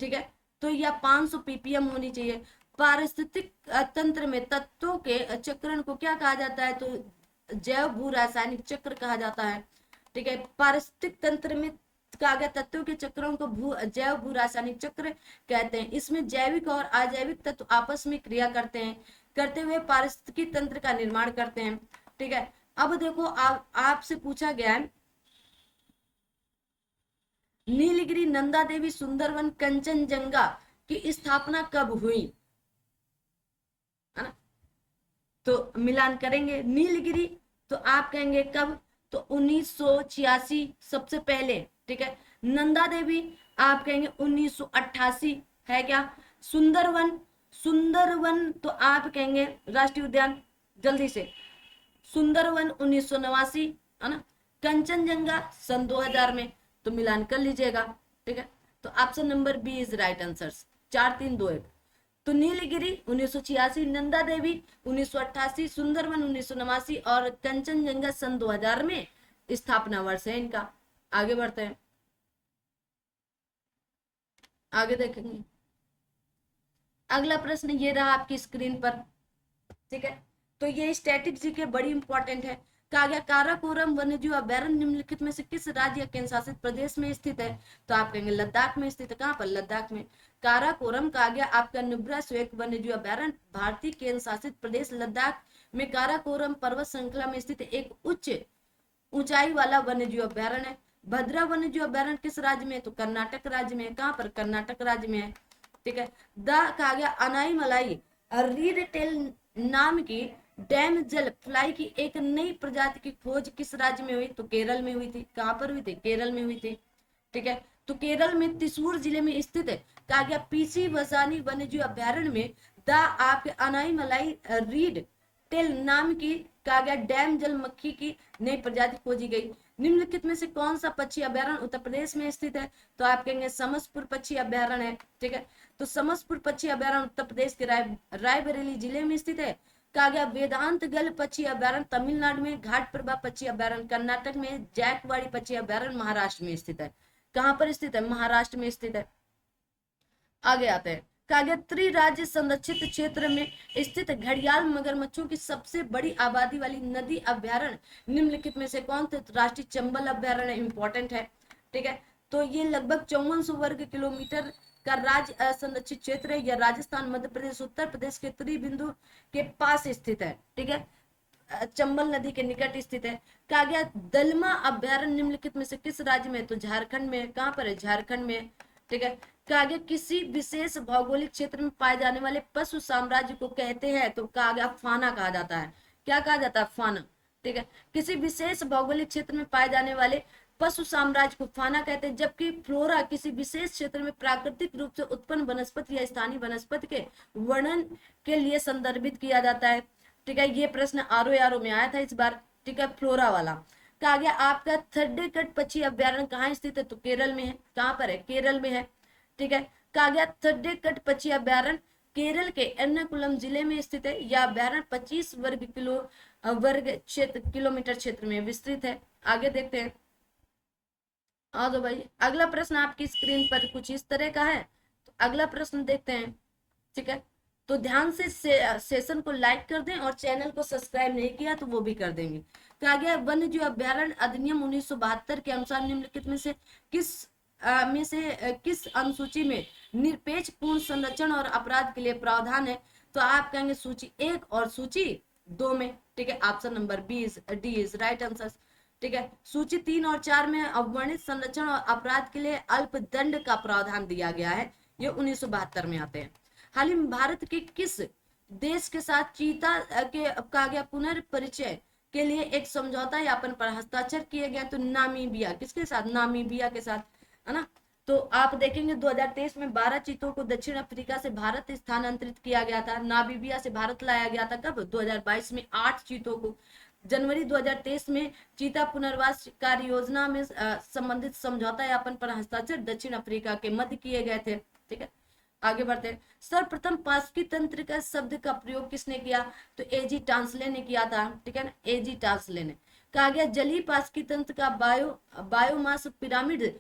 ठीक है, तो यह 500 ppm होनी चाहिए। पारिस्थितिक तंत्र में तत्वों के चक्रण को क्या कहा जाता है? तो जैव भू रासायनिक चक्र कहा जाता है। ठीक है, पारिस्थितिक तंत्र में कागज तत्वों के चक्रों को जैव भू रासायनिक चक्र कहते हैं। इसमें जैविक और अजैविक तत्व आपस में क्रिया करते हुए पारिस्थितिकी तंत्र का निर्माण करते हैं। ठीक है, अब देखो आपसे पूछा गया है नीलगिरी, नंदा देवी, सुंदरवन, कंचनजंगा की स्थापना कब हुई? है ना, तो मिलान करेंगे। नीलगिरी तो आप कहेंगे कब? तो 1986 सबसे पहले। ठीक है, नंदा देवी आप कहेंगे 1988 है क्या? सुंदरवन, सुंदरवन तो आप कहेंगे राष्ट्रीय उद्यान, जल्दी से। सुंदरवन 1989 है ना। कंचनजंगा सन 2000 में। तो मिलान कर लीजिएगा। ठीक है, तो option number B is right answer. 4, 3, 2, 1। तो नीलगिरी 1986, नंदा देवी 1988, सुंदरवन 1989 और कंचनजंगा सन 2000 में स्थापना वर्ष है इनका। आगे बढ़ते हैं, आगे देखेंगे। अगला प्रश्न ये रहा आपकी स्क्रीन पर। ठीक है, तो ये स्टैटिक जीके बड़ी इंपॉर्टेंट है। कहा गया काराकोरम वन्यजीव अभ्यारण्य निम्नलिखित में से किस राज्य या केंद्र शासित प्रदेश में स्थित है? तो आप कहेंगे लद्दाख में स्थित है। कहां पर? लद्दाख में। काराकोरम कहा गया आपका नुब्रा स्वेक वन्यजीव अभ्यारण्य भारतीय केंद्र शासित प्रदेश लद्दाख में काराकोरम पर्वत श्रृंखला में स्थित एक उच्च ऊंचाई वाला वन्यजीव अभ्यारण्य है। भद्रा वन्य जीव अभयारण्य किस राज्य में है? तो कर्नाटक राज्य में है। कहाँ पर? कर्नाटक राज्य में है। ठीक है। कहा गया अनाई मलाई रीड टेल नाम की डैम जल फ्लाई की एक नई प्रजाति की खोज किस राज्य में हुई? तो केरल में हुई थी। कहाँ पर हुई थी? केरल में हुई थी। ठीक है। तो केरल में त्रिशूर जिले में स्थित है कहा गया पीसी वसानी वन्यजीव अभयारण्य में द आपके अनाई मलाई रीड टेल नाम की कहा गया डैम जल मक्खी की नई प्रजाति खोजी गई। निम्नलिखित में से कौन सा पक्षी अभयारण्य उत्तर प्रदेश में स्थित है? तो आप कहेंगे समसपुर पक्षी अभयारण्य है। ठीक है। तो समसपुर पक्षी अभयारण्य उत्तर प्रदेश के रायबरेली जिले में स्थित है। कहा गया वेदांत गल पक्षी अभयारण्य तमिलनाडु में, घाट प्रभा पक्षी अभयारण्य कर्नाटक में, जैकवाड़ी पक्षी अभयारण्य महाराष्ट्र में स्थित है। कहां पर स्थित है? महाराष्ट्र में स्थित है। आगे आते हैं। कहा गया त्रिराज्य संरक्षित क्षेत्र में स्थित घड़ियाल मगरमच्छों की सबसे बड़ी आबादी वाली नदी अभयारण्य निम्नलिखित में से कौन थे? तो राष्ट्रीय चंबल अभयारण्य इंपॉर्टेंट है। ठीक है। तो ये लगभग 5400 वर्ग किलोमीटर का राज्य संरक्षित क्षेत्र है। यह राजस्थान, मध्य प्रदेश, उत्तर प्रदेश के त्रिबिंदु के पास स्थित है। ठीक है। चंबल नदी के निकट स्थित है। कहा गया दलमा अभयारण्य निम्नलिखित में से किस राज्य में? तो झारखंड में। कहां पर है? झारखंड में। ठीक है। कहा गया किसी विशेष भौगोलिक क्षेत्र में पाए जाने वाले पशु साम्राज्य को कहते हैं? तो कहा गया फाना कहा जाता है। क्या कहा जाता है? फाना। ठीक है। किसी विशेष भौगोलिक क्षेत्र में पाए जाने वाले पशु साम्राज्य को फाना कहते हैं, जबकि फ्लोरा किसी विशेष क्षेत्र में प्राकृतिक रूप से उत्पन्न वनस्पति या स्थानीय वनस्पति के वर्णन के लिए संदर्भित किया जाता है। ठीक है। ये प्रश्न आरओ में आया था इस बार। ठीक है। फ्लोरा वाला। कहा गया आपका थड्डेकट पक्षी अभयारण्य कहाँ स्थित है? तो केरल में है। कहाँ पर है? केरल में है। ठीक है। कहा गया थड्डेकट पक्षी अभयारण्य केरल के एर्नाकुलम जिले में स्थित है। यह अभयारण्य 25 किलोमीटर क्षेत्र में विस्तृत है। आगे देखते हैं। हाँ तो भाई अगला प्रश्न आपकी स्क्रीन पर कुछ इस तरह का है। तो अगला प्रश्न देखते हैं। ठीक है। तो ध्यान से सेशन को लाइक कर दें और चैनल को सब्सक्राइब नहीं किया तो वो भी कर देंगे। कहा गया वन्य जीव अभयारण्य अधिनियम 1972 के अनुसार निम्नलिखित में से किस अनुसूची में निरपेक्ष पूर्ण संरक्षण और अपराध के लिए प्रावधान है? तो आप कहेंगे सूची 1 और सूची 2 में। ठीक है। Option number D is right answer. ठीक है। सूची 3 और 4 में अवर्णित संरक्षण और अपराध के लिए अल्पदंड का प्रावधान दिया गया है। ये 1972 में आते हैं। हाल ही में भारत के किस देश के साथ चीता के कहा गया पुनर्परिचय के लिए एक समझौता ज्ञापन पर हस्ताक्षर किए गए? तो नामीबिया। किसके साथ? नामीबिया के साथ, है ना। तो आप देखेंगे 2023 में 12 चीतों को दक्षिण अफ्रीका से भारत स्थानांतरित किया गया था। नामीबिया से भारत लाया गया था। कब? 2022 में 8 चीतों को। जनवरी 2023 में चीता पुनर्वास कार्य योजना में संबंधित समझौता ज्ञापन पर हस्ताक्षर दक्षिण अफ्रीका के मध्य किए गए थे। ठीक है। आगे बढ़ते हैं। सर्वप्रथम पास्की तंत्र का शब्द का प्रयोग किसने किया? तो एजी टांसले ने किया था। ठीक है ना। एजी टांसले ने। कहा गया जलीय पास्की तंत्र का बायोमास पिरामिड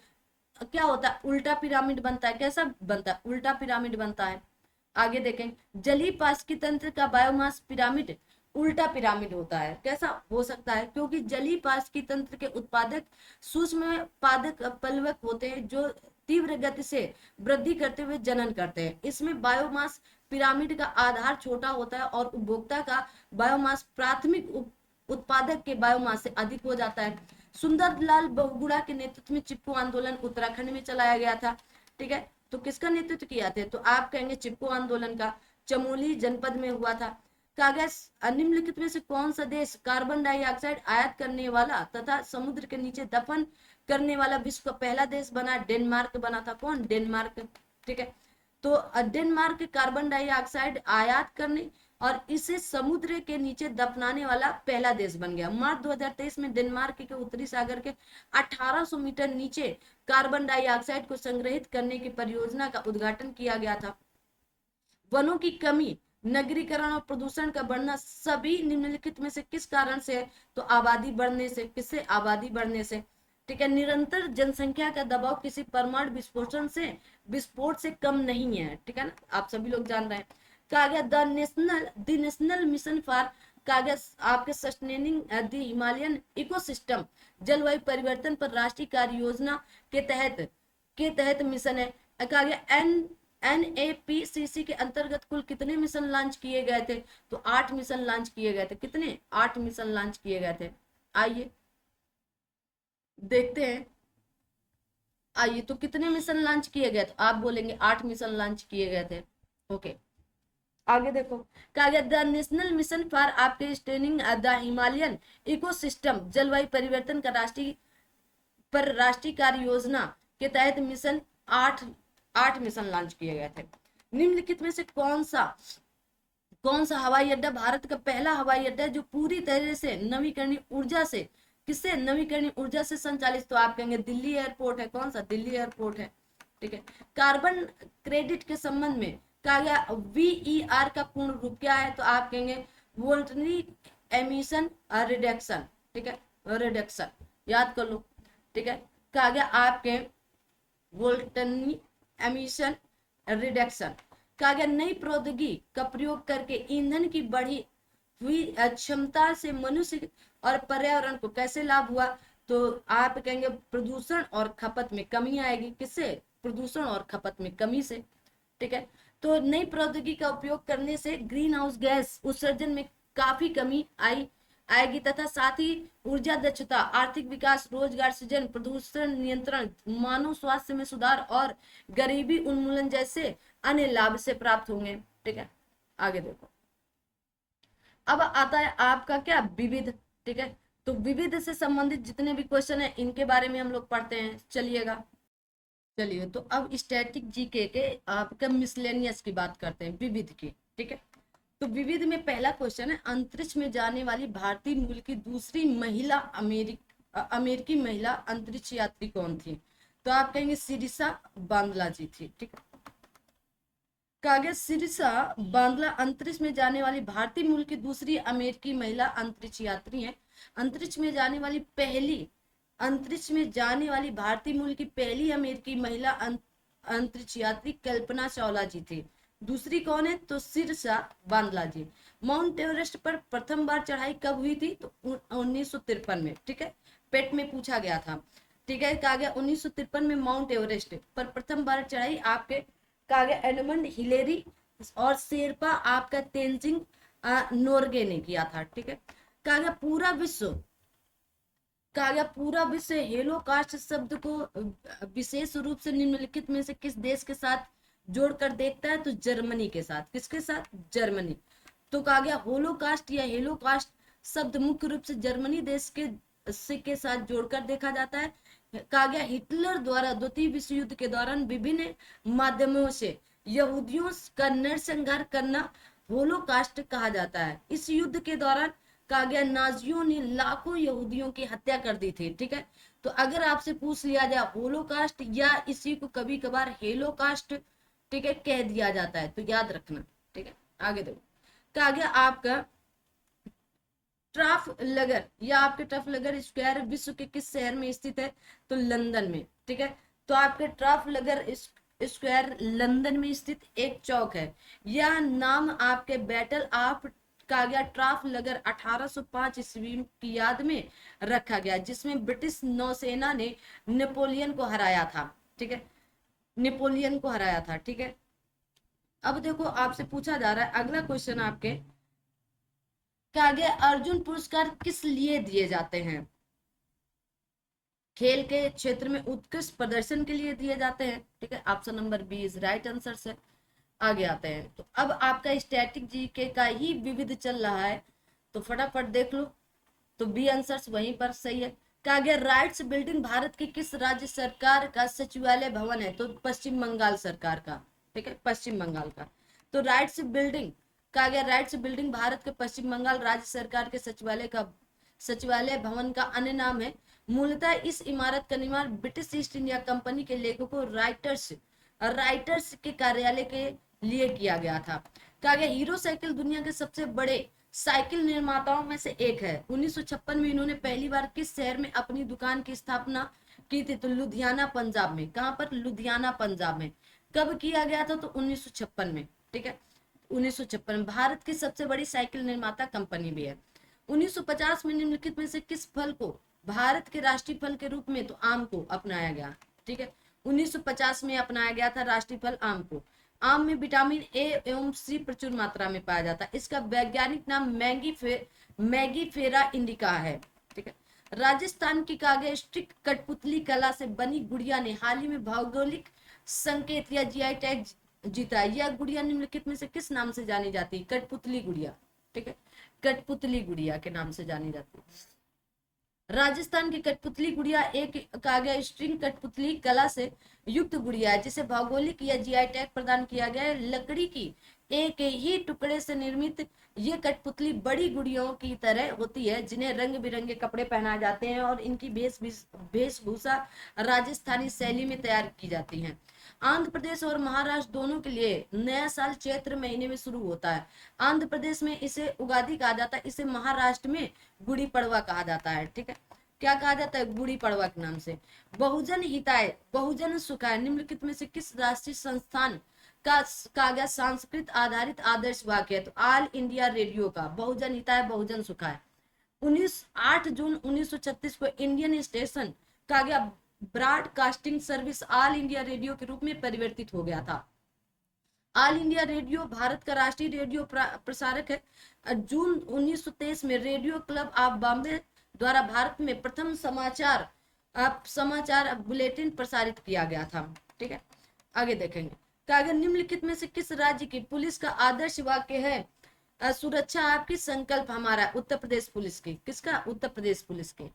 क्या होता है? उल्टा पिरामिड बनता है। कैसा बनता है? उल्टा पिरामिड बनता है। आगे देखें। जलीय पास्की तंत्र का बायोमास पिरामिड उल्टा पिरामिड होता है। कैसा हो सकता है? क्योंकि जलीय पास्की तंत्र के उत्पादक सूक्ष्म पादक पलवक होते हैं जो तीव्र गति से वृद्धि करते हुए जनन करते हैं। इसमें बायोमास पिरामिड का आधार छोटा होता है और उपभोक्ता का बायोमास प्राथमिक उत्पादक के बायोमास से अधिक हो जाता है। सुंदरलाल बहुगुणा के नेतृत्व में चिपको आंदोलन उत्तराखंड में चलाया गया था। ठीक है। तो किसका नेतृत्व किया था? तो आप कहेंगे चिपको आंदोलन का। चमोली जनपद में हुआ था। कहा गया निम्नलिखित में से कौन सा देश कार्बन डाइऑक्साइड आयात करने वाला तथा समुद्र के नीचे दफन करने वाला विश्व का पहला देश बना? डेनमार्क बना था। कौन? डेनमार्क। ठीक है। तो डेनमार्क कार्बन डाइऑक्साइड आयात करने और इसे समुद्र के नीचे दफनाने वाला पहला देश बन गया। मार्च 2023 में डेनमार्क के उत्तरी सागर के 1800 मीटर नीचे कार्बन डाइऑक्साइड को संग्रहित करने की परियोजना का उद्घाटन किया गया था। वनों की कमी, नगरीकरण और प्रदूषण का बढ़ना सभी निम्नलिखित में से किस कारण से है? तो आबादी बढ़ने से। किससे? आबादी बढ़ने से। ठीक है। निरंतर जनसंख्या का दबाव किसी परमाणु विस्फोट से कम नहीं है। ठीक है ना। आप सभी लोग जान रहे हैं। कहा गया द नेशनल मिशन फॉर कहा गया आपके सस्टेनिंग द हिमालयन इकोसिस्टम जलवायु परिवर्तन पर राष्ट्रीय कार्य योजना के तहत मिशन है। कहा गया NAPCC के अंतर्गत कुल कितने मिशन लॉन्च किए गए थे? तो 8 मिशन लॉन्च किए गए थे। कितने? 8 मिशन लॉन्च किए गए थे। आइए देखते हैं। आइए, तो कितने मिशन लॉन्च किए गए? तो आप बोलेंगे 8 मिशन लॉन्च किए गए थे। ओके, आगे देखो। कहा गया द नेशनल मिशन फॉर आपके स्टेनिंग द हिमालयन इकोसिस्टम, जलवायु परिवर्तन का राष्ट्रीय कार्य योजना के तहत मिशन 8 मिशन लॉन्च किए गए थे। निम्नलिखित में से कौन सा हवाई अड्डा भारत का पहला हवाई अड्डा है जो पूरी तरह से नवीकरणीय ऊर्जा से, किससे, नवीकरणीय ऊर्जा से संचालित? तो आप कहेंगे दिल्ली एयरपोर्ट है। कौन सा? दिल्ली एयरपोर्ट है। ठीक है। कार्बन क्रेडिट के संबंध में कहा गया वीईआर का पूर्ण रूप क्या है? तो आप कहेंगे वोल्टरी एमिशन रिडक्शन। ठीक है, रिडक्शन याद कर लो। ठीक है, कहा गया आपके वोल्टनी एमिशन रिडक्शन। कहा गया नई प्रौद्योगिकी का प्रयोग करके ईंधन की बढ़ी हुई क्षमता से मनुष्य और पर्यावरण को कैसे लाभ हुआ? तो आप कहेंगे प्रदूषण और खपत में कमी आएगी। किससे? प्रदूषण और खपत में कमी से। ठीक है, तो नई प्रौद्योगिकी का उपयोग करने से ग्रीन हाउस गैस उत्सर्जन में काफी कमी आएगी तथा साथ ही ऊर्जा दक्षता, आर्थिक विकास, रोजगार सृजन, प्रदूषण नियंत्रण, मानव स्वास्थ्य में सुधार और गरीबी उन्मूलन जैसे अन्य लाभ से प्राप्त होंगे। ठीक है, आगे देखो। अब आता है आपका क्या? विविध। ठीक है, तो विविध से संबंधित जितने भी क्वेश्चन है इनके बारे में हम लोग पढ़ते हैं। चलिएगा, चलिए तो अब स्टैटिक जीके के आपका मिसलेनियस की बात करते हैं, विविध की। ठीक है, तो विविध में पहला क्वेश्चन है अंतरिक्ष में जाने वाली भारतीय मूल की दूसरी महिला अमेरिकी महिला अंतरिक्ष यात्री कौन थी? तो आप कहेंगे सिरिसा बांदला जी थी। ठीक है, कागज सिरसा बांग्ला अंतरिक्ष में जाने वाली भारतीय मूल की दूसरी अमेरिकी महिला अंतरिक्ष यात्री है। अंतरिक्ष में जाने वाली भारतीय मूल की पहली अमेरिकी महिला अंतरिक्ष यात्री कल्पना चावला जी थी। दूसरी कौन है? तो सिरसा बांदला जी। माउंट एवरेस्ट पर प्रथम बार चढ़ाई कब हुई थी? तो 1953 में। ठीक है, पेट में पूछा गया था। ठीक है, कहा गया 1953 में माउंट एवरेस्ट पर प्रथम बार चढ़ाई आपके कहा गया एडमंड हिलेरी और शेरपा आपका तेंजिंग नोरगे ने किया था। ठीक है, कहा गया पूरा विश्व हेलोकास्ट शब्द को विशेष रूप से निम्नलिखित में से किस देश के साथ जोड़कर देखता है? तो जर्मनी के साथ। किसके साथ? जर्मनी। तो कहा गया होलोकास्ट या हेलोकास्ट शब्द मुख्य रूप से जर्मनी देश के साथ जोड़कर देखा जाता है। कहा गया हिटलर द्वारा द्वितीय विश्व युद्ध के दौरान विभिन्न माध्यमों से यहूदियों का नरसंहार करना होलोकास्ट कहा जाता है। इस युद्ध के दौरान कहा गया नाजियों ने लाखों यहूदियों की हत्या कर दी थी। ठीक है, तो अगर आपसे पूछ लिया जाए होलोकास्ट या इसी को कभी कभार हेलोकास्ट, ठीक है, कह दिया जाता है, तो याद रखना। ठीक है, आगे देखो। कहा गया आपका ट्राफलगर या आपके ट्राफलगर स्क्वायर विश्व के किस शहर में स्थित है? तो लंदन में। ठीक है, तो आपके ट्राफलगर स्क्वायर लंदन में स्थित एक चौक है। यह नाम आपके बैटल ऑफ कहा गया ट्राफलगर 1805 ईस्वी की याद में रखा गया, जिसमें ब्रिटिश नौसेना ने नेपोलियन को हराया था। ठीक है, नेपोलियन को हराया था। ठीक है, अब देखो आपसे पूछा जा रहा है अगला क्वेश्चन आपके क्या आगे अर्जुन पुरस्कार किस लिए दिए जाते हैं? खेल के क्षेत्र में उत्कृष्ट प्रदर्शन के लिए दिए जाते हैं। ठीक है, option number B is right answer से। आगे आते हैं, तो अब आपका स्टैटिक जीके का ही विविध चल रहा है, तो फटाफट देख लो। तो बी आंसर वहीं पर सही है। कहा गया राइट्स बिल्डिंग भारत की किस राज्य सरकार का सचिवालय भवन है? तो पश्चिम बंगाल सरकार का। ठीक है, पश्चिम बंगाल का। तो राइट्स बिल्डिंग कहा गया राइट्स बिल्डिंग भारत के पश्चिम बंगाल राज्य सरकार के सचिवालय भवन का अन्य नाम है। मूलतः इस इमारत का निर्माण ब्रिटिश ईस्ट इंडिया कंपनी के लेखकों राइटर्स के कार्यालय के लिए किया गया था। कहा गया हीरो साइकिल दुनिया के सबसे बड़े साइकिल निर्माताओं में से एक है। 1956 में इन्होंने पहली बार किस शहर में अपनी दुकान की स्थापना की थी? तो लुधियाना पंजाब में। कहां पर? लुधियाना पंजाब में। कब किया गया था? तो 1956 में। ठीक है, 1956 भारत की सबसे बड़ी साइकिल निर्माता कंपनी भी है। 1950 में निम्नलिखित में से किस फल को भारत के राष्ट्रीय फल के रूप में? तो आम को अपनाया गया। ठीक है, 1950 में अपनाया गया था राष्ट्रीय फल आम को। आम में विटामिन ए एवं सी प्रचुर मात्रा में पाया जाता है। इसका वैज्ञानिक नाम मैगी फेरा इंडिका है। ठीक है, राजस्थान की काव्य स्टिक कठपुतली कला से बनी गुड़िया ने हाल ही में भौगोलिक संकेत या जीआई टैग जीता है। यह गुड़िया निम्नलिखित में से किस नाम से जानी जाती है? कठपुतली गुड़िया, ठीक है, कठपुतली गुड़िया के नाम से जानी जाती है। राजस्थान की कठपुतली गुड़िया एक काव्य स्ट्रिंग कठपुतली कला से युक्त गुड़िया है जिसे भौगोलिक या जीआई टैग प्रदान किया गया है। लकड़ी की एक ही टुकड़े से निर्मित ये कठपुतली बड़ी गुड़ियों की तरह होती है जिन्हें रंग बिरंगे कपड़े पहनाए जाते हैं और इनकी वेशभूषा राजस्थानी शैली में तैयार की जाती है। आंध्र प्रदेश और महाराष्ट्र दोनों के लिए नया साल चैत्र महीने में शुरू होता है। आंध्र प्रदेश में इसे उगादी कहा जाता है, इसे महाराष्ट्र में गुड़ी पड़वा कहा जाता है, ठीक है। क्या कहा जाता है? गुड़ी पड़वा के नाम से। बहुजन हिताय बहुजन सुखाय निम्नलिखित में से किस राष्ट्रीय संस्थान का गया संस्कृत आधारित आदर्श वाक्य है? तो ऑल इंडिया रेडियो का बहुजन हिताय बहुजन सुखाय। 8 जून 1936 को इंडियन स्टेशन का गया broadcasting service all India radio के रूप में परिवर्तित हो गया था। ऑल इंडिया रेडियो भारत का राष्ट्रीय रेडियो प्रसारक है। जून 1923 में रेडियो क्लब ऑफ बॉम्बे द्वारा भारत में प्रथम समाचार बुलेटिन प्रसारित किया गया था, ठीक है। आगे देखेंगे, कागज निम्नलिखित में से किस राज्य की पुलिस का आदर्श वाक्य है? सुरक्षा आपकी संकल्प हमारा। उत्तर प्रदेश पुलिस की। किसका? उत्तर प्रदेश पुलिस की,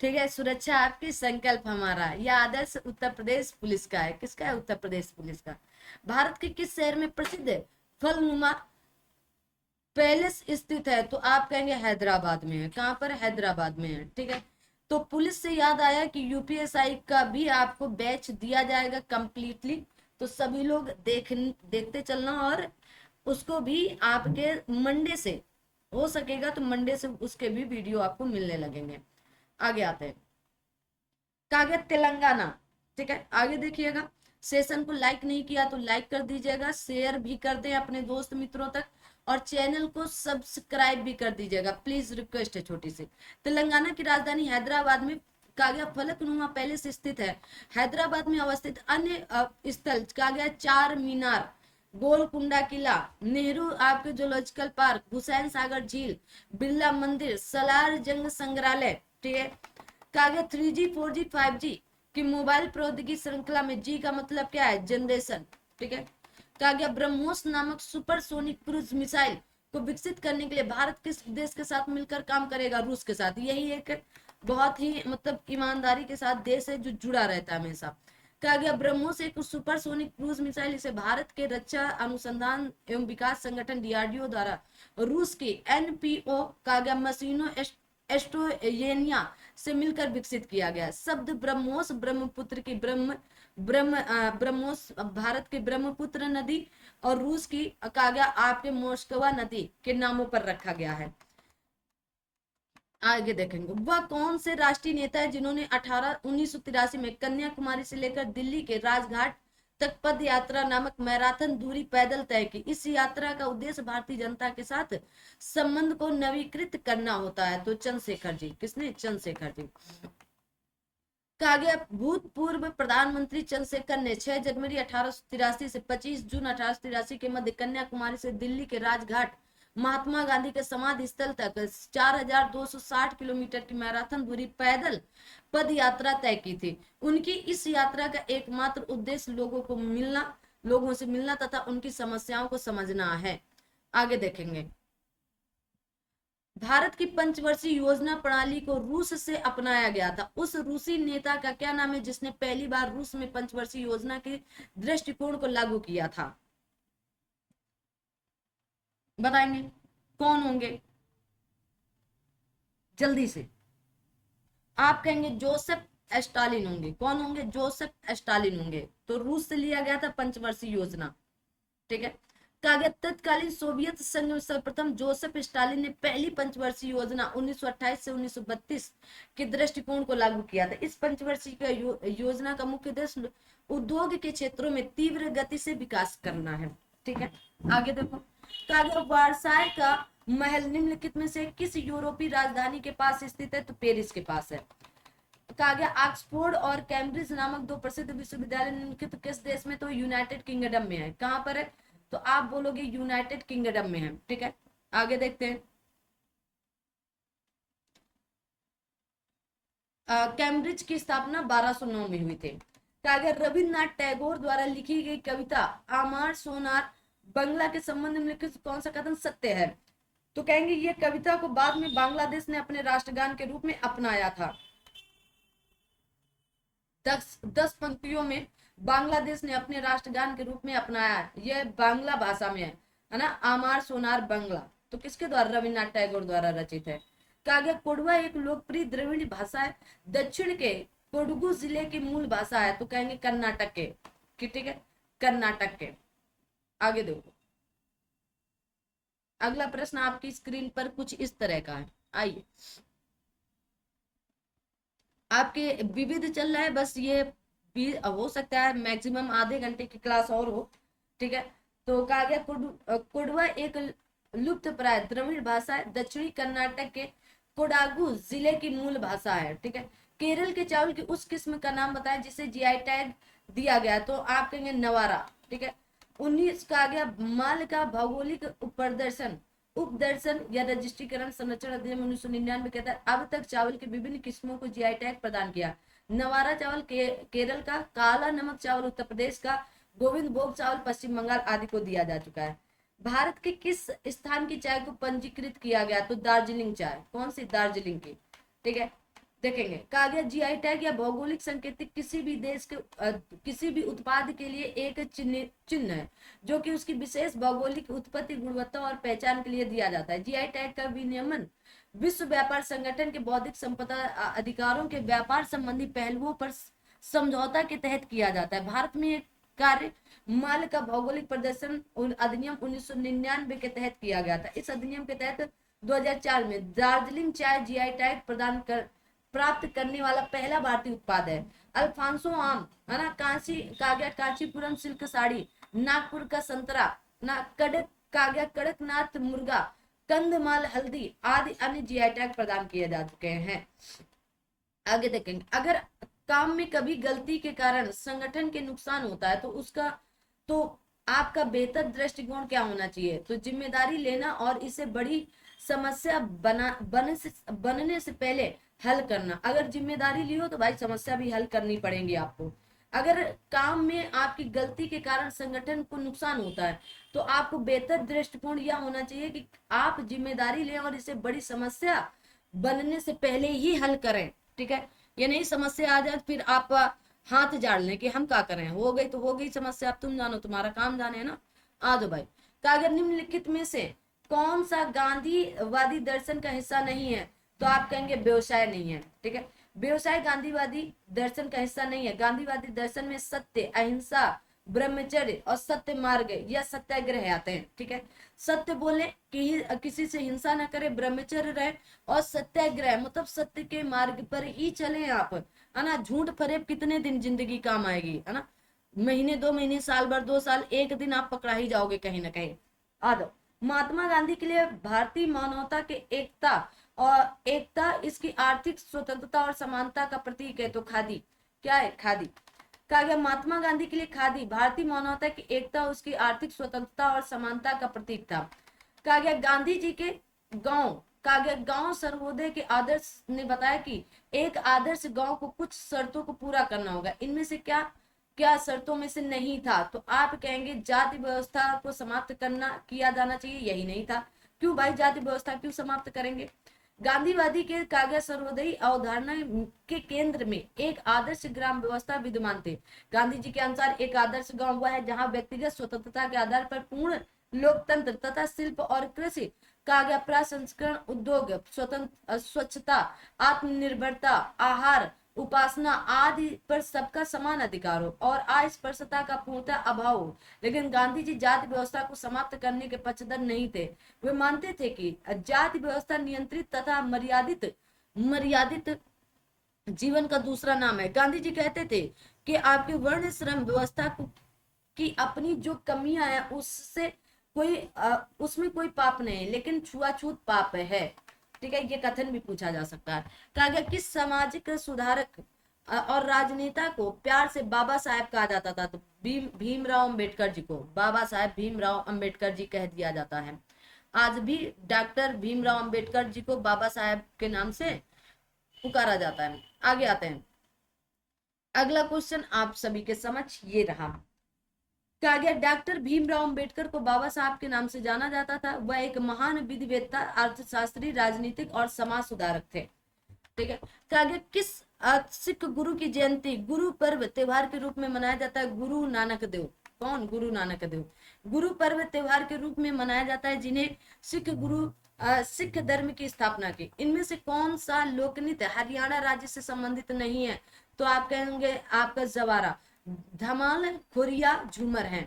ठीक है। सुरक्षा आपकी संकल्प हमारा, यह आदर्श उत्तर प्रदेश पुलिस का है। किसका है? उत्तर प्रदेश पुलिस का। भारत के किस शहर में प्रसिद्ध फलनुमा पैलेस स्थित है? तो आप कहेंगे हैदराबाद में है। कहां पर? हैदराबाद में है, ठीक है। तो पुलिस से याद आया कि यूपीएसआई का भी आपको बैच दिया जाएगा कंप्लीटली, तो सभी लोग देखते चलना और उसको भी आपके मंडे से हो सकेगा तो मंडे से उसके भी वीडियो आपको मिलने लगेंगे। आगे आते हैं, कागज तेलंगाना, ठीक है। आगे देखिएगा, सेशन को लाइक नहीं किया तो लाइक कर दीजिएगा, शेयर भी कर दें अपने दोस्त मित्रों तक और चैनल को सब्सक्राइब भी कर दीजिएगा, प्लीज रिक्वेस्ट है छोटी सी। तेलंगाना की राजधानी हैदराबाद में कागया फलकनुमा पैलेस स्थित है। हैदराबाद में अवस्थित अन्य स्थल कागया चार मीनार, गोलकुंडा किला, नेहरू आपके जोलॉजिकल पार्क, हुसैन सागर झील, बिरला मंदिर, सलार जंग संग्रहालय, ठीक है। कागया 3G 4G 5G की मोबाइल प्रौद्योगिकी श्रृंखला में जी का मतलब क्या है? जनरेशन, ठीक है। कहा गया ब्रह्मोस नामक सुपरसोनिक क्रूज मिसाइल को विकसित करने के लिए भारत किस देश के साथ मिलकर काम करेगा? रूस के साथ। यही एक बहुत ही मतलब ईमानदारी के साथ देश है जो जुड़ा रहता है हमेशा। कहा गया ब्रह्मोस एक सुपरसोनिक क्रूज मिसाइल इसे भारत के रक्षा अनुसंधान एवं विकास संगठन डीआरडीओ द्वारा रूस की एनपीओ कहा गया मशीनों एस्टोयेनिया से मिलकर विकसित किया गया। शब्द ब्रह्मोस ब्रह्मपुत्र की ब्रह्मोस भारत के ब्रह्मपुत्र नदी और रूस की कहा गया आपके मोस्कवा नदी के नामों पर रखा गया है। आगे देखेंगे, वह कौन से राष्ट्रीय नेता है जिन्होंने 1983 में कन्याकुमारी से लेकर दिल्ली के राजघाट तक पद यात्रा नामक मैराथन दूरी पैदल तय की? इस यात्रा का उद्देश्य भारतीय जनता के साथ संबंध को नवीकृत करना होता है। तो चंद्रशेखर जी। किसने? चंद्रशेखर जी। कहा गया भूतपूर्व प्रधानमंत्री चंद्रशेखर ने 6 जनवरी 1883 से 25 जून 1883 के मध्य कन्याकुमारी से दिल्ली के राजघाट महात्मा गांधी के समाधि स्थल तक 4260 किलोमीटर की मैराथन दूरी पैदल पद यात्रा तय की थी। उनकी इस यात्रा का एकमात्र उद्देश्य लोगों से मिलना तथा उनकी समस्याओं को समझना है। आगे देखेंगे, भारत की पंचवर्षीय योजना प्रणाली को रूस से अपनाया गया था। उस रूसी नेता का क्या नाम है जिसने पहली बार रूस में पंचवर्षीय योजना के दृष्टिकोण को लागू किया था? बताएंगे कौन होंगे? जल्दी से। आप कहेंगे जोसेफ स्टालिन होंगे। कौन होंगे? जोसेफ स्टालिन होंगे। तो रूस से लिया गया था पंचवर्षीय योजना, ठीक है। कहा गया तत्कालीन सोवियत संघ में सर्वप्रथम जोसेफ स्टालिन ने पहली पंचवर्षीय योजना 1928 से 1932 के दृष्टिकोण को लागू किया था। इस पंचवर्षीय का योजना का मुख्य उद्देश्य उद्योग के क्षेत्रों में तीव्र गति से विकास करना है, ठीक है। आगे देखो, कहा गया वारसाय का महल निम्नलिखित में से किस यूरोपीय राजधानी के पास स्थित है? तो पेरिस के पास है। कहा गया ऑक्सफोर्ड और कैम्ब्रिज नामक दो प्रसिद्ध विश्वविद्यालय निम्नलिखित किस देश में? तो यूनाइटेड किंगडम में है। कहां पर है? तो आप बोलोगे यूनाइटेड किंगडम में है, ठीक है। आगे देखते हैं, कैम्ब्रिज की स्थापना 1209 में हुई थी। कहा गया रविन्द्रनाथ टैगोर द्वारा लिखी गई कविता आमार सोनार बंगला के संबंध में लिखित कौन सा कथन सत्य है? तो कहेंगे ये कविता को बाद में बांग्लादेश ने अपने राष्ट्रगान के रूप में अपनाया था। 10 पंक्तियों में बांग्लादेश ने अपने राष्ट्रगान के रूप में अपनाया है। यह बांग्ला भाषा में है ना, आमार सोनार बंगला। तो किसके द्वारा? रविन्द्रनाथ टैगोर द्वारा रचित है। कहा गया कोडवा एक लोकप्रिय द्रविड़ भाषा है, दक्षिण के कोडगु जिले की मूल भाषा है। तो कहेंगे कर्नाटक के, ठीक है, कर्नाटक के। आगे देखो, अगला प्रश्न आपकी स्क्रीन पर कुछ इस तरह का है। आइए, आपके विविध चल रहा है, बस ये भी हो सकता है मैक्सिमम आधे घंटे की क्लास और हो, ठीक है। तो कहा गया कोडवा एक लुप्त प्राय द्रविड़ भाषा है, दक्षिणी कर्नाटक के कोडागु जिले की मूल भाषा है, ठीक है। केरल के चावल की उस किस्म का नाम बताएं जिसे जीआई टैग दिया गया। तो आप कहेंगे नवारा, ठीक है। 19 कहा गया माल का भौगोलिक प्रदर्शन उपदर्शन या रजिस्ट्रीकरण संरक्षण अधिनियम 1999 कहता है अब तक चावल की विभिन्न किस्मों को जीआई टैग प्रदान किया। नवारा चावल केरल का, काला नमक चावल उत्तर प्रदेश का, गोविंद भोग चावल पश्चिम बंगाल आदि को दिया जा चुका है। भारत के किस स्थान की चाय को पंजीकृत किया गया? तो दार्जिलिंग चाय। कौन सी? दार्जिलिंग की, ठीक है। देखेंगे, कहा गया जीआई टैग या भौगोलिक संकेतक किसी भी देश के किसी भी उत्पाद के लिए एक चिन्ह है जो कि उसकी विशेष भौगोलिक उत्पत्ति, गुणवत्ता और पहचान के लिए दिया जाता है। जीआई टैग का विनियमन विश्व व्यापार संगठन के बौद्धिक संपदा अधिकारों के व्यापार संबंधी पहलुओं पर समझौता के तहत किया जाता है। भारत में कार्य माल का भौगोलिक प्रदर्शन अधिनियम 1999 के तहत किया गया था। इस अधिनियम के तहत 2004 में दार्जिलिंग चाय जीआई टैग प्राप्त करने वाला पहला भारतीय उत्पाद है। अल्फांसो आम, है ना, कांचीपुरम सिल्क साड़ी, नागपुर का संतरा ना, कड़कनाथ मुर्गा, कंधमाल हल्दी आदि अन्य जीआई टैग प्रदान किए जा चुके हैं। आगे देखेंगे, अगर काम में कभी गलती के कारण संगठन के नुकसान होता है तो उसका तो आपका बेहतर दृष्टिकोण क्या होना चाहिए? तो जिम्मेदारी लेना और इसे बड़ी समस्या बनने से पहले हल करना। अगर जिम्मेदारी ली हो तो भाई समस्या भी हल करनी पड़ेगी आपको। अगर काम में आपकी गलती के कारण संगठन को नुकसान होता है तो आपको बेहतर दृष्टिकोण यह होना चाहिए कि आप जिम्मेदारी लें और इसे बड़ी समस्या बनने से पहले ही हल करें, ठीक है। ये नहीं समस्या आ जाए फिर आप हाथ झाड़ लें कि हम क्या करें, हो गई तो हो गई समस्या, अब तुम जानो, तुम्हारा काम जाने, है ना। आ जाओ भाई। तो अगर निम्नलिखित में से कौन सा गांधीवादी दर्शन का हिस्सा नहीं है? तो आप कहेंगे व्यवसाय नहीं है, ठीक है। व्यवसाय गांधीवादी दर्शन का हिस्सा नहीं है। गांधीवादी दर्शन में सत्य, अहिंसा, ब्रह्मचर्य और सत्य मार्ग या सत्याग्रह आते हैं, ठीक है। सत्य बोले कि किसी से हिंसा न करे, ब्रह्मचर्य रहे और सत्याग्रह मतलब सत्य के मार्ग पर ही चले आप, है ना। झूठ फरेब कितने दिन जिंदगी काम आएगी, है ना। महीने, 2 महीने, साल भर, 2 साल, एक दिन आप पकड़ा ही जाओगे कहीं ना कहीं। आ जाओ। महात्मा गांधी के लिए भारतीय मानवता के एकता इसकी आर्थिक स्वतंत्रता और समानता का प्रतीक है। तो खादी क्या है? खादी। कहा गया महात्मा गांधी के लिए खादी भारतीय मानवता की एकता, उसकी आर्थिक स्वतंत्रता और समानता का प्रतीक था। कहा गया गांधी जी के गांव कहा गया गांव सर्वोदय के आदर्श ने बताया कि एक आदर्श गांव को कुछ शर्तों को पूरा करना होगा। इनमें से क्या क्या शर्तों में से नहीं था? तो आप कहेंगे जाति व्यवस्था को समाप्त करना किया जाना चाहिए, यही नहीं था। क्यों भाई जाति व्यवस्था क्यों समाप्त करेंगे? गांधीवादी के कागज सर्वोदयी अवधारणा के केंद्र में एक आदर्श ग्राम व्यवस्था विद्यमान थे। गांधी जी के अनुसार एक आदर्श गांव वह है जहां व्यक्तिगत स्वतंत्रता के आधार पर पूर्ण लोकतंत्र तथा शिल्प और कृषि का गया प्रसंस्करण, उद्योग, स्वतंत्र, स्वच्छता, आत्मनिर्भरता, आहार, उपासना आदि पर सबका समान अधिकार हो और अस्पृश्यता का पूर्णतः अभाव हो। लेकिन गांधी जी जाति व्यवस्था को समाप्त करने के पक्षधर नहीं थे। वे मानते थे कि जाति व्यवस्था नियंत्रित तथा मर्यादित जीवन का दूसरा नाम है। गांधी जी कहते थे कि आपके वर्ण श्रम व्यवस्था की अपनी जो कमियां हैं उससे उसमें कोई पाप नहीं है, लेकिन छुआछूत पाप है, ठीक है। ये कथन भी पूछा जा सकता है। कहा गया किस सामाजिक सुधारक और राजनेता को प्यार से बाबा साहेब कहा जाता था? तो भीमराव अंबेडकर जी को बाबा साहेब भीमराव अंबेडकर जी कह दिया जाता है। आज भी डॉक्टर भीमराव अंबेडकर जी को बाबा साहेब के नाम से पुकारा जाता है। आगे आते हैं, अगला क्वेश्चन आप सभी के समक्ष ये रहा। कहा गया डॉक्टर भीमराव अंबेडकर को बाबा साहब के नाम से जाना जाता था। वह एक महान विधिवेत्ता, अर्थशास्त्री, राजनीतिक और समाज सुधारक थे। ठीक है, कहा गया किस सिख गुरु की जयंती गुरु पर्व त्योहार के रूप में मनाया जाता है? गुरु नानक देव। कौन? गुरु नानक देव। गुरु पर्व त्योहार के रूप में मनाया जाता है जिन्हें सिख गुरु सिख धर्म की स्थापना की। इनमें से कौन सा लोकनृत्य हरियाणा राज्य से संबंधित नहीं है? तो आप कहेंगे आपका जवारा, धमाल, खुरिया, झूमर है।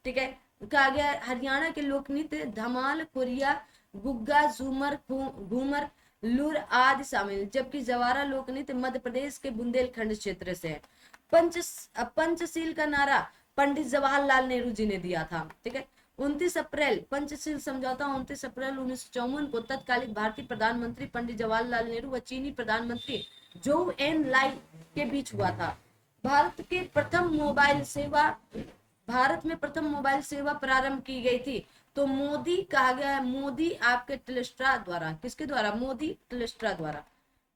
ठीक है, कहा गया हरियाणा के लोकनृत्य धमाल, खुरिया, गुग्गा, झूमर, घूमर, लूर आदि शामिल, जबकि जवारा लोकनृत्य मध्य प्रदेश के बुंदेलखंड क्षेत्र से है। पंचशील का नारा पंडित जवाहरलाल नेहरू जी ने दिया था। ठीक है, 29 अप्रैल पंचशील समझौता 29 अप्रैल 1954 को तत्कालीन भारतीय प्रधानमंत्री पंडित जवाहरलाल नेहरू व चीनी प्रधानमंत्री जोऊ एन लाई के बीच हुआ था। भारत में प्रथम मोबाइल सेवा प्रारंभ की गई थी। तो मोदी कहा गया है, मोदी आपके टेलीस्ट्रा द्वारा। किसके द्वारा? मोदी टेलीस्ट्रा द्वारा।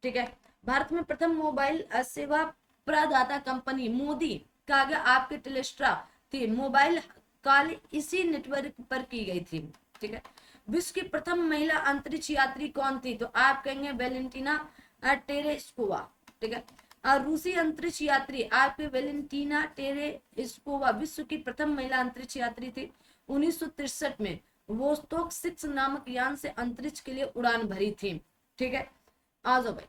ठीक है, भारत में प्रथम मोबाइल सेवा प्रदाता कंपनी मोदी कहा गया आपके टेलीस्ट्रा थी। मोबाइल कॉल इसी नेटवर्क पर की गई थी। ठीक है, विश्व की प्रथम महिला अंतरिक्ष यात्री कौन थी? तो आप कहेंगे वेलेंटिना टेरेस्कोवा। ठीक है, रूसी अंतरिक्ष यात्री आपके वेलेंटिना टेरेस्कोवा विश्व की प्रथम महिला अंतरिक्ष यात्री थी। 1963 में वोस्तोक 6 नामक यान से अंतरिक्ष के लिए उड़ान भरी थी। ठीक है, आ जाओ भाई।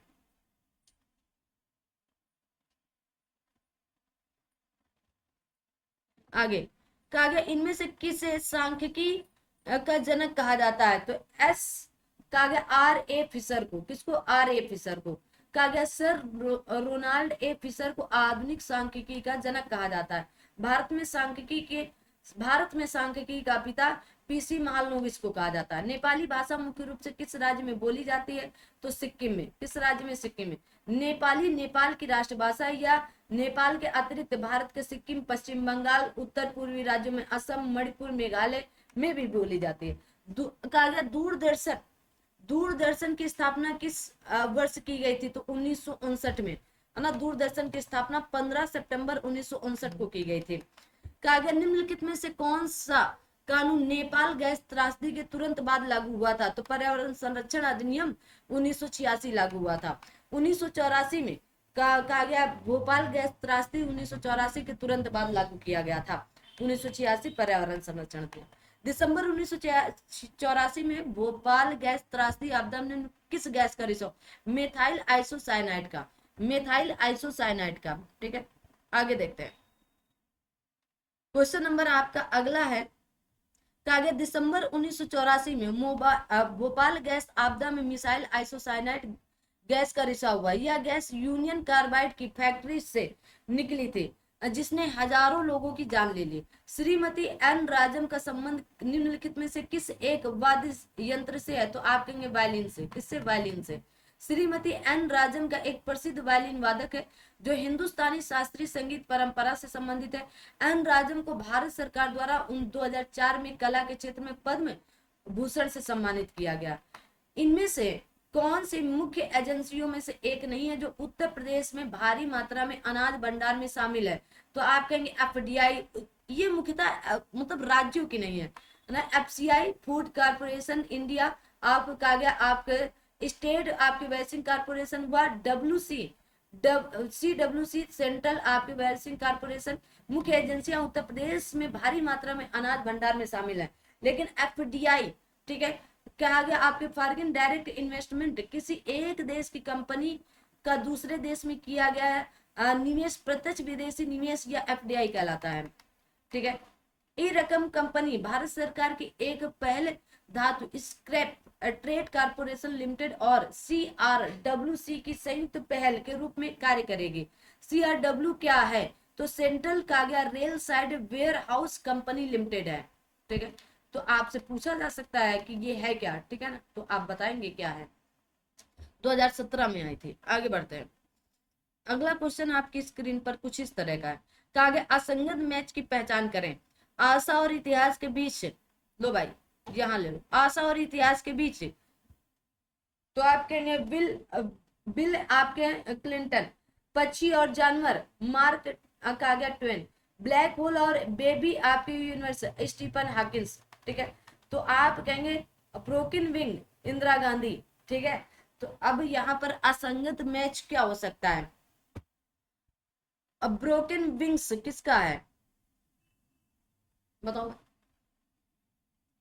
आगे कहा गया इनमें से किसे सांख्यिकी का जनक कहा जाता है? तो एस कहा गया आर ए फिशर को। किसको? आर ए फिशर को। कहा गया सर रोनाल्ड ए फिशर को आधुनिक सांख्यिकी का जनक कहा जाता है। भारत में सांख्यिकी का पिता पीसी महालनोबिस को कहा जाता है। नेपाली भाषा मुख्य रूप से किस राज्य में बोली जाती है? तो सिक्किम में। किस राज्य में? सिक्किम में। नेपाली नेपाल की राष्ट्रभाषा या नेपाल के अतिरिक्त भारत के सिक्किम, पश्चिम बंगाल, उत्तर पूर्वी राज्यों में असम, मणिपुर, मेघालय में भी बोली जाती है। कहा गया दूरदर्शन की स्थापना किस वर्ष की गई थी? तो 1959 में, है ना। दूरदर्शन की स्थापना 15 सितंबर 1959 को की गई थी। कहा गया निम्नलिखित में से कौन सा कानून नेपाल गैस त्रासदी के तुरंत बाद लागू हुआ था? तो पर्यावरण संरक्षण अधिनियम 1986 लागू हुआ था। 1984 में कहा गया भोपाल गैस त्रासदी 1984 के तुरंत बाद लागू किया गया था। 1986 पर्यावरण संरक्षण को। दिसंबर 1984 में भोपाल गैस त्रासदी आपदा में किस गैस का रिसाव? मेथाइल आइसोसाइनाइड का। मेथाइल आइसोसाइनाइड का। ठीक है, आगे देखते हैं। क्वेश्चन नंबर आपका अगला है। कहा गया दिसंबर 1984 में भोपाल गैस आपदा में मिसाइल आइसोसाइनाइड गैस का रिसाव हुआ। यह गैस यूनियन कार्बाइड की फैक्ट्री से निकली थी जिसने हजारों लोगों की जान ले ली। श्रीमती एन राजम का संबंध निम्नलिखित में से किस एक वाद्य यंत्र से है? तो आप कहेंगे वायलिन से। किससे? वायलिन से। श्रीमती एन राजम का एक प्रसिद्ध वायलिन वादक है जो हिंदुस्तानी शास्त्रीय संगीत परंपरा से संबंधित है। एन राजम को भारत सरकार द्वारा 2004 में कला के क्षेत्र में पद्म भूषण से सम्मानित किया गया। इनमें से कौन सी मुख्य एजेंसियों में से एक नहीं है जो उत्तर प्रदेश में भारी मात्रा में अनाज भंडार में शामिल है? तो आप कहेंगे एफडीआई। ये मुख्यतः मतलब राज्यों की नहीं है ना। एफसीआई, फूड कारपोरेशन इंडिया, आपको कहा गया आपके स्टेट आपके वैक्सीन कारपोरेशन हुआ, CWC सेंट्रल आपके वैक्सीन कारपोरेशन। मुख्य एजेंसियां उत्तर प्रदेश में भारी मात्रा में अनाज भंडार में शामिल है। लेकिन एफडीआई, ठीक है, कहा गया आपके फॉरेन डायरेक्ट इन्वेस्टमेंट, किसी एक देश की कंपनी का दूसरे देश में किया गया निवेश प्रत्यक्ष विदेशी निवेश या एफडीआई कहलाता है। ठीक है, ई रकम कंपनी भारत सरकार की एक पहल धातु स्क्रैप ट्रेड कारपोरेशन लिमिटेड और सीआरडब्ल्यूसी की संयुक्त पहल के रूप में कार्य करेगी। सीआरडब्ल्यू क्या है? तो सेंट्रल कहा गया rail side warehouse company limited है। ठीक है, तो आपसे पूछा जा सकता है कि ये है क्या। ठीक है ना, तो आप बताएंगे क्या है। 2017 में आई थी। आगे बढ़ते हैं। अगला क्वेश्चन आपकी स्क्रीन पर कुछ इस तरह का है। कहा गया असंगत मैच की पहचान करें। आशा और इतिहास के बीच, लो भाई यहां ले लो, आशा और इतिहास के बीच। तो आप कहेंगे बिल आपके क्लिंटन, पक्षी और जानवर मार्क कहा गया ट्वेन, ब्लैक होल और बेबी आपके यूनिवर्स स्टीफन हॉकिंस। ठीक है, तो आप कहेंगे ब्रोकन विंग इंदिरा गांधी। ठीक है, तो अब यहाँ पर असंगत मैच क्या हो सकता है? अब ब्रोकन विंग्स किसका है बताओ?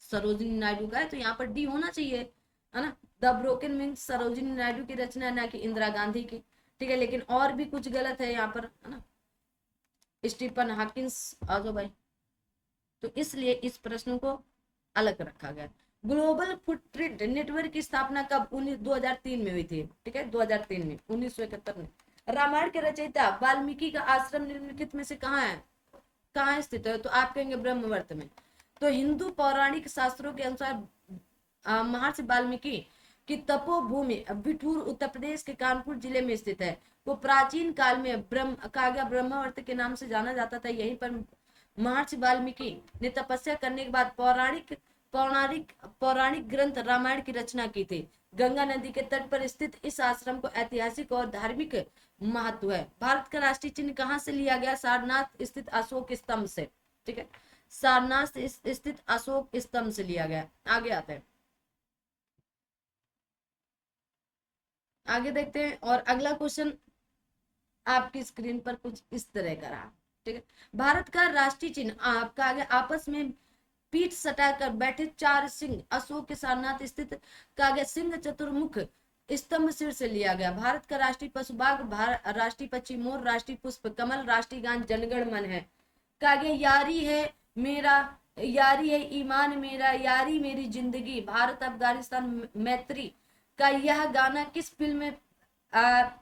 सरोजिनी नायडू का है, तो यहाँ पर डी होना चाहिए, है ना। The broken wings Sarojini Naidu की रचना है, ना कि इंदिरा गांधी की। ठीक है, लेकिन और भी कुछ गलत है यहाँ पर, है ना। स्टीफन हॉकिंस, आ जाओ भाई। तो इसलिए इस प्रश्न को अलग रखा गया। ग्लोबल फुटप्रिंट नेटवर्क की स्थापना कब? 2003 में हुई थी। ठीक है, 2003 में, 1971 में। रामायण के रचयिता वाल्मीकि का आश्रम निम्नलिखित में से कहाँ है, कहाँ स्थित है? तो आप कहेंगे ब्रह्मवर्त में। तो हिंदू पौराणिक शास्त्रों के अनुसार महर्षि वाल्मीकि की तपोभूमि बिठूर उत्तर प्रदेश के कानपुर जिले में स्थित है। वो प्राचीन काल में ब्रह्मवर्त के नाम से जाना जाता था। यहीं पर महर्षि वाल्मीकि ने तपस्या करने के बाद पौराणिक पौराणिक ग्रंथ रामायण की रचना की थी। गंगा नदी के तट पर स्थित इस आश्रम को ऐतिहासिक और धार्मिक महत्व है। भारत का राष्ट्रीय चिन्ह कहाँ से लिया गया? सारनाथ स्थित अशोक स्तंभ से। ठीक है, सारनाथ स्थित अशोक स्तंभ से लिया गया। आगे आते हैं, आगे देखते हैं। और अगला क्वेश्चन आपकी स्क्रीन पर कुछ इस तरह का रहा। ठीक है, भारत का राष्ट्रीय चिन्ह आपका आगे आपस में पीठ सटाकर बैठे चार सिंह अशोक के सारनाथ स्थित कागे सिंह चतुर्मुख स्तंभ सिर से लिया गया। भारत का राष्ट्रीय पशु बाघ, राष्ट्रीय पक्षी मोर, राष्ट्रीय पुष्प कमल, राष्ट्रीय गान जनगण मन है। कागे यारी है मेरा, यारी है ईमान मेरा, यारी मेरी जिंदगी, भारत अफगानिस्तान मैत्री का यह गाना किस फिल्म में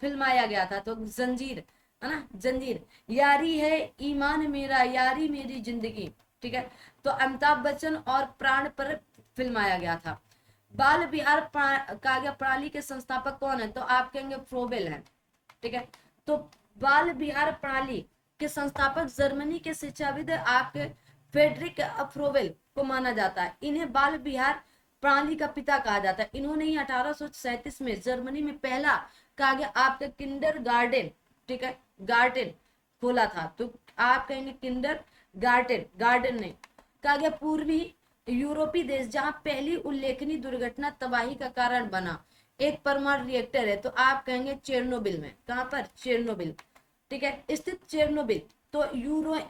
फिल्माया गया था? तो जंजीर, है ना, जंजीर। यारी है ईमान मेरा, यारी मेरी जिंदगी। ठीक है, तो अमिताभ बच्चन और प्राण पर फिल्माया गया था। बाल विहार काव्य प्रणाली के संस्थापक कौन है? तो आप कहेंगे फ्रोबेल है। ठीक है, तो बाल विहार प्रणाली के संस्थापक जर्मनी के शिक्षाविद आपके फेडरिक फ्रोबेल को माना जाता है। इन्हें बाल विहार प्रणाली का पिता कहा जाता है। इन्होंने ही 1837 में जर्मनी में पहला काव्य आपका किंडर गार्डन, ठीक है, गार्डन खोला था। तो आप कहेंगे किंडर गार्डन, गार्डन ने कहा गया। पूर्वी यूरोपीय देश जहां पहली उल्लेखनीय दुर्घटना तबाही का कारण बना एक परमाणु रिएक्टर है, तो आप कहेंगे चेरनोबिल में। कहां पर? चेरनोबिल। ठीक है, स्थित चेरनोबिल तो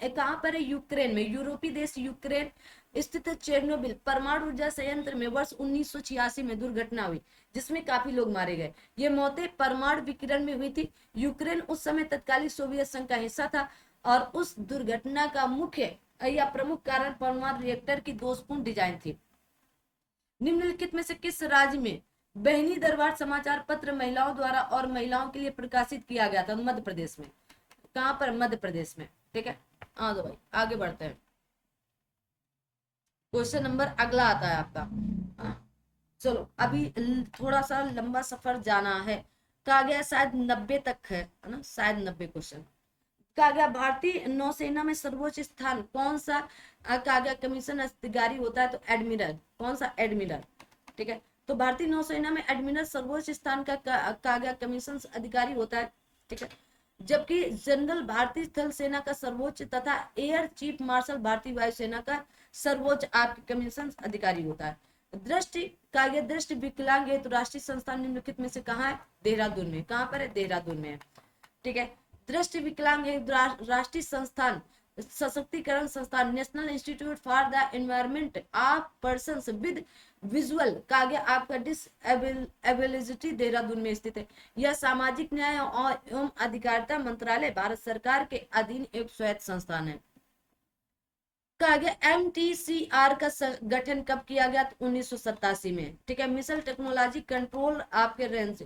कहां पर है? यूक्रेन में। यूरोपीय देश यूक्रेन स्थित चेरनोबिल परमाणु ऊर्जा संयंत्र में वर्ष 1986 में दुर्घटना हुई, जिसमें काफी लोग मारे गए। ये मौतें परमाणु विकिरण में हुई थी। यूक्रेन उस समय तत्कालीन सोवियत संघ का हिस्सा था और उस दुर्घटना का मुख्य या प्रमुख कारण परमाणु रिएक्टर की दोषपूर्ण डिजाइन थी। निम्नलिखित में से किस राज्य में बहनी दरबार समाचार पत्र महिलाओं द्वारा और महिलाओं के लिए प्रकाशित किया गया था? मध्य प्रदेश में। कहां पर? मध्य प्रदेश में। ठीक है, हाँ तो भाई आगे बढ़ते हैं। क्वेश्चन नंबर अगला आता है आपका। चलो अभी थोड़ा सा लंबा सफर जाना है। कहा गया शायद 90 तक है ना, शायद 90 क्वेश्चन। कहा गया भारतीय नौसेना में सर्वोच्च स्थान कौन सा कहा गया कमीशन अधिकारी होता है? तो एडमिरल। कौन सा? एडमिरल। ठीक है, तो भारतीय नौसेना में एडमिरल सर्वोच्च स्थान का कहा गया कमीशन अधिकारी होता है। ठीक है, जबकि जनरल भारतीय थल सेना का सर्वोच्च तथा एयर चीफ मार्शल भारतीय वायुसेना का सर्वोच्च आपके कमीशन अधिकारी होता है। दृष्टि कार्य दृष्टि विकलांग हेतु राष्ट्रीय संस्थान निम्नलिखित में से कहाँ है? देहरादून में। कहाँ पर है? देहरादून में है। ठीक है, दृष्टि विकलांग हेतु राष्ट्रीय संस्थान सशक्तिकरण संस्थान national institute for the environment of persons with visual का आगे आपका डिसएबिलिटी देहरादून में स्थित है। यह सामाजिक न्याय और एवं अधिकारिता मंत्रालय भारत सरकार के अधीन एक स्वायत्त संस्थान है। कहा गया MTCR का गठन कब किया गया? 1987 में। ठीक है, मिसाइल टेक्नोलॉजी कंट्रोल आपके रेंज।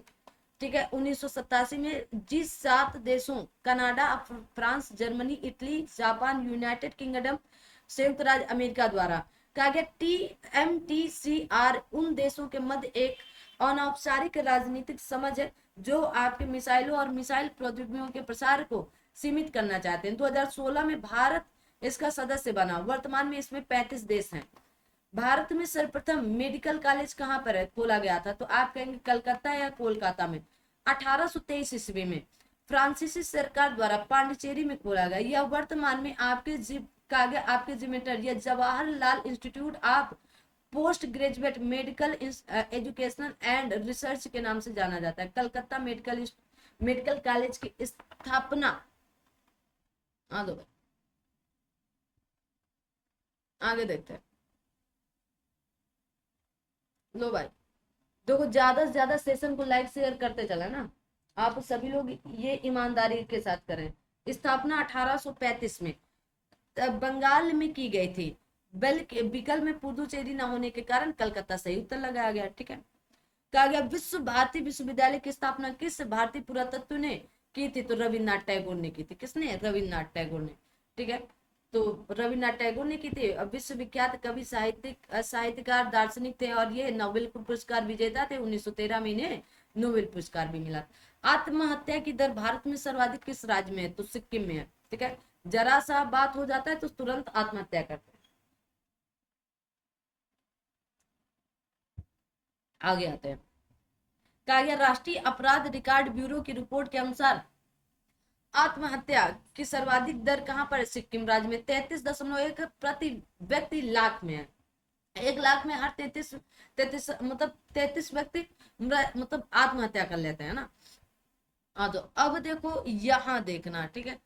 ठीक है, 1987 में जिस 7 देशों Canada, France, Germany, Italy, Japan, United kingdom, संयुक्त राज्य अमेरिका द्वारा कहा गया MTCR उन देशों के मध्य एक अनौपचारिक राजनीतिक समझ है जो आपके मिसाइलों और मिसाइल प्रौद्योगिकियों के प्रसार को सीमित करना चाहते हैं। 2016 में भारत इसका सदस्य बना। वर्तमान में इसमें 35 देश हैं। भारत में सर्वप्रथम मेडिकल कॉलेज कहाँ पर है खोला गया था? तो आप कहेंगे कलकत्ता या कोलकाता में। 1823 ईस्वी में फ्रांसीसी सरकार द्वारा पांडिचेरी में खोला गया। यह वर्तमान में आपके जिम्मेदार या Jawaharlal institute of post graduate medical education and research के नाम से जाना जाता है। कलकत्ता मेडिकल कॉलेज की स्थापना, दो आगे देखते हैं। लो भाई देखो, ज्यादा से ज्यादा सेशन को लाइक शेयर करते चला ना, आप सभी लोग ये ईमानदारी के साथ करें। स्थापना 1835 में बंगाल में की गई थी, बल्कि विकल्प में पुदुचेरी न होने के कारण कलकत्ता सही उत्तर लगाया गया। ठीक है, कहा गया विश्व भारती विश्वविद्यालय की स्थापना किस भारतीय पुरातत्व ने की थी? तो रविन्द्रनाथ टैगोर ने की थी। किसने? रविन्द्रनाथ टैगोर ने। ठीक है, तो रविन्द्रनाथ टैगोर ने की थी। विश्वविख्यात कवि, साहित्यकार, दार्शनिक थे और ये नोबेल पुरस्कार विजेता थे। 1913 में इन्हें नोबेल पुरस्कार भी मिला। आत्महत्या की दर भारत में सर्वाधिक किस राज्य में है? तो सिक्किम में है। ठीक है, जरा सा बात हो जाता है तो तुरंत आत्महत्या करते हैं। आगे आते हैं। कहा गया राष्ट्रीय अपराध रिकॉर्ड ब्यूरो की रिपोर्ट के अनुसार आत्महत्या की सर्वाधिक दर कहां पर है? सिक्किम राज्य में 33.1 प्रति व्यक्ति लाख में है। 1 लाख में हर 33 मतलब 33 व्यक्ति मतलब आत्महत्या कर लेते हैं ना। तो अब देखो यहाँ देखना। ठीक है,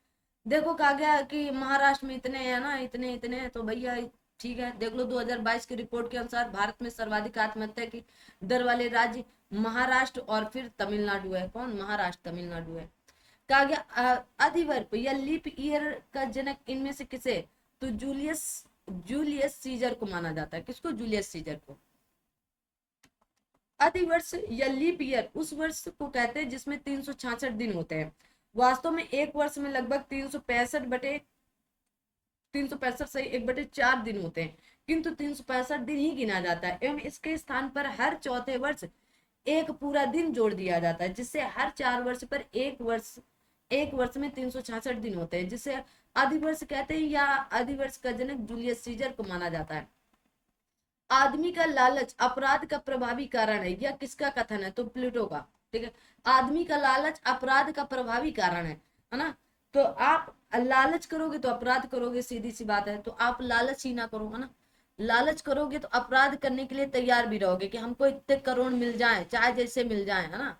देखो कहा गया कि महाराष्ट्र में इतने हैं ना, इतने इतने, तो भैया ठीक है देख लो। 2022 की रिपोर्ट के अनुसार भारत में सर्वाधिक आत्महत्या की दर वाले राज्य महाराष्ट्र और फिर तमिलनाडु है। कौन? महाराष्ट्र, तमिलनाडु है। कहा गया अधिवर्ष या लीप ईयर का जनक इनमें से किसे? तो जूलियस सीजर को माना जाता है। किसको? जूलियस सीजर को। अधिवर्ष या लीप ईयर उस वर्ष को कहते हैं जिसमें 366 दिन होते हैं। वास्तव में एक वर्ष में लगभग 365 सही 1/4 दिन होते हैं, किंतु 365 दिन ही गिना जाता है एवं इसके स्थान पर हर चौथे वर्ष एक पूरा दिन जोड़ दिया जाता है, जिससे हर 4 वर्ष पर एक वर्ष में 366 दिन होते हैं, जिसे अधिवर्ष कहते हैं या अधिवर्ष का जनक जूलियस सीजर को माना जाता है। आदमी का लालच अपराध का प्रभावी कारण है, यह किसका कथन है? तो प्लेटो का। ठीक है, आदमी का लालच अपराध का प्रभावी कारण है ना। तो आप लालच करोगे तो अपराध करोगे, सीधी सी बात है। तो आप लालच ही ना करो, है ना। लालच करोगे तो अपराध करने के लिए तैयार भी रहोगे कि हमको इतने करोड़ मिल जाए, चाहे जैसे मिल जाए, है ना।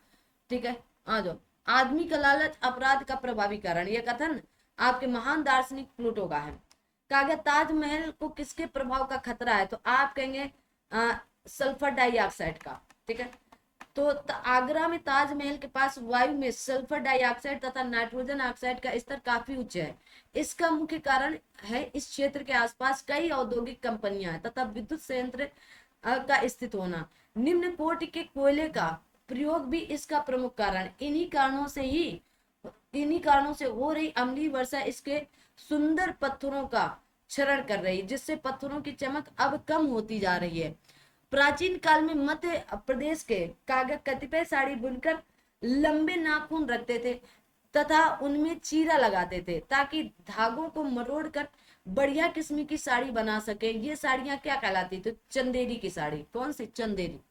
ठीक है, आ जाओ। आदमी का लालच अपराध का प्रभावी कारण, यह कथन आपके महान दार्शनिक प्लूटो का है। कहा गया ताजमहल को किसके प्रभाव का खतरा है? तो आप कहेंगे सल्फर डाइऑक्साइड का। ठीक है, तो आगरा में ताजमहल के पास वायु में सल्फर डाइऑक्साइड तथा नाइट्रोजन ऑक्साइड का स्तर काफी उच्च है। इसका मुख्य कारण है इस क्षेत्र के आसपास कई औद्योगिक कंपनियां हैं तथा विद्युत संयंत्र का स्थित होना। निम्न कोटि के कोयले का प्रयोग भी इसका प्रमुख कारण। इन्हीं कारणों से हो रही अम्लीय वर्षा इसके सुंदर पत्थरों का क्षरण कर रही, जिससे पत्थरों की चमक अब कम होती जा रही है। प्राचीन काल में मध्य प्रदेश के कागज कतिपय साड़ी बुनकर लंबे नाखून रखते थे तथा उनमें चीरा लगाते थे ताकि धागों को मरोड़कर बढ़िया किस्म की साड़ी बना सके। ये साड़ियां क्या कहलाती? तो चंदेरी की साड़ी। कौन सी? चंदेरी।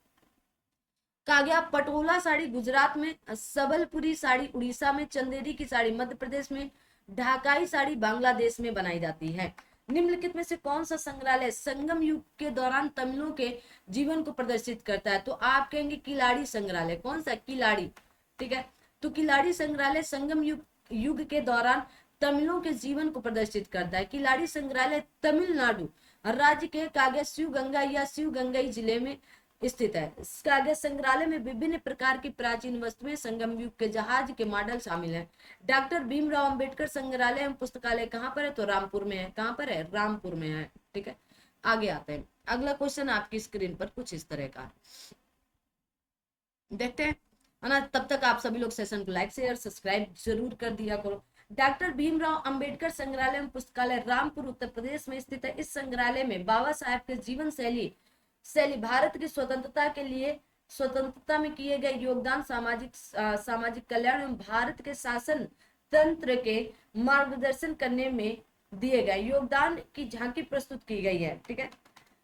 कहा गया पटोला साड़ी गुजरात में, सबलपुरी साड़ी उड़ीसा में, चंदेरी की साड़ी मध्य प्रदेश में, ढाकाई साड़ी बांग्लादेश में बनाई जाती है। निम्नलिखित में से कौन सा संग्रहालय संगम युग के दौरान तमिलों के जीवन को प्रदर्शित करता है? तो आप कहेंगे किलाड़ी संग्रहालय। कौन सा? किलाड़ी। ठीक है, तो किलाड़ी संग्रहालय संगम युग के दौरान तमिलों के जीवन को प्रदर्शित करता है। किलाड़ी संग्रहालय तमिलनाडु राज्य के कागज शिवगंगा या शिवगंगई जिले में स्थित है। कागज संग्रहालय में विभिन्न प्रकार की प्राचीन वस्तुएं, संगम युग के जहाज के मॉडल शामिल हैं। डॉक्टर भीमराव अंबेडकर संग्रहालय एवं पुस्तकालय कहाँ पर है? तो रामपुर में है। कहाँ पर है? रामपुर में है। ठीक है, आगे आते हैं। अगला क्वेश्चन आपकी स्क्रीन पर कुछ इस तरह का देखते हैं, है ना। तब तक आप सभी लोग सेशन को लाइक शेयर सब्सक्राइब जरूर कर दिया करो। डॉक्टर भीमराव अंबेडकर संग्रहालय एवं पुस्तकालय रामपुर उत्तर प्रदेश में स्थित है। इस संग्रहालय में बाबा साहेब के जीवन शैली, भारत की स्वतंत्रता में किए गए योगदान, सामाजिक कल्याण एवं भारत के शासन तंत्र के मार्गदर्शन करने में दिए गए योगदान की झांकी प्रस्तुत की गई है। ठीक है,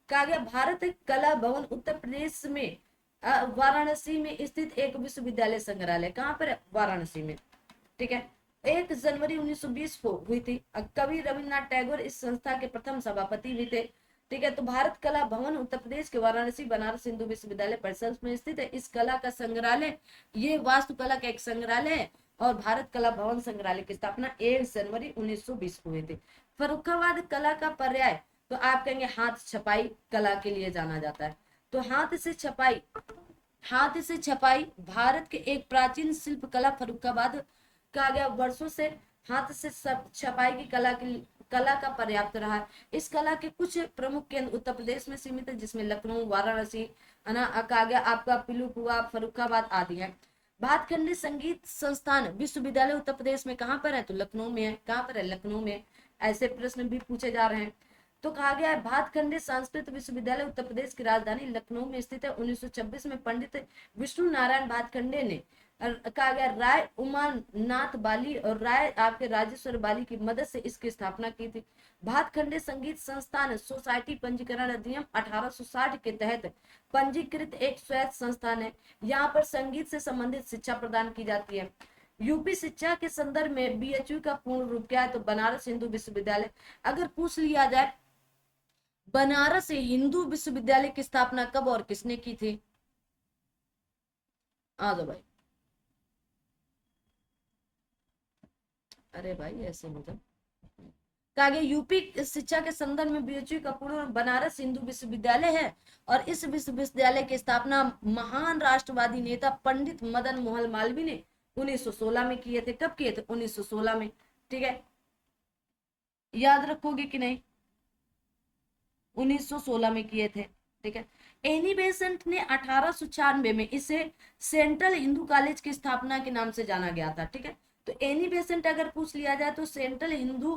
कहा गया भारत कला भवन उत्तर प्रदेश में वाराणसी में स्थित एक विश्वविद्यालय संग्रहालय, कहाँ पर है? वाराणसी में, ठीक है। 1 जनवरी 1920 को हुई थी। कवि रविन्द्रनाथ टैगोर इस संस्था के प्रथम सभापति भी थे, ठीक है। तो भारत कला भवन उत्तर प्रदेश के वाराणसी बनारस हिंदू विश्वविद्यालय परिसर में स्थित है। इस कला का संग्रहालय, ये वास्तुकला का एक संग्रहालय है, और भारत कला भवन संग्रहालय की स्थापना 1 जनवरी 1920 को हुई थी। फर्रुखाबाद कला का पर्याय, तो आप कहेंगे हाथ छपाई कला के लिए जाना जाता है। तो हाथ से छपाई, हाथ से छपाई भारत के एक प्राचीन शिल्प कला फर्रुखाबाद कहा गया। वर्षों से हाथ से छपाई की कला का पर्याप्त रहा है। इस कला के कुछ प्रमुख केंद्र उत्तर प्रदेश में सीमित है, जिसमें लखनऊ, वाराणसी, कहा गया आपका पिलुकुआ, फर्रुखाबाद आदि है। भातखंडे संगीत संस्थान विश्वविद्यालय उत्तर प्रदेश में कहाँ पर है? तो लखनऊ में है। कहाँ पर है? लखनऊ में। ऐसे प्रश्न भी पूछे जा रहे हैं। तो कहा गया है भातखंडे संस्कृत विश्वविद्यालय उत्तर प्रदेश की राजधानी लखनऊ में स्थित है। 1926 में पंडित विष्णु नारायण भातखंडे ने कहा गया राय उमानाथ बाली और राय आपके राजेश्वर बाली की मदद से इसकी स्थापना की थी। भातखंडे संगीत संस्थान सोसाइटी पंजीकरण अधिनियम 1860 के तहत पंजीकृत एक स्वायत्त संस्थान है। यहाँ पर संगीत से संबंधित शिक्षा प्रदान की जाती है। यूपी शिक्षा के संदर्भ में बीएचयू का पूर्ण रूप क्या है? तो बनारस हिंदू विश्वविद्यालय। अगर पूछ लिया जाए बनारस हिंदू विश्वविद्यालय की स्थापना कब और किसने की थी? आ जाओ भाई। अरे भाई ऐसे मतलब कहा गया यूपी शिक्षा के संदर्भ में बीएचयू का पूर्ण बनारस हिंदू विश्वविद्यालय है, और इस विश्वविद्यालय की स्थापना महान राष्ट्रवादी नेता पंडित मदन मोहन मालवीय ने 1916 में किए थे। कब किए थे? 1916 में, ठीक है। याद रखोगे कि नहीं? 1916 में किए थे, ठीक है। एनी बेसेंट ने 1896 में इसे सेंट्रल हिंदू कॉलेज की स्थापना के नाम से जाना गया था, ठीक है। तो एनी बेसेंट अगर पूछ लिया जाए तो सेंट्रल हिंदू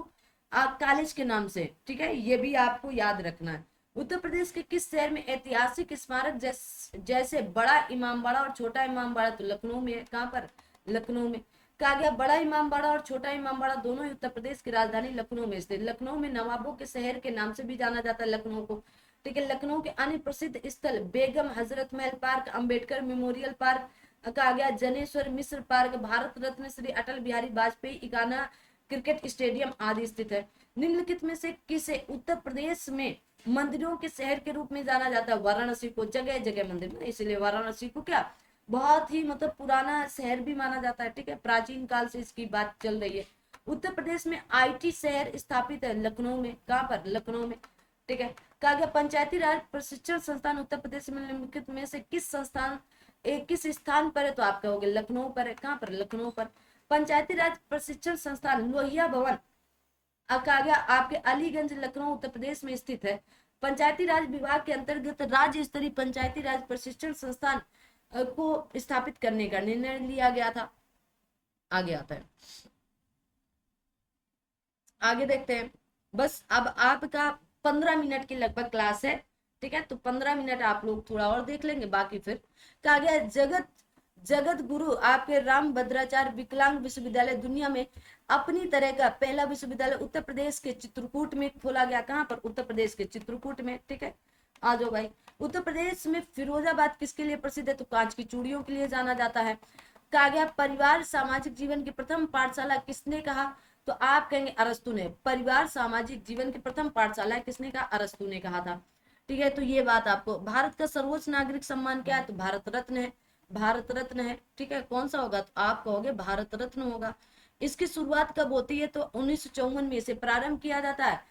कॉलेज के नाम से, ठीक है, ये भी आपको याद रखना है। उत्तर प्रदेश के किस शहर में ऐतिहासिक स्मारक जैसे बड़ा इमामबाड़ा और छोटा इमामबाड़ा? तो लखनऊ में है। कहाँ पर? लखनऊ में। कहा गया बड़ा इमामबाड़ा और छोटा इमामबाड़ा दोनों ही उत्तर प्रदेश की राजधानी लखनऊ में स्थित। लखनऊ में नवाबों के शहर के नाम से भी जाना जाता है लखनऊ को, ठीक है। लखनऊ के अन्य प्रसिद्ध स्थल Begum Hazrat Mahal park, Ambedkar memorial park, कहा गया Janeshwar Mishra park, Bharat Ratna Shri Atal Bihari Vajpayee Ekana cricket stadium आदि स्थित है। निम्नलिखित में से किसे उत्तर प्रदेश में मंदिरों के शहर के रूप में जाना जाता है? वाराणसी को। जगह जगह मंदिर, इसलिए वाराणसी को क्या बहुत ही मतलब पुराना शहर भी माना जाता है, ठीक है। प्राचीन काल से इसकी बात चल रही है। उत्तर प्रदेश में आईटी शहर स्थापित है लखनऊ में। कहाँ पर? लखनऊ में, ठीक है। कहा गया पंचायती राज प्रशिक्षण संस्थान उत्तर प्रदेश में निम्नलिखित में से किस संस्थान किस स्थान पर है? तो आप कहोगे लखनऊ पर है। कहाँ पर? लखनऊ पर। पंचायती राज प्रशिक्षण संस्थान लोहिया भवन कहा गया आपके अलीगंज लखनऊ उत्तर प्रदेश में स्थित है। पंचायती राज विभाग के अंतर्गत राज्य स्तरीय पंचायती राज प्रशिक्षण संस्थान को स्थापित करने का निर्णय लिया गया था। आगे आता है, आगे देखते हैं। बस अब आपका 15 मिनट की लगभग क्लास है, ठीक है। तो 15 मिनट आप लोग थोड़ा और देख लेंगे, बाकी फिर कहा गया जगत गुरु आपके राम भद्राचार्य विकलांग विश्वविद्यालय दुनिया में अपनी तरह का पहला विश्वविद्यालय उत्तर प्रदेश के चित्रकूट में खोला गया। कहाँ पर? उत्तर प्रदेश के चित्रकूट में, ठीक है। आ जाओ भाई। उत्तर प्रदेश में फिरोजाबाद किसके लिए प्रसिद्ध है? तो कांच की चूड़ियों के लिए जाना जाता है। कहा गया परिवार सामाजिक जीवन की प्रथम पाठशाला किसने कहा? तो आप कहेंगे अरस्तु ने। परिवार सामाजिक जीवन की प्रथम पाठशाला किसने कहा? अरस्तु ने कहा था, ठीक है। तो ये बात आपको। भारत का सर्वोच्च नागरिक सम्मान क्या है? तो भारत रत्न है। भारत रत्न है, ठीक है। कौन सा होगा? तो आप कहोगे भारत रत्न होगा। इसकी शुरुआत कब होती है? तो 1954 में इसे प्रारंभ किया जाता है।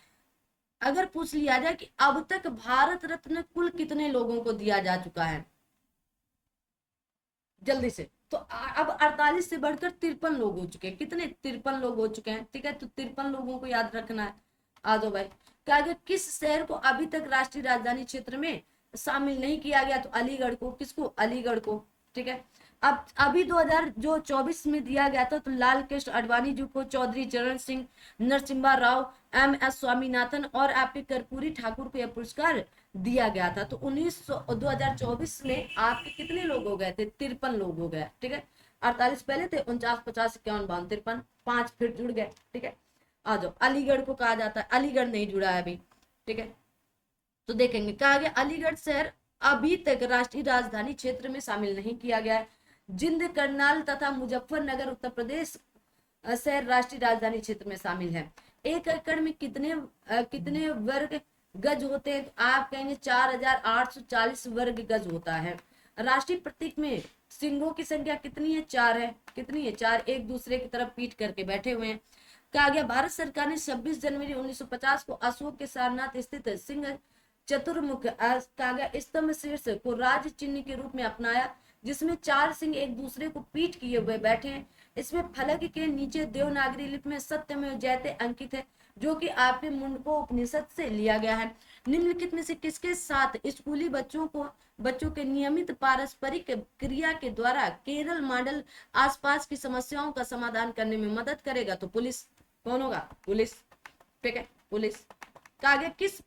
अगर पूछ लिया जाए कि अब तक भारत रत्न कुल कितने लोगों को दिया जा चुका है, जल्दी से, तो अब 48 से बढ़कर 53 लोग हो चुके हैं। कितने? 53 लोग हो चुके हैं, ठीक है। तो 53 लोगों को याद रखना है। आ जाओ भाई। कहा गया किस शहर को अभी तक राष्ट्रीय राजधानी क्षेत्र में शामिल नहीं किया गया? तो अलीगढ़ को। किसको? अलीगढ़ को, ठीक है। अब अभी 2024 में दिया गया था, तो लाल कृष्ण आडवाणी जी को, चौधरी चरण सिंह, नरसिम्हा राव, MS स्वामीनाथन और आपके कर्पूरी ठाकुर को यह पुरस्कार दिया गया था। तो 2024 में आपके कितने लोग हो गए थे? 53 लोग हो गए, ठीक है। 48 पहले थे, 49, 50, 51, 52, 53, 5 फिर जुड़ गए, ठीक है। आ जाओ। अलीगढ़ को कहा जाता है, अलीगढ़ नहीं जुड़ा है अभी, ठीक है। तो देखेंगे। कहा गया अलीगढ़ शहर अभी तक राष्ट्रीय राजधानी क्षेत्र में शामिल नहीं किया गया है। जिंद, करनाल तथा मुजफ्फरनगर उत्तर प्रदेश शहर राष्ट्रीय राजधानी क्षेत्र में शामिल है। 1 एकड़ में कितने वर्ग गज होते हैं? तो आप कहेंगे 4840 वर्ग गज होता है। राष्ट्रीय प्रतीक में सिंहों की संख्या कितनी है? 4 है। कितनी है? 4। एक दूसरे की तरफ पीठ करके बैठे हुए हैं। कहा गया भारत सरकार ने 26 जनवरी 1950 को अशोक के सारनाथ स्थित सिंह चतुर्मुख कहा गया स्तंभ शीर्ष को राज चिन्ह के रूप में अपनाया, जिसमें 4 सिंह एक दूसरे को पीठ किए हुए बैठे हैं। इसमें फलक के नीचे देवनागरी लिपि में सत्यमेव जयते अंकित है, जो कि आपके मुंडको उपनिषद से लिया गया है। निम्नलिखित में से किसके साथ स्कूली बच्चों के नियमित पारस्परिक क्रिया के द्वारा केरल मॉडल आसपास की समस्याओं का समाधान करने में मदद करेगा? तो पुलिस। कौन होगा? पुलिस। ठीक है, पुलिस। कहा गया किस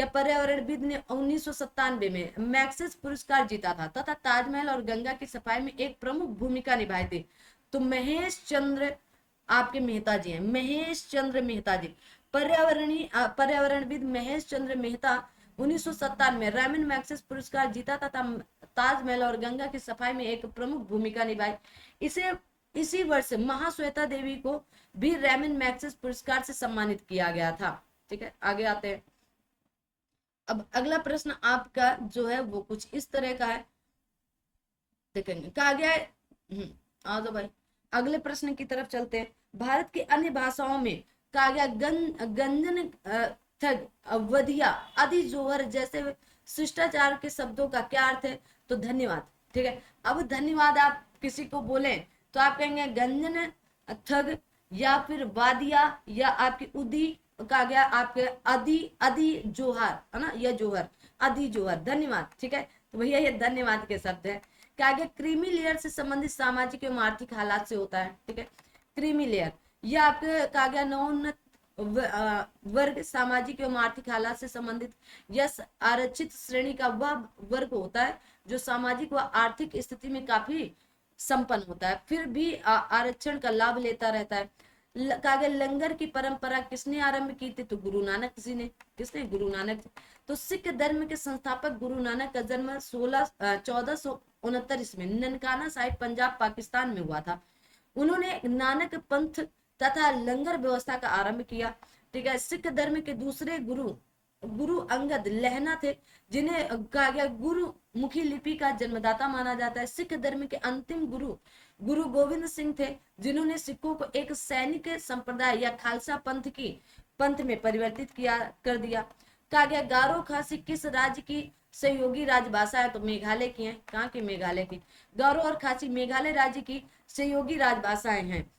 पर्यावरणविद ने 1997 में मैक्सेस पुरस्कार जीता था तथा ताजमहल और गंगा की सफाई में एक प्रमुख भूमिका निभाई थी? तो महेश चंद्र आपके मेहता जी हैं, महेश चंद्र मेहता जी। पर्यावरणविद महेश चंद्र मेहता 1997 में रैमन मैक्सेस पुरस्कार जीता तथा ताजमहल और गंगा की सफाई में एक प्रमुख भूमिका निभाई। इसी वर्ष महाश्वेता देवी को भी रैमन मैक्सेस पुरस्कार से सम्मानित किया गया था। ठीक है, आगे आते हैं। अब अगला प्रश्न आपका जो है वो कुछ इस तरह का है, देखेंगे। कहा गया है आ जाओ भाई, अगले प्रश्न की तरफ चलते हैं। भारत की अन्य भाषाओं में कहा गया गंजन, थग, वधिया, आदि, जोहर जैसे शिष्टाचार के शब्दों का क्या अर्थ है? तो धन्यवाद। ठीक है, अब धन्यवाद आप किसी को बोले तो आप कहेंगे गंजन, थग, या फिर वादिया, या आपकी उदी, कहा गया आपके अदी जोहर, है ना, यह जोहर, अदी जोहर, धन्यवाद। ठीक है, तो भैया ये धन्यवाद के शब्द है। कहा गया क्रीमी लेयर से संबंधित सामाजिक एवं आर्थिक हालात से होता है। ठीक है, क्रीमी लेयर यह आपके कहा गया नवोन्नत वर्ग सामाजिक एवं आर्थिक हालात से संबंधित यह आरक्षित श्रेणी का वह वर्ग होता है जो सामाजिक व आर्थिक स्थिति में काफी संपन्न होता है, फिर भी आरक्षण का लाभ लेता रहता है। कहा गया लंगर की परंपरा किसने आरंभ की थी? तो गुरु नानक जी ने। किसने? गुरु नानक। तो सिख धर्म के संस्थापक गुरु नानक का जन्म 1469 ईस्वी में ननकाना साहिब पंजाब पाकिस्तान में हुआ था। उन्होंने नानक पंथ तथा लंगर व्यवस्था का आरंभ किया। ठीक है, सिख धर्म के दूसरे गुरु अंगद लहना थे, जिन्हें कहा गया गुरु मुखी लिपि का जन्मदाता माना जाता है। सिख धर्म के अंतिम गुरु गोविंद सिंह थे, जिन्होंने सिखों को एक सैनिक संप्रदाय या खालसा पंथ में परिवर्तित कर दिया। कहा गया गारो खासी किस राज्य की सहयोगी राजभाषा है? तो मेघालय की है। कहाँ की? मेघालय की। गारो और खासी मेघालय राज्य की सहयोगी राजभाषाएं हैं।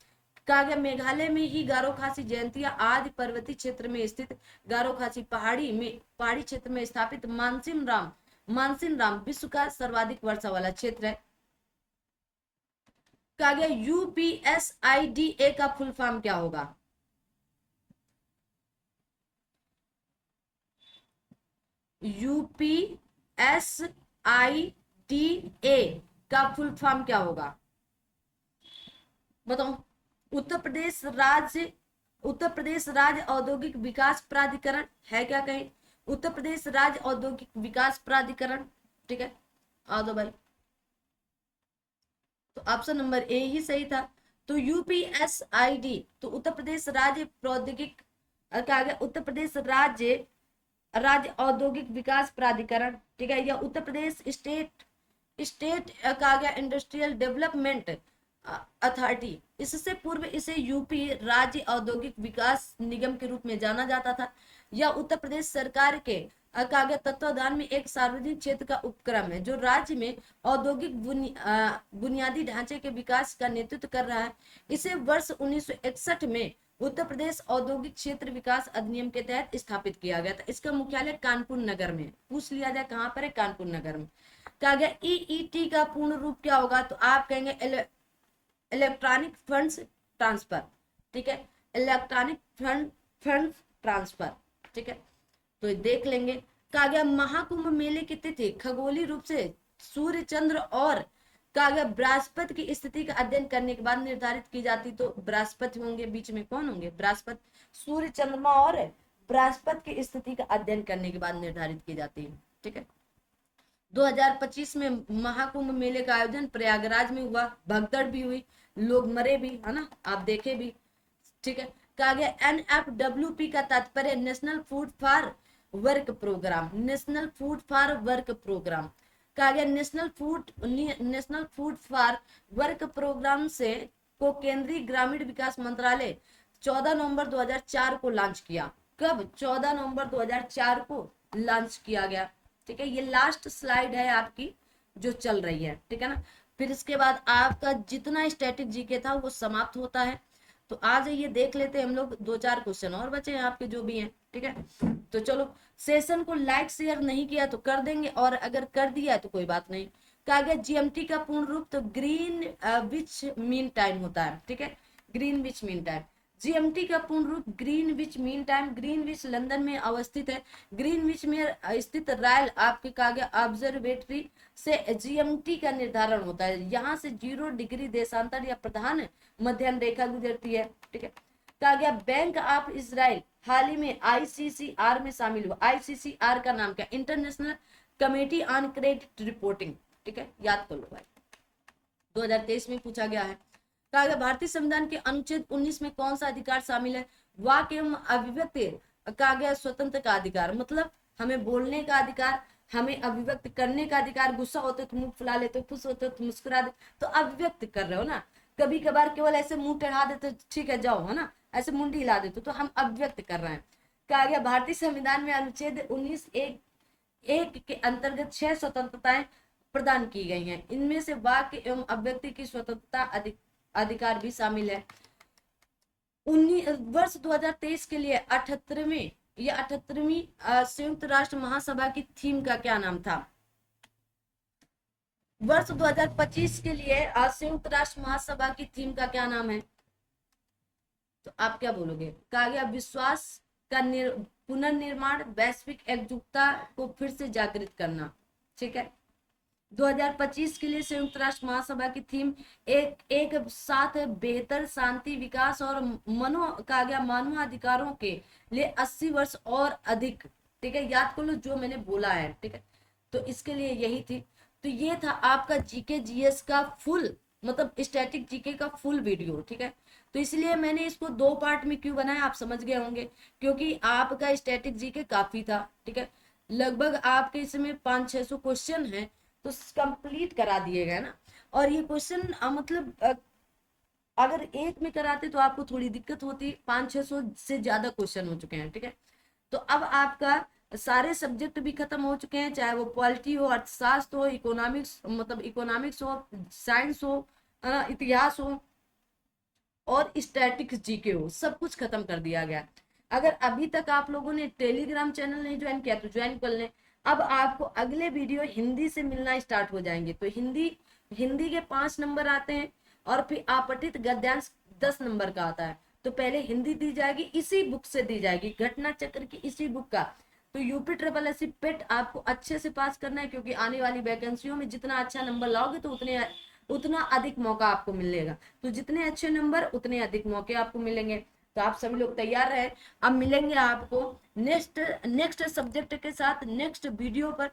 कहा गया मेघालय में ही गारो खासी जयंतिया आज पर्वतीय क्षेत्र में स्थित गारो खासी पहाड़ी क्षेत्र में स्थापित मानसिन राम विश्व का सर्वाधिक वर्षा वाला क्षेत्र है। कहा गया यूपीएसआईडीए का फुल फॉर्म क्या होगा? यूपीएसआईडीए का फुल फॉर्म क्या होगा? बताओ। उत्तर प्रदेश राज्य औद्योगिक विकास प्राधिकरण है क्या? कहीं उत्तर प्रदेश राज्य औद्योगिक विकास प्राधिकरण। ठीक है, आ दो भाई। तो ऑप्शन नंबर ए ही सही था। तो यूपीएसआईडी तो उत्तर प्रदेश राज्य प्रौद्योगिक कहा गया उत्तर प्रदेश राज्य औद्योगिक विकास प्राधिकरण। ठीक है, या उत्तर प्रदेश स्टेट कहा गया इंडस्ट्रियल डेवलपमेंट अथॉरिटी। इससे पूर्व इसे यूपी राज्य औद्योगिक विकास निगम के रूप में जाना जाता था। या उत्तर प्रदेश सरकार के कहा गया तत्वाधान में एक सार्वजनिक क्षेत्र का उपक्रम है जो राज्य में औद्योगिक बुनियादी ढांचे के विकास का नेतृत्व कर रहा है। इसे वर्ष 1961 में उत्तर प्रदेश औद्योगिक क्षेत्र विकास अधिनियम के तहत स्थापित किया गया था। इसका मुख्यालय कानपुर नगर में। पूछ लिया जाए कहां पर है? कानपुर नगर में। कहा गया ईईटी का पूर्ण रूप क्या होगा? तो आप कहेंगे इलेक्ट्रॉनिक फंड्स ट्रांसफर। ठीक है, इलेक्ट्रॉनिक फंड ट्रांसफर। ठीक है, तो देख लेंगे। कहा गया महाकुंभ मेले की तिथि खगोलीय रूप से सूर्य चंद्र और कहा गया बृहस्पति की स्थिति का अध्ययन करने के बाद निर्धारित की जाती। तो बृहस्पति होंगे, बीच में कौन होंगे? बृहस्पति। सूर्य चंद्रमा और बृहस्पति की स्थिति का अध्ययन करने के बाद निर्धारित की जाती है। ठीक है। 2025 में महाकुंभ मेले का आयोजन प्रयागराज में हुआ, भगदड़ भी हुई, लोग मरे भी, है ना, आप देखे भी। ठीक है। कहा गया NFWP का तात्पर्य national food for work programme, national food for work programme. कहा गया national food for work programme से को केंद्रीय ग्रामीण विकास मंत्रालय 14 नवंबर 2004 को लॉन्च किया। कब? 14 नवंबर 2004 को लॉन्च किया गया। ठीक है, ये लास्ट स्लाइड है आपकी जो चल रही है, ठीक है ना। फिर इसके बाद आपका जितना स्टैटिक जीके था वो समाप्त होता है। तो आ जाइए देख लेते हैं हम लोग, 2-4 क्वेश्चन और बचे हैं आपके जो भी हैं, ठीक है। तो चलो, सेशन को लाइक शेयर नहीं किया तो कर देंगे, और अगर कर दिया तो कोई बात नहीं। कहा गया GMT का पूर्ण रूप तो ग्रीन विच मीन टाइम होता है, ठीक है, green which mean time. GMT का पूर्ण रूप Greenwich mean time, Greenwich London में अवस्थित है। ग्रीनविच में स्थित रॉयल आपके कहा गया ऑब्जर्वेटरी से GMT का निर्धारण होता है। यहाँ से 0 डिग्री देशांतर या प्रधान मध्याह्न रेखा गुजरती है, ठीक है। कहा गया बैंक ऑफ इजराइल हाल ही में ICCR में शामिल हुआ। ICCR का नाम क्या? International committee on credit reporting, ठीक है, याद कर लो भाई, 2023 में पूछा गया है। कहा गया भारतीय संविधान के अनुच्छेद 19 में कौन सा अधिकार शामिल है? वाक एवं अभिव्यक्ति। कहा गया स्वतंत्र का अधिकार, मतलब हमें बोलने का अधिकार, हमें अभिव्यक्त करने का अधिकार। गुस्सा होते तो मुंह फुला लेते, खुश होते तो मुस्कुरा दे, तो अभिव्यक्त कर रहे हो ना। कभी कभार केवल ऐसे मुंह टेढ़ा देते, ठीक है जाओ, है ना, ऐसे मुंडी हिला देते, तो हम अभिव्यक्त कर रहे हैं। कहा गया भारतीय संविधान में अनुच्छेद 19 एक के अंतर्गत 6 स्वतंत्रताएं प्रदान की गई हैं। इनमें से वाक्य एवं अभिव्यक्ति की स्वतंत्रता अधिकार भी शामिल है। वर्ष 2023 के लिए 78वीं संयुक्त राष्ट्र महासभा की थीम का क्या नाम था? वर्ष 2025 के लिए संयुक्त राष्ट्र महासभा की थीम का क्या नाम है? तो आप क्या बोलोगे? कहा गया विश्वास का पुनर्निर्माण, वैश्विक एकजुटता को फिर से जागृत करना, ठीक है। 2025 के लिए संयुक्त राष्ट्र महासभा की थीम एक साथ बेहतर शांति, विकास और कहा गया मानवाधिकारों के लिए 80 वर्ष और अधिक, ठीक है, याद कर लो जो मैंने बोला है, ठीक है। तो इसके लिए यही थी। तो ये था आपका जीके जीएस का फुल, मतलब स्टैटिक जीके का फुल वीडियो, ठीक है। तो इसलिए मैंने इसको 2 पार्ट में क्यों बनाया, आप समझ गए होंगे, क्योंकि आपका स्टैटिक जीके काफी था, ठीक है। लगभग आपके इसमें 500-600 क्वेश्चन है, तो कंप्लीट करा दिए गए ना। और ये क्वेश्चन मतलब अगर एक में कराते तो आपको थोड़ी दिक्कत होती, 500-600 से ज्यादा क्वेश्चन हो चुके हैं, ठीक है। तो अब आपका सारे सब्जेक्ट भी खत्म हो चुके हैं, चाहे वो पॉलिटी हो, अर्थशास्त्र हो, इकोनॉमिक्स, मतलब इकोनॉमिक्स हो, साइंस हो, इतिहास हो, और स्टैटिक्स जीके हो, सब कुछ खत्म कर दिया गया। अगर अभी तक आप लोगों ने टेलीग्राम चैनल नहीं ज्वाइन किया तो ज्वाइन कर लें। अब आपको अगले वीडियो हिंदी से मिलना स्टार्ट हो जाएंगे। तो हिंदी के 5 नंबर आते हैं, और फिर आपठित गद्यांश 10 नंबर का आता है। तो पहले हिंदी दी जाएगी, इसी बुक से दी जाएगी, घटना चक्र की इसी बुक का। तो UPSSC पेट आपको अच्छे से पास करना है, क्योंकि आने वाली वैकेंसियों में जितना अच्छा नंबर लाओगे तो उतना अधिक मौका आपको मिलेगा। तो जितने अच्छे नंबर उतने अधिक मौके आपको मिलेंगे। तो आप सभी लोग तैयार रहे। अब मिलेंगे आपको नेक्स्ट सब्जेक्ट के साथ नेक्स्ट वीडियो पर।